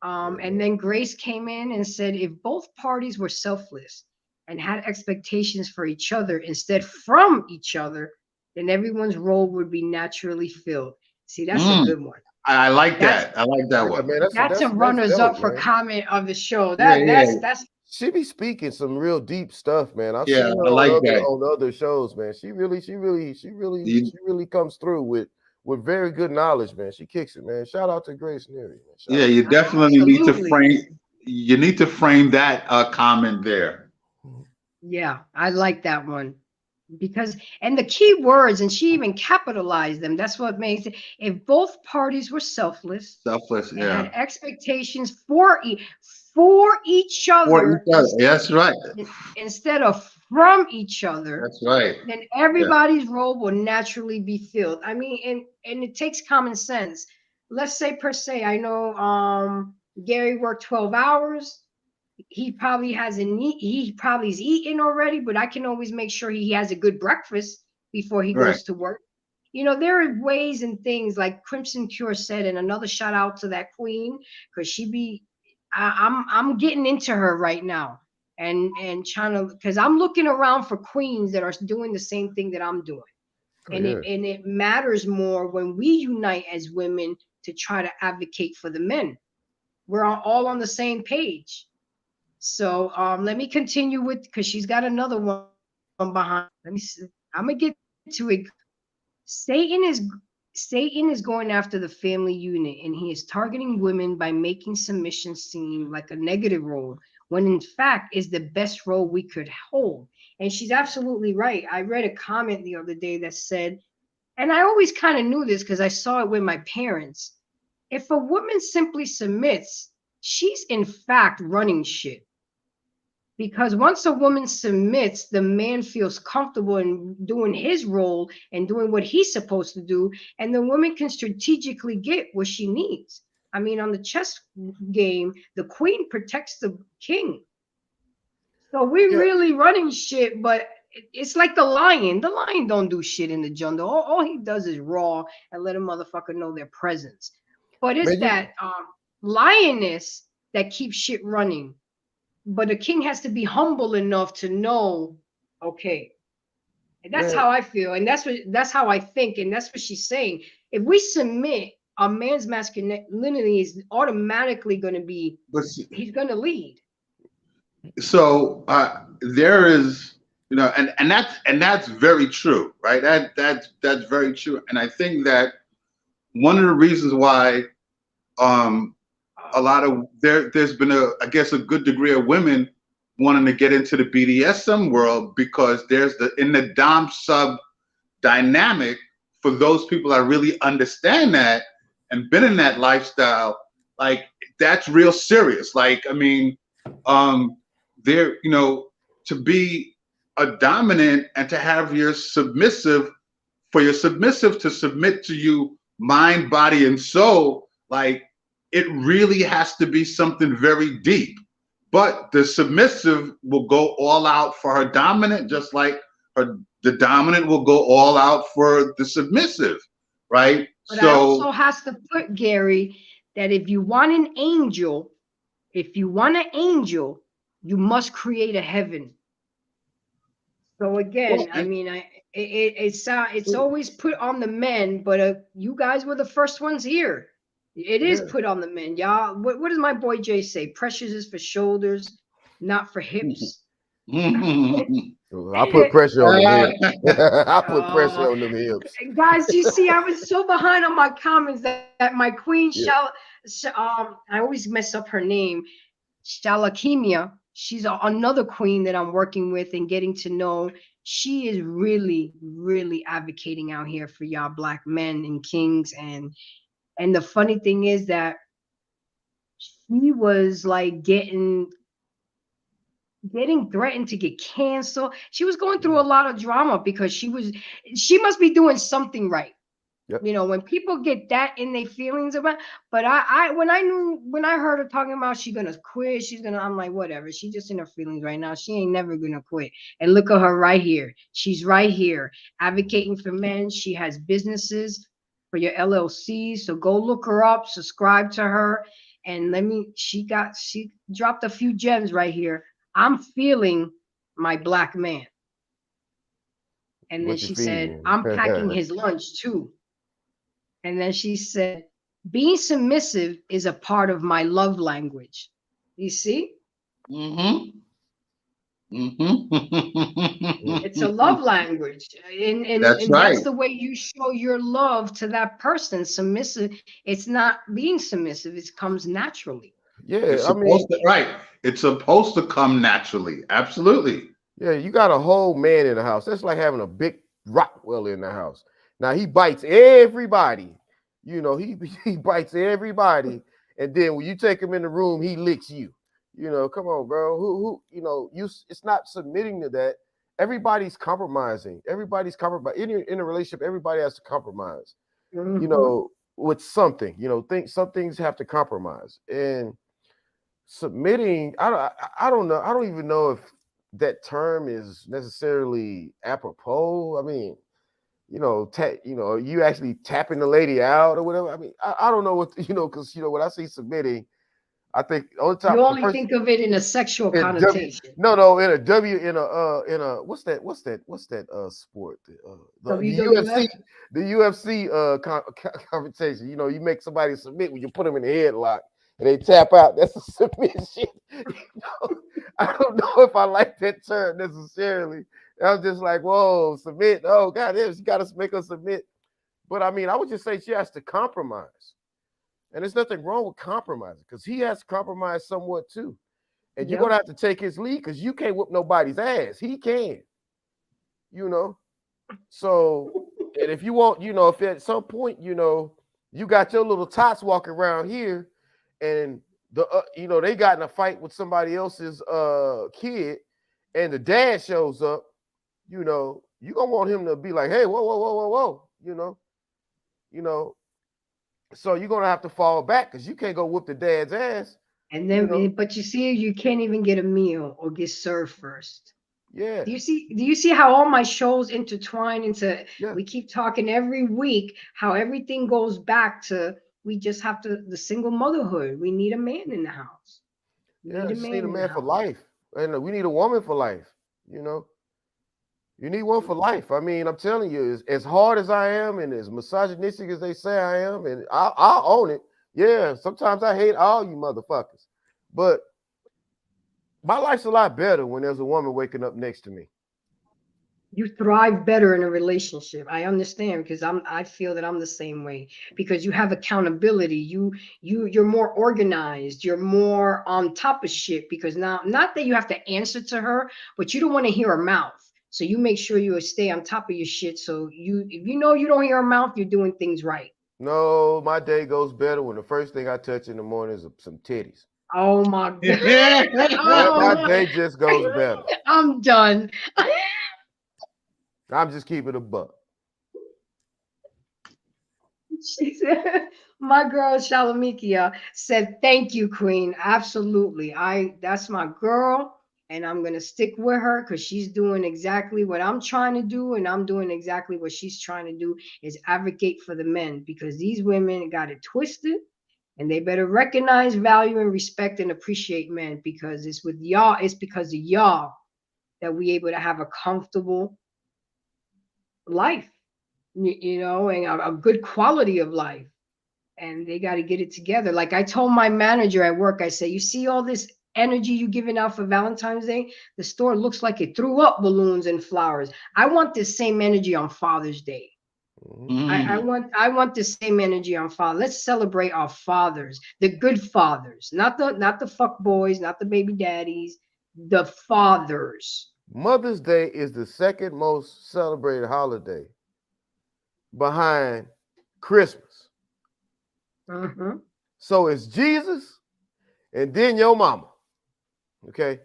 And then Grace came in and said, if both parties were selfless and had expectations for each other instead from each other, then everyone's role would be naturally filled. See, that's a good one. I like that. I like that one. Man, that's a runners up for comment of the show. That's she be speaking some real deep stuff, man. I've seen her on other shows, man. She really comes through with with very good knowledge, man. She kicks it, man. Shout out to Grace Neary, man. Yeah, you definitely need to frame. You need to frame that comment there. Yeah, I like that one. Because, and the key words, and she even capitalized them. That's what makes it. If both parties were selfless, and had expectations for each other, that's right. Instead of from each other, that's right. Then everybody's role will naturally be filled. I mean, and it takes common sense. Let's say per se, I know Gary worked 12 hours. He probably hasn't he probably's eaten already, but I can always make sure he has a good breakfast before he goes to work. You know, there are ways and things like Crimson Cure said, and another shout out to that queen, because I'm getting into her right now and trying to, because I'm looking around for queens that are doing the same thing that I'm doing. It matters more when we unite as women to try to advocate for the men. We're all on the same page. So let me continue with, because she's got another one behind. Let me see. I'm gonna get to it. Satan is going after the family unit, and he is targeting women by making submission seem like a negative role, when in fact is the best role we could hold. And she's absolutely right. I read a comment the other day that said, and I always kind of knew this because I saw it with my parents, if a woman simply submits, she's in fact running shit. Because once a woman submits, the man feels comfortable in doing his role and doing what he's supposed to do, and the woman can strategically get what she needs. I mean, on the chess game, the queen protects the king. So we're really running shit, but it's like the lion. The lion don't do shit in the jungle. All he does is roar and let a motherfucker know their presence. But it's that lioness that keeps shit running. But a king has to be humble enough to know, okay, and that's how I feel, and that's how I think, and that's what she's saying. If we submit, a man's masculinity is automatically going to be, he's going to lead. So there is, you know, and that's very true, right? That's very true, and I think that one of the reasons why a lot of there's been I guess a good degree of women wanting to get into the BDSM world, because there's in the dom sub dynamic, for those people that really understand that and been in that lifestyle, like that's real serious. Like, I mean, there, you know, to be a dominant and to have your submissive, for your submissive to submit to you mind, body, and soul, like, it really has to be something very deep. But the submissive will go all out for her dominant, just like the dominant will go all out for the submissive, right? But I also has to put, Gary, that if you want an angel, you must create a heaven. So again, I mean, it's always put on the men, but you guys were the first ones here. It is put on the men, y'all. What does my boy Jay say? Pressures is for shoulders, not for hips. I put pressure on the hips. I put pressure on them hips. Guys, you see, I was so behind on my comments that my queen, I always mess up her name, Shalakimia. She's another queen that I'm working with and getting to know. She is really, really advocating out here for y'all black men and kings. And the funny thing is that she was like getting threatened to get canceled. She was going through a lot of drama because she must be doing something right. Yep. You know, when people get that in their feelings about, but when I heard her talking about she's gonna quit, I'm like, whatever. She's just in her feelings right now. She ain't never gonna quit. And look at her right here. She's right here advocating for men. She has businesses for your LLC. So go look her up, subscribe to her. And she dropped a few gems right here. I'm feeling my black man. And then she said, I'm packing his lunch too. And then she said, being submissive is a part of my love language. You see? Mm-hmm. It's a love language, That's and right. that's the way you show your love to that person. Submissive. It's not being submissive. It comes naturally. Yeah, It's I mean, supposed to, right. It's supposed to come naturally. Absolutely. yeah, you got a whole man in the house. That's like having a big Rottweiler in the house. Now he bites everybody. You know, he he bites everybody, and then when you take him in the room, he licks you. You know, come on, bro. You know, it's not submitting to that. Everybody's compromising. Everybody's compromising. In a relationship, everybody has to compromise. You know, with something. You know, some things have to compromise. And submitting, I don't know. I don't even know if that term is necessarily apropos. I mean, you know, you actually tapping the lady out or whatever. I mean, I don't know what because when I see submitting, I think on top You the only first think of it in a sexual in connotation. no in a what's that sport the UFC WWF. the UFC conversation. You know, you make somebody submit when you put them in the headlock and they tap out. That's a submission. I don't know if I like that term necessarily. I was just like, whoa, submit. Oh God, you got to make her submit. But I mean, I would just say she has to compromise. And there's nothing wrong with compromising because he has to compromise somewhat too. And you're going to have to take his lead because you can't whoop nobody's ass. He can, you know. So, and if you want, if at some point, you got your little tots walking around here and they got in a fight with somebody else's kid and the dad shows up, you're going to want him to be like, hey, whoa, so you're going to have to fall back because you can't go whoop the dad's ass. And then, but you see, you can't even get a meal or get served first. Yeah. Do you see how all my shows intertwine into, we keep talking every week, how everything goes back to, we just have the single motherhood. We need a man in the house. We need a man for life. And we need a woman for life, You need one for life. I mean, I'm telling you, as hard as I am and as misogynistic as they say I am, and I'll own it. Yeah, sometimes I hate all you motherfuckers. But my life's a lot better when there's a woman waking up next to me. You thrive better in a relationship. I understand because I feel that I'm the same way because you have accountability. You're more organized. You're more on top of shit because now, not that you have to answer to her, but you don't want to hear her mouth. So you make sure you stay on top of your shit. So if you know you don't hear her mouth, you're doing things right. No, my day goes better when the first thing I touch in the morning is some titties. Oh my God. My day just goes better. I'm done. I'm just keeping a buck. She said, my girl Shalamikia said, thank you, Queen. Absolutely. That's my girl. And I'm going to stick with her because she's doing exactly what I'm trying to do. And I'm doing exactly what she's trying to do is advocate for the men because these women got it twisted and they better recognize, value, and respect and appreciate men because it's with y'all. It's because of y'all that we able to have a comfortable life, and a good quality of life. And they got to get it together. Like I told my manager at work, I said, you see all this energy you giving out for Valentine's Day? The store looks like it threw up balloons and flowers. I want this same energy on Father's Day. I want the same energy on Father. Let's celebrate our fathers, the good fathers, not the fuck boys, not the baby daddies, the fathers. Mother's Day is the second most celebrated holiday behind Christmas. So it's Jesus and then your mama. Okay.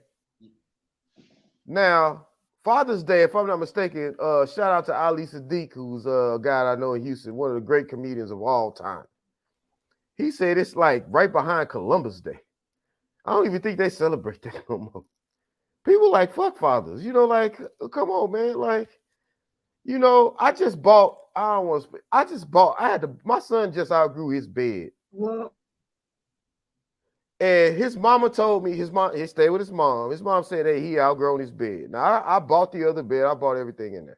Now, Father's Day, if I'm not mistaken, shout out to Ali Sadiq, who's a guy I know in Houston, one of the great comedians of all time. He said it's like right behind Columbus Day. I don't even think they celebrate that no more. People like fuck fathers, come on, man. My son just outgrew his bed. Well, and his mama told me he stayed with his mom. His mom said, hey, he outgrown his bed. Now I bought the other bed. I bought everything in there.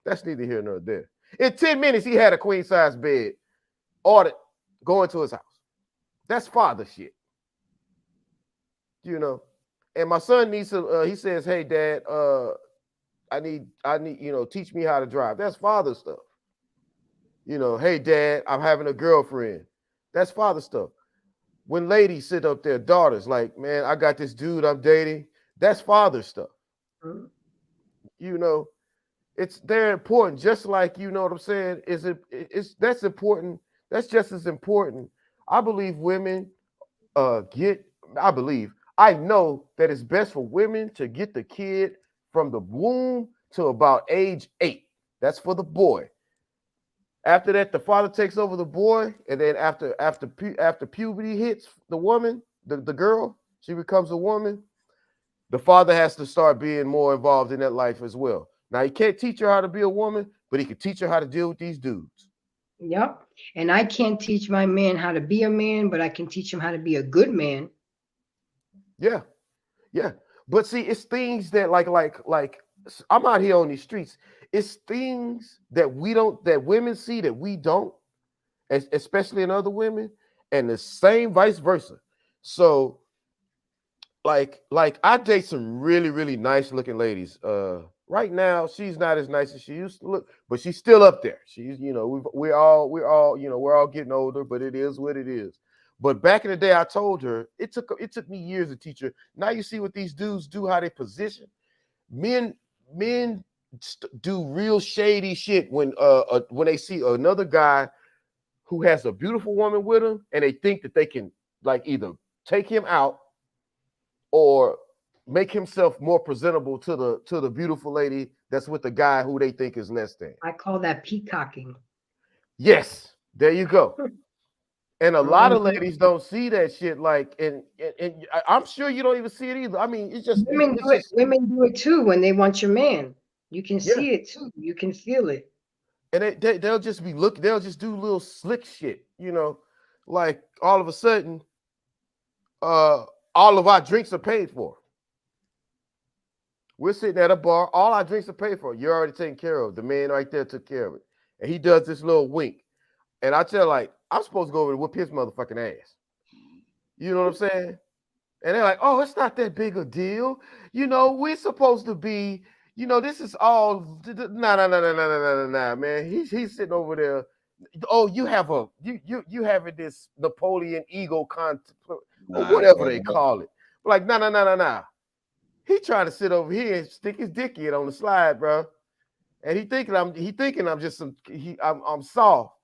That's neither here nor there. In 10 minutes, he had a queen size bed ordered going to his house. That's father shit. And my son needs to. He says, "Hey, Dad, I need, teach me how to drive." That's father stuff. Hey, Dad, I'm having a girlfriend. That's father stuff. When ladies sit up there, daughters, like, man, I got this dude I'm dating. That's father stuff. Mhm. They're important, just like, you know what I'm saying? That's important. That's just as important. I believe women I know that it's best for women to get the kid from the womb to about age 8. That's for the boy. After that, the father takes over the boy, and then after puberty hits the woman, the girl, she becomes a woman. The father has to start being more involved in that life as well. Now, he can't teach her how to be a woman, but he can teach her how to deal with these dudes. Yep. And I can't teach my man how to be a man, but I can teach him how to be a good man. Yeah. But see, it's things that like I'm out here on these streets. It's things that women see that we don't, especially in other women, and the same vice versa. So, like I date some really, really nice looking ladies. Right now, she's not as nice as she used to look, but she's still up there. She's, we're all getting older, but it is what it is. But back in the day, I told her it took me years to teach her. Now you see what these dudes do, how they position. Men do real shady shit when they see another guy who has a beautiful woman with him, and they think that they can like either take him out or make himself more presentable to the beautiful lady that's with the guy who they think is less than. I call that peacocking. Yes, there you go. And a lot of ladies don't see that shit. Like, and I'm sure you don't even see it either. I mean, it's just women do it. Women do it too when they want your man. You can Yeah. see it too. You can feel it. And they'll just be they'll just do little slick shit, like all of a sudden, all of our drinks are paid for. We're sitting at a bar, all our drinks are paid for. You're already taken care of. The man right there took care of it. And he does this little wink. And I tell like, I'm supposed to go over and whip his motherfucking ass. You know what I'm saying? And they're like, oh, it's not that big a deal. We're supposed to be, this is all nah, man. He's sitting over there. Oh, you have you having this Napoleon ego or whatever they call it. Like, nah. He trying to sit over here and stick his dick in on the slide, bro. And he thinking I'm just I'm soft.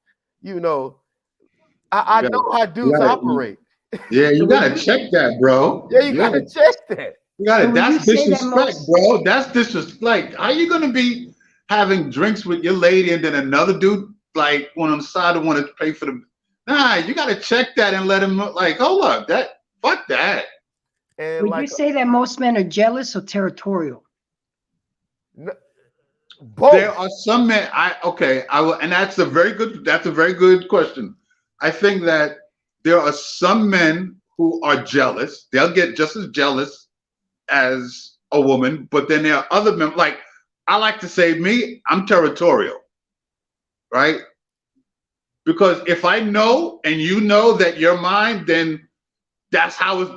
I know how dudes operate. Yeah, you gotta check that, bro. Yeah, you gotta check that. That's disrespect, bro. That's disrespect. How you gonna be having drinks with your lady and then another dude like on the side and want to pay for the? Nah, you gotta check that and let him like, hold up, fuck that. And would you say that most men are jealous or territorial? No, both. There are some men. And that's a very good question. I think that there are some men who are jealous. They'll get just as jealous as a woman, but then there are other men. Like I like to say, I'm territorial, right? Because if I know and you know that you're mine, then that's how it's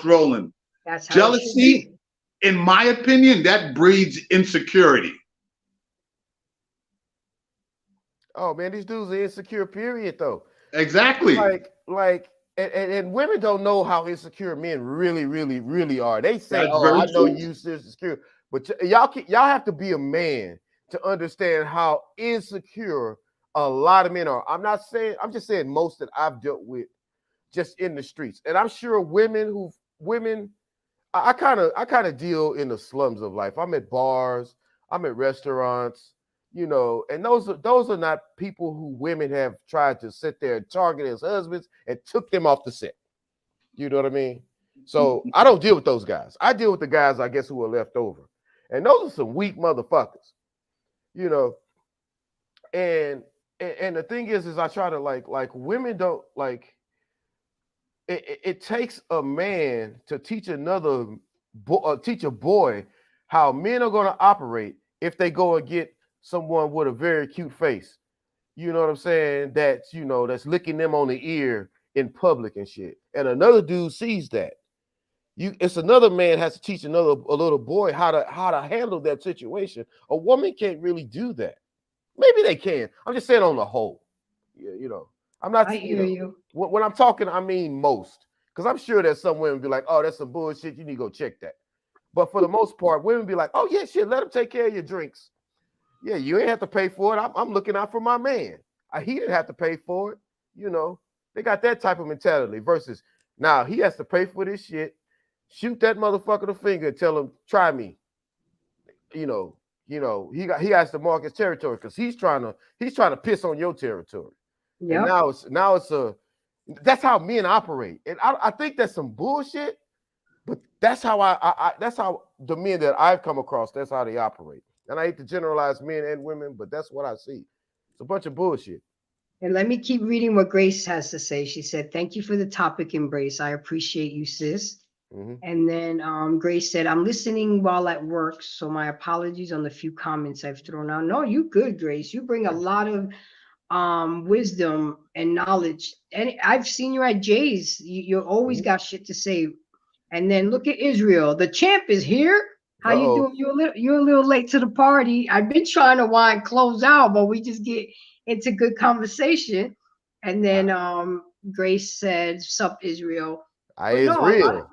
rolling. That's how jealousy, in my opinion, that breeds insecurity. Oh man, these dudes are insecure, period, though. Exactly. And women don't know how insecure men really, really, really are. They say, I know you insecure. But y'all have to be a man to understand how insecure a lot of men are. I'm just saying most that I've dealt with just in the streets. And I'm sure I kind of deal in the slums of life. I'm at bars, I'm at restaurants, and those are not people who women have tried to sit there and target as husbands and took them off the set. You know what I mean? So I don't deal with those guys. I deal with the guys, I guess, who are left over. And those are some weak motherfuckers, And the thing is I try to like women don't like. It takes a man to teach teach a boy how men are going to operate if they go and get someone with a very cute face. You know what I'm saying? That's licking them on the ear in public and shit. And another dude sees that. It's another man has to teach a little boy how to handle that situation. A woman can't really do that. Maybe they can. I'm just saying on the whole. I'm not. I hear you. When I'm talking, I mean most, because I'm sure that some women be like, "Oh, that's some bullshit. You need to go check that." But for the most part, women be like, "Oh yeah, shit. Let him take care of your drinks. Yeah, you ain't have to pay for it. I'm looking out for my man. He didn't have to pay for it. They got that type of mentality. Versus now he has to pay for this shit. Shoot that motherfucker the finger and tell him, try me. He has to mark his territory because he's trying to piss on your territory. Yeah. Now it's that's how men operate. And I think that's some bullshit, but that's how that's how the men that I've come across, that's how they operate. And I hate to generalize men and women, but that's what I see. It's a bunch of bullshit. And let me keep reading what Grace has to say. She said, "Thank you for the topic, Embrace. I appreciate you, sis." Mm-hmm. And then Grace said, "I'm listening while at work, so my apologies on the few comments I've thrown out." No, you good, Grace. You bring a lot of wisdom and knowledge. And I've seen you at Jay's. You always got shit to say. And then look at Israel. The champ is here. How you doing? You're a little late to the party. I've been trying to close out, but we just get into good conversation. And then Grace said, "Sup, Israel." Israel.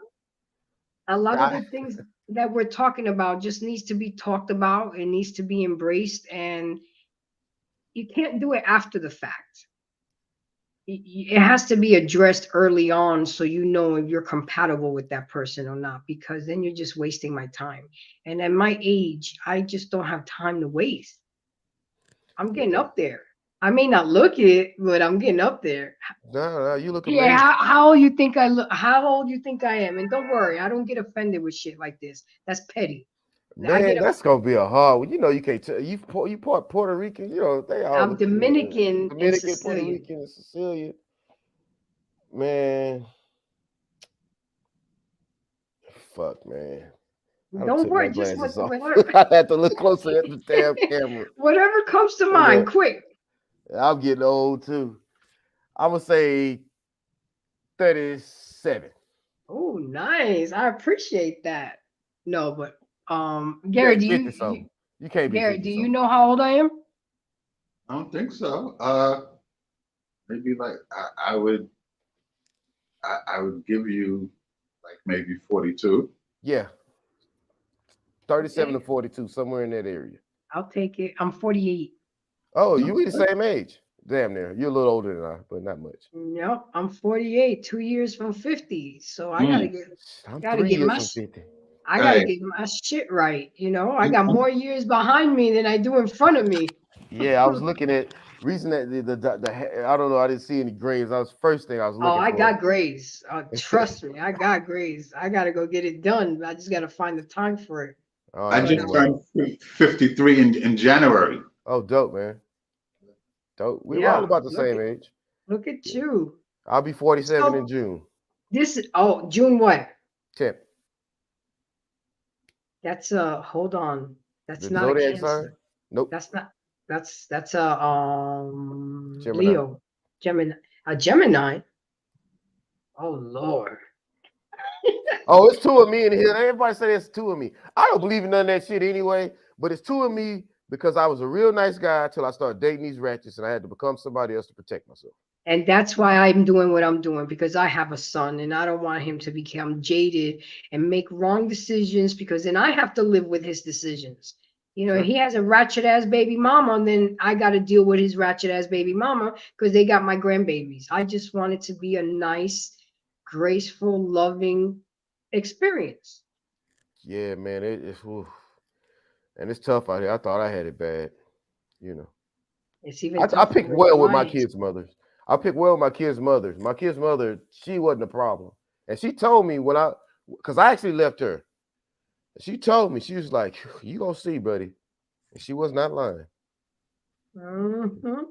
A lot of the things that we're talking about just needs to be talked about. It needs to be embraced, and you can't do it after the fact. It has to be addressed early on, so you know if you're compatible with that person or not, because then you're just wasting my time. And at my age, I just don't have time to waste. I'm getting up there. I may not look it, but I'm getting up there. No, you look amazing. Yeah, how old you think I look? How old you think I am? And don't worry, I don't get offended with shit like this. That's petty. Man, that's gonna be a hard one. You can't tell. You Puerto Rican. They all. I'm Dominican, Puerto Sicilian. Rican, and Sicilian. Man, fuck, man. Don't worry, just whatever. I had to look closer at the damn camera. Whatever comes to mind, quick. I'm getting old too. I'm gonna say 37. Oh, nice. I appreciate that. No, but Gary, do you can't be Gary, do you know how old I am? I don't think so. Maybe like I would give you like maybe 42. Yeah. 37 to 42, somewhere in that area. I'll take it. I'm 48. Oh, we the same age. Damn near. You're a little older than I, but not much. Yep, I'm 48, 2 years from 50. So I gotta get my shit right. I got more years behind me than I do in front of me. Yeah, I was looking at reason that the I don't know, I didn't see any grades. That was the first thing I was looking for. I got grades. Trust me, I got grades. I gotta go get it done. I just gotta find the time for it. I just turned 53 in January. Oh, dope, man. Dope. We're all about the same age. Look at you. I'll be 47 in June. June what? 10th. That's hold on. That's not zodiac a Cancer. sign? Nope. That's not. That's a Leo, Gemini. A Gemini. Oh Lord. Oh, it's two of me in here. Everybody say it's two of me. I don't believe in none of that shit anyway, but it's two of me because I was a real nice guy till I started dating these ratchets and I had to become somebody else to protect myself. And that's why I'm doing what I'm doing, because I have a son and I don't want him to become jaded and make wrong decisions, because then I have to live with his decisions. If he has a ratchet ass baby mama, and then I got to deal with his ratchet ass baby mama because they got my grandbabies. I just want it to be a nice, graceful, loving experience. Yeah, man, it's and it's tough out here. I thought I had it bad, It's even I picked well with my kids' mothers. I picked well with my kids' mothers. My kids' mother, she wasn't a problem, and she told me because I actually left her. She told me, she was like, "You gonna see, buddy," and she was not lying. Mm-hmm.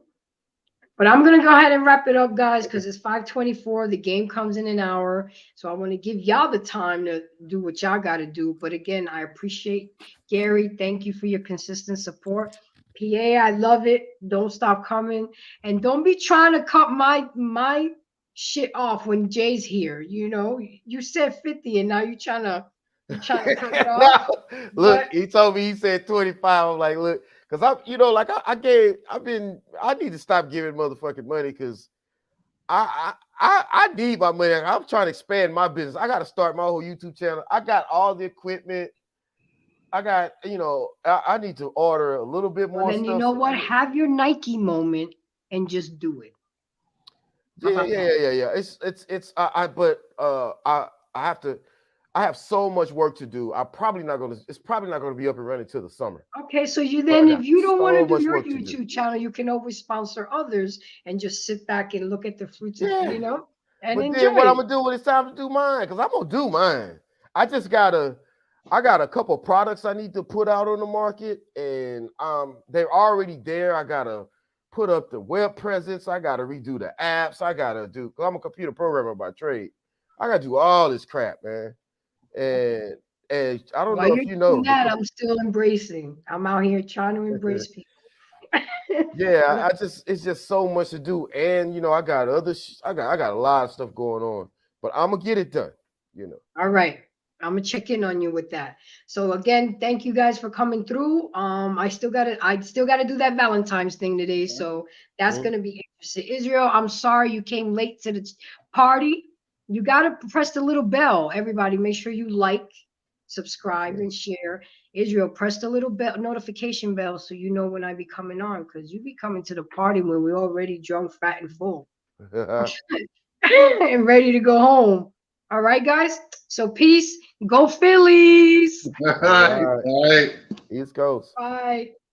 But I'm going to go ahead and wrap it up, guys, because it's 5:24. The game comes in an hour. So I want to give y'all the time to do what y'all got to do. But again, I appreciate Gary. Thank you for your consistent support. PA, I love it. Don't stop coming. And don't be trying to cut my shit off when Jay's here. You know, you said 50 and now you're trying to cut it off. No, look, But he told me he said 25. I'm like, look, because I'm, you know, like I need to stop giving motherfucking money because I need my money. I'm trying to expand my business. I got to start my whole YouTube channel. I got all the equipment. I got, you know, I need to order a little bit more. then you know what? Have your Nike moment and just do it. Yeah. I have so much work to do. It's probably not gonna be up and running till the summer. Okay, so if you don't want to do your YouTube channel, you can always sponsor others and just sit back and look at the fruits of, you know, and but enjoy. then what I'm gonna do when it's time to do mine, because I'm gonna do mine. I got a couple products I need to put out on the market, and they're already there. I gotta put up the web presence. I gotta redo the apps. Because I'm a computer programmer by trade. I gotta do all this crap, man. And I don't know if you know that. I'm still embracing. I'm out here trying to embrace people. Yeah, it's just so much to do, and you know, I got I got a lot of stuff going on, but I'm gonna get it done. You know. All right. I'm gonna check in on you with that. So again, thank you guys for coming through. I still gotta do that Valentine's thing today. So that's gonna be interesting. Israel, I'm sorry you came late to the party. You gotta press the little bell. Everybody, make sure you like, subscribe, and share. Israel, press the little bell notification bell so you know when I be coming on, because you be coming to the party when we're already drunk, fat, and full. And ready to go home. All right, guys. So peace. Go Phillies. All right. East Coast. Bye.